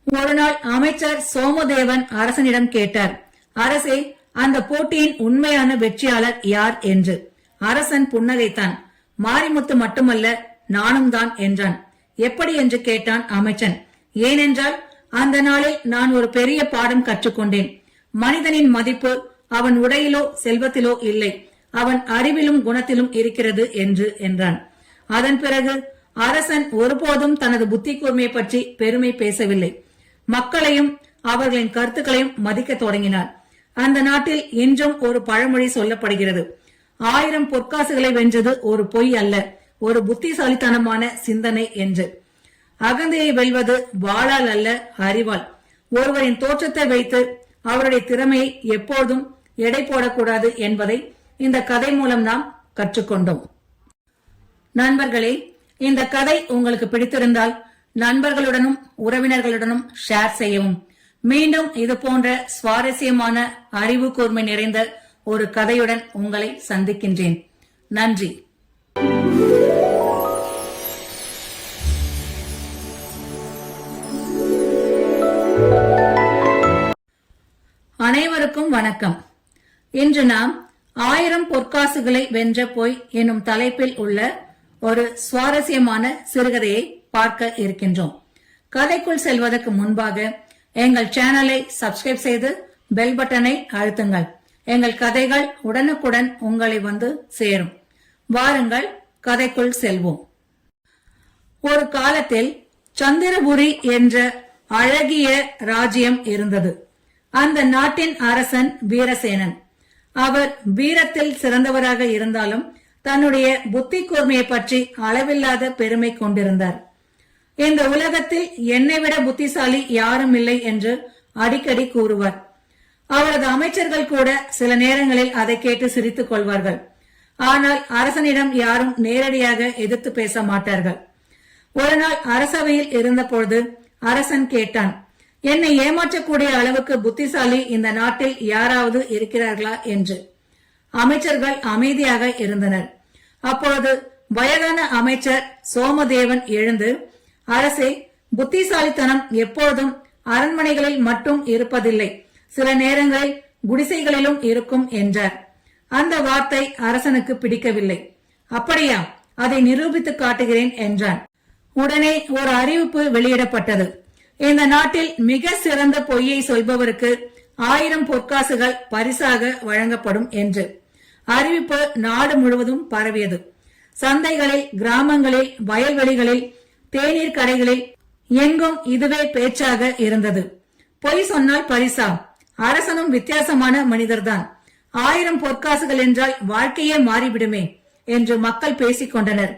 ஒரு நாள் அமைச்சர் சோமதேவன் அரசனிடம் கேட்டார், அரசே, அந்த போட்டியின் உண்மையான வெற்றியாளர் யார் என்று. அரசன் புன்னகைத்தான். மாரிமுத்து மட்டுமல்ல, நானும் தான் என்றான். எப்படி என்று கேட்டான் அமைச்சன். ஏனென்றால் அந்த நாளில் நான் ஒரு பெரிய பாடம் கற்றுக்கொண்டேன். மனிதனின் மதிப்பு அவன் உடையிலோ செல்வத்திலோ இல்லை, அவன் அறிவிலும் குணத்திலும் இருக்கிறது என்றான். அதன் பிறகு அரசன் ஒருபோதும் தனது புத்தி கூர்மையை பற்றி பெருமை பேசவில்லை. மக்களையும் அவர்களின் கருத்துக்களையும் மதிக்க தொடங்கினார். அந்த நாட்டில் இன்றும் ஒரு பழமொழி சொல்லப்படுகிறது. 1000 பொற்காசுகளை வென்றது ஒரு பொய் அல்ல, ஒரு புத்திசாலித்தனமான சிந்தனை என்று. அகந்தையை வெல்வது வாளால் அல்ல, அறிவால். ஒருவரின் தோற்றத்தை வைத்து அவருடைய திறமையை எப்போதும் எடை போடக்கூடாது என்பதை இந்த கதை மூலம் நாம் கற்றுக்கொண்டோம். நண்பர்களே, இந்த கதை உங்களுக்கு பிடித்திருந்தால் நண்பர்களுடனும் உறவினர்களுடனும் ஷேர் செய்யவும். மீண்டும் இது போன்ற சுவாரஸ்யமான அறிவு கூர்மை நிறைந்த ஒரு கதையுடன் உங்களை சந்திக்கின்றேன். நன்றி. அனைவருக்கும் வணக்கம். இன்று நாம் 1000 பொற்காசுகளை வென்ற போய் எனும் தலைப்பில் உள்ள ஒரு சுவாரஸ்யமான சிறுகதையை பார்க்க இருக்கின்றோம். கதைக்குள் செல்வதற்கு முன்பாக எங்கள் சேனலை சப்ஸ்கிரைப் செய்து பெல் பட்டனை அழுத்துங்கள். எங்கள் கதைகள் உடனுக்குடன் உங்களை வந்து சேரும். வாருங்கள், கதைக்குள் செல்வோம். ஒரு காலத்தில் சந்திரபுரி என்ற அழகிய ராஜ்யம் இருந்தது. அந்த நாட்டின் அரசன் வீரசேனன். அவர் வீரத்தில் சிறந்தவராக இருந்தாலும் தன்னுடைய புத்தி கூர்மையை பற்றி அளவில்லாத பெருமை கொண்டிருந்தார். இந்த உலகத்தில் என்னை விட புத்திசாலி யாரும் இல்லை என்று அடிக்கடி கூறுவார். அவரது அமைச்சர்கள் கூட சில நேரங்களில் அதை கேட்டு சிரித்துக் கொள்வார்கள். ஆனால் அரசனிடம் யாரும் நேரடியாக எதிர்த்து பேச மாட்டார்கள். ஒரு நாள் அரசவையில் இருந்தபொழுது அரசன் கேட்டான், என்னை ஏமாற்றக்கூடிய அளவுக்கு புத்திசாலி இந்த நாட்டில் யாராவது இருக்கிறார்களா என்று. அமைச்சர்கள் அமைதியாக இருந்தனர். அப்பொழுது வயதான அமைச்சர் சோமதேவன் எழுந்து, அரசே, புத்திசாலித்தனம் எப்போதும் அரண்மனைகளில் மட்டும் இருப்பதில்லை, சில நேரங்களில் குடிசைகளிலும் இருக்கும் என்றார். அந்த வார்த்தை அரசனுக்கு பிடிக்கவில்லை. அப்படியா, அதை நிரூபித்து காட்டுகிறேன் என்றான். உடனே ஒரு அறிவிப்பு வெளியிடப்பட்டது. இந்த நாட்டில் மிக சிறந்த பொய்யை சொல்பவருக்கு 1000 பொற்காசுகள் பரிசாக வழங்கப்படும் என்று அறிவிப்பு நாடு முழுவதும் பரவியது. சந்தைகளில், கிராமங்களில், வயல்வெளிகளில், தேநீர் கடைகளில் எங்கும் இதுவே பேச்சாக இருந்தது. பொய் சொன்னால் பரிசா? அரசனும் வித்தியாசமான மனிதர்தான். 1000 பொற்காசுகள் என்றால் வாழ்க்கையே மாறிவிடுமே என்று மக்கள் பேசிக் கொண்டனர்.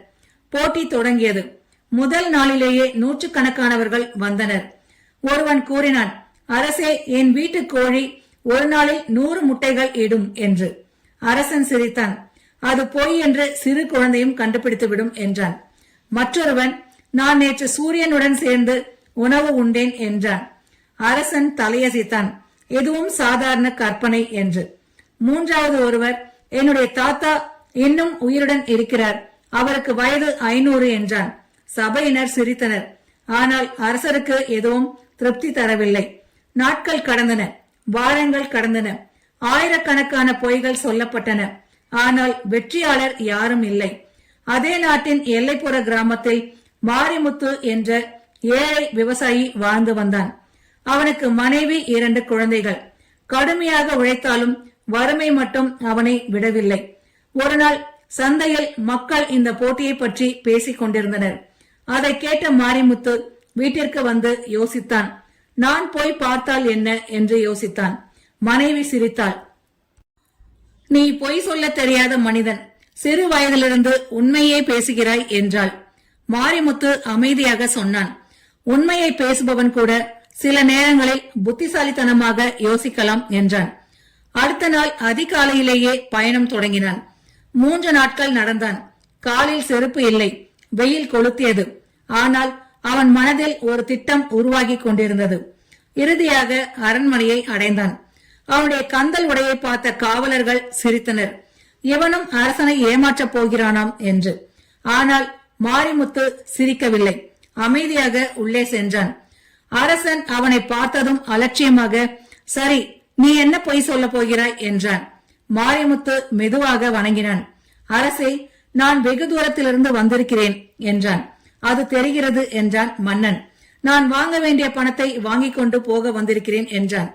போட்டி தொடங்கியது. முதல் நாளிலேயே நூற்றுக்கணக்கானவர்கள் வந்தனர். ஒருவன் கூறினான், அரசே, என் வீட்டு கோழி ஒரு நாளில் 100 முட்டைகள் இடும் என்று. அரசன் சிரித்தான். அது பொய் என்று சிறு குழந்தையும் கண்டுபிடித்துவிடும் என்றான். மற்றொருவன், நான் நேற்று சூரியனுடன் சேர்ந்து உணவு உண்டேன் என்றான். அரசன் தலையசைத்தான். எதுவும் சாதாரண கற்பனை என்று. மூன்றாவது ஒருவர், என்னுடைய தாத்தா இன்னும் உயிருடன் இருக்கிறார், அவருக்கு வயது 500 என்றான். சபையினர் சிரித்தனர். ஆனால் அரசருக்கு எதுவும் திருப்தி தரவில்லை. நாட்கள் கடந்தன, வாரங்கள் கடந்தன, ஆயிரக்கணக்கான பொய்கள் சொல்லப்பட்டன. ஆனால் வெற்றியாளர் யாரும் இல்லை. அதே நாட்டின் எல்லைப்புற கிராமத்தில் மாரிமுத்து என்ற ஏழை விவசாயி வாழ்ந்து வந்தான். அவனுக்கு மனைவி, 2 குழந்தைகள். கடுமையாக உழைத்தாலும் வறுமை மட்டும் அவனை விடவில்லை. ஒரு நாள் சந்தையில் மக்கள் இந்த போட்டியை பற்றி பேசிக் கொண்டிருந்தனர். அதை கேட்ட மாரிமுத்து வீட்டிற்கு வந்து யோசித்தான். நான் போய் பார்த்தால் என்ன என்று யோசித்தான். மனைவி சிரித்தாள். நீ பொய் சொல்ல தெரியாத மனிதன், சிறு வயதிலிருந்து உண்மையே பேசுகிறாய் என்றாள். மாரிமுத்து அமைதியாக சொன்னான், உண்மையை பேசுபவன் கூட சில நேரங்களில் புத்திசாலித்தனமாக யோசிக்கலாம் என்றான். அடுத்த நாள் அதிகாலையிலேயே பயணம் தொடங்கினான். 3 நாட்கள் நடந்தான். காலில் செருப்பு இல்லை. வெயில் கொளுத்தியது. ஆனால் அவன் மனதில் ஒரு திட்டம் உருவாகி கொண்டிருந்தது. இறுதியாக அரண்மனையை அடைந்தான். அவனுடைய கந்தல் உடையை பார்த்த காவலர்கள் சிரித்தனர். இவனும் அரசனை ஏமாற்றப் போகிறானாம் என்று. ஆனால் மாரிமுத்து சிரிக்கவில்லை. அமைதியாக உள்ளே சென்றான். அரசன் அவனை பார்த்ததும் அலட்சியமாக, சரி, நீ என்ன பொய் சொல்ல போகிறாய் என்றான். மாரிமுத்து மெதுவாக வணங்கினான். அரசே, நான் வெகு தூரத்திலிருந்து வந்திருக்கிறேன் என்றான். அது தெரிகிறது என்றான் மன்னன். நான் வாங்க வேண்டிய பணத்தை வாங்கிக் கொண்டு போக வந்திருக்கிறேன் என்றான்.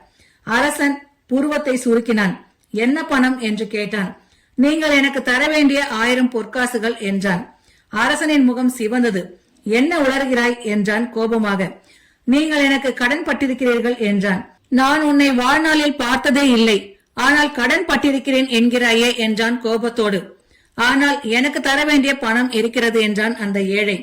அரசன் புருவத்தை சுருக்கினான். என்ன பணம் என்று கேட்டான். நீங்கள் எனக்கு தர வேண்டிய 1000 பொற்காசுகள் என்றான். அரசனின் முகம் சிவந்தது. என்ன உளறுகிறாய் என்றான் கோபமாக. நீங்கள் எனக்கு கடன் பட்டிருக்கிறீர்கள் என்றான். நான் உன்னை வாழ்நாளில் பார்த்ததே இல்லை, ஆனால் கடன் பட்டிருக்கிறேன் என்கிறாயே என்றான் கோபத்தோடு. ஆனால் எனக்கு தர வேண்டிய பணம் இருக்கிறது என்றான் அந்த ஏழை.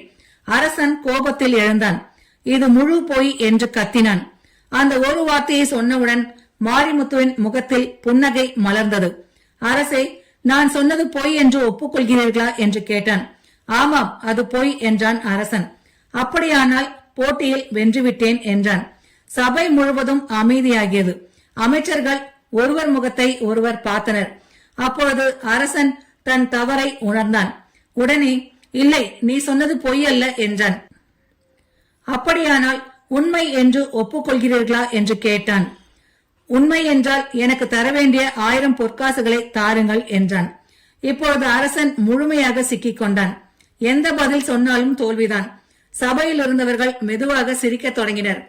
அரசன் கோபத்தில் எழுந்தான். இது முழு பொய் என்று கத்தினான். அந்த ஒரு வார்த்தையை சொன்னவுடன் மாரிமுத்துவின் முகத்தில் புன்னகை மலர்ந்தது. அரசே, நான் சொன்னது பொய் என்று ஒப்புக்கொள்கிறீர்களா என்று கேட்டான். ஆமாம், அது பொய் என்றான் அரசன். அப்படியானால் போட்டியில் வென்றுவிட்டேன் என்றான். சபை முழுவதும் அமைதியாகியது. அமைச்சர்கள் ஒருவர் முகத்தை ஒருவர் பார்த்தனர். அப்பொழுது அரசன் தன் தவறை உணர்ந்தான். உடனே, இல்லை, நீ சொன்னது பொய் அல்ல என்றான். அப்படியானால் உண்மை என்று ஒப்புக்கொள்கிறீர்களா என்று கேட்டான். உண்மை என்றால் எனக்கு தர வேண்டிய 1000 பொற்காசுகளை தாருங்கள் என்றான். இப்பொழுது அரசன் முழுமையாக சிக்கிக் கொண்டான். எந்த பதில் சொன்னாலும் தோல்விதான். சபையில் இருந்தவர்கள் மெதுவாக சிரிக்கத் தொடங்கினர்.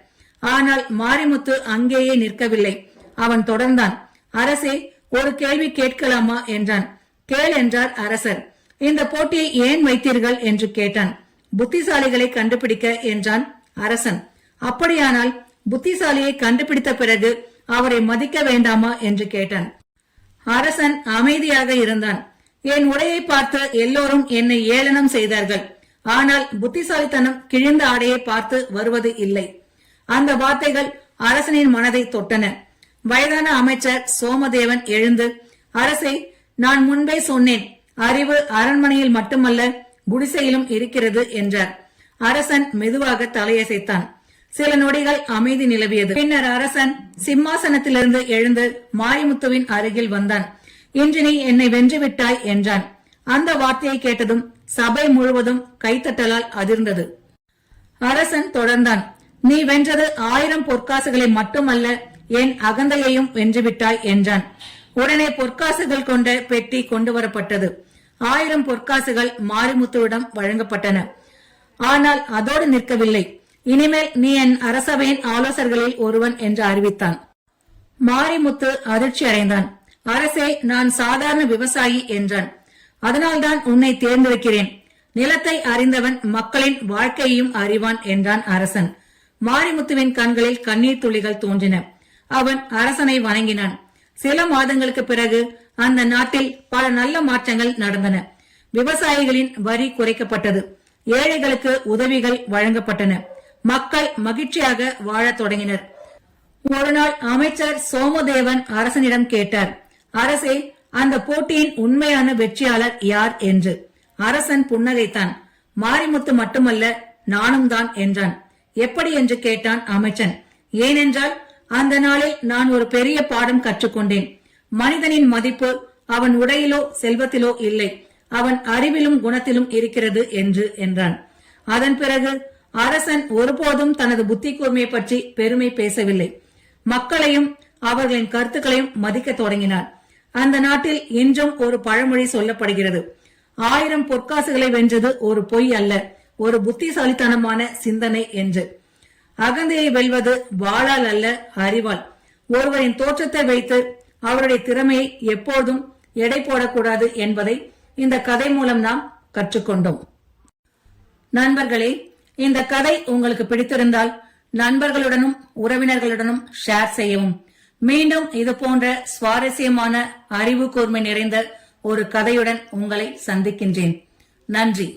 ஆனால் மாரிமுத்து அங்கேயே நிற்கவில்லை. அவன் தொடர்ந்தான். அரசே, ஒரு கேள்வி கேட்கலாமா என்றான். கேள் என்றார் அரசர். இந்த போட்டியை ஏன் வைத்தீர்கள் என்று கேட்டான். புத்திசாலிகளை கண்டுபிடிக்க என்றான் அரசன். அப்படியானால் புத்திசாலியை கண்டுபிடித்த பிறகு அவரை மதிக்க வேண்டாமா என்று கேட்டான். அரசன் அமைதியாக இருந்தான். என் உடையை பார்த்து எல்லோரும் என்னை ஏளனம் செய்தார்கள். ஆனால் புத்திசாலித்தனம் கிழிந்த ஆடையை பார்த்து வருவது இல்லை. அந்த வார்த்தைகள் அரசனின் மனதை தொட்டன. வயதான அமைச்சர் சோமதேவன் எழுந்து, அரசே, நான் முன்பே சொன்னேன், அறிவு அரண்மனையில் மட்டுமல்ல குடிசையிலும் இருக்கிறது என்றார். அரசன் மெதுவாக தலையசைத்தான். சில நொடிகள் அமைதி நிலவியது. பின்னர் அரசன் சிம்மாசனத்திலிருந்து எழுந்து மாரிமுத்துவின் அருகில் வந்தான். இன்று நீ என்னை வென்றுவிட்டாய் என்றான். அந்த வார்த்தையை கேட்டதும் சபை முழுவதும் கைத்தட்டலால் அதிர்ந்தது. அரசன் தொடர்ந்தான். நீ வென்றது 1000 பொற்காசுகளை மட்டுமல்ல, என் அகந்தையையும் வென்றுவிட்டாய் என்றான். உடனே பொற்காசுகள் கொண்ட பெட்டி கொண்டு வரப்பட்டது. 1000 பொற்காசுகள் மாரிமுத்துவிடம் வழங்கப்பட்டன. ஆனால் அதோடு நிற்கவில்லை. இனிமேல் நீ என் அரசவையின் ஆலோசகர்களில் ஒருவன் என்று அறிவித்தான். மாரிமுத்து அதிர்ச்சி அடைந்தான். அரசே, நான் சாதாரண விவசாயி என்றான். அதனால்தான் உன்னை தேர்ந்தெடுக்கிறேன். நிலத்தை அறிந்தவன் மக்களின் வாழ்க்கையையும் அறிவான் என்றான் அரசன். மாரிமுத்துவின் கண்களில் கண்ணீர் துளிகள் தோன்றின. அவன் அரசனை வணங்கினான். சில மாதங்களுக்கு பிறகு அந்த நாட்டில் பல நல்ல மாற்றங்கள் நடந்தன. விவசாயிகளின் வரி குறைக்கப்பட்டது. ஏழைகளுக்கு உதவிகள் வழங்கப்பட்டன. மக்கள் மகிழ்ச்சியாக வாழத் தொடங்கினர். ஒரு நாள் அமைச்சர் சோமதேவன் அரசனிடம் கேட்டார், அரசே, அந்த போட்டியின் உண்மையான வெற்றியாளர் யார் என்று. அரசன் புன்னகைத்தான். மாரிமுத்து மட்டுமல்ல, நானும் தான் என்றான். எப்படி என்று கேட்டான் அமைச்சன். ஏனென்றால் அந்த நாளில் நான் ஒரு பெரிய பாடம் கற்றுக்கொண்டேன். மனிதனின் மதிப்பு அவன் உடையிலோ செல்வத்திலோ இல்லை, அவன் அறிவிலும் குணத்திலும் இருக்கிறது என்றான். அதன் பிறகு அரசன் ஒருபோதும் தனது புத்தி கூர்மையை பற்றி பெருமை பேசவில்லை. மக்களையும் அவர்களின் கருத்துக்களையும் மதிக்க தொடங்கினார். அந்த நாட்டில் இன்றும் ஒரு பழமொழி சொல்லப்படுகிறது, 1000 பொற்காசுகளை வென்றது ஒரு பொய் அல்ல, ஒரு புத்திசாலித்தனமான சிந்தனை என்று. அகந்தையை வெல்வது வாளால் அல்ல, அறிவால். ஒருவரின் தோற்றத்தை வைத்து அவருடைய திறமையை எப்போதும் எடை போடக்கூடாது என்பதை இந்த கதை மூலம் நாம் கற்றுக்கொண்டோம். நண்பர்களே, இந்த கதை உங்களுக்கு பிடித்திருந்தால் நண்பர்களுடனும் உறவினர்களுடனும் ஷேர் செய்யவும். மீண்டும் இது போன்ற சுவாரஸ்யமான அறிவு கூர்மை நிறைந்த ஒரு கதையுடன் உங்களை சந்திக்கின்றேன். நன்றி.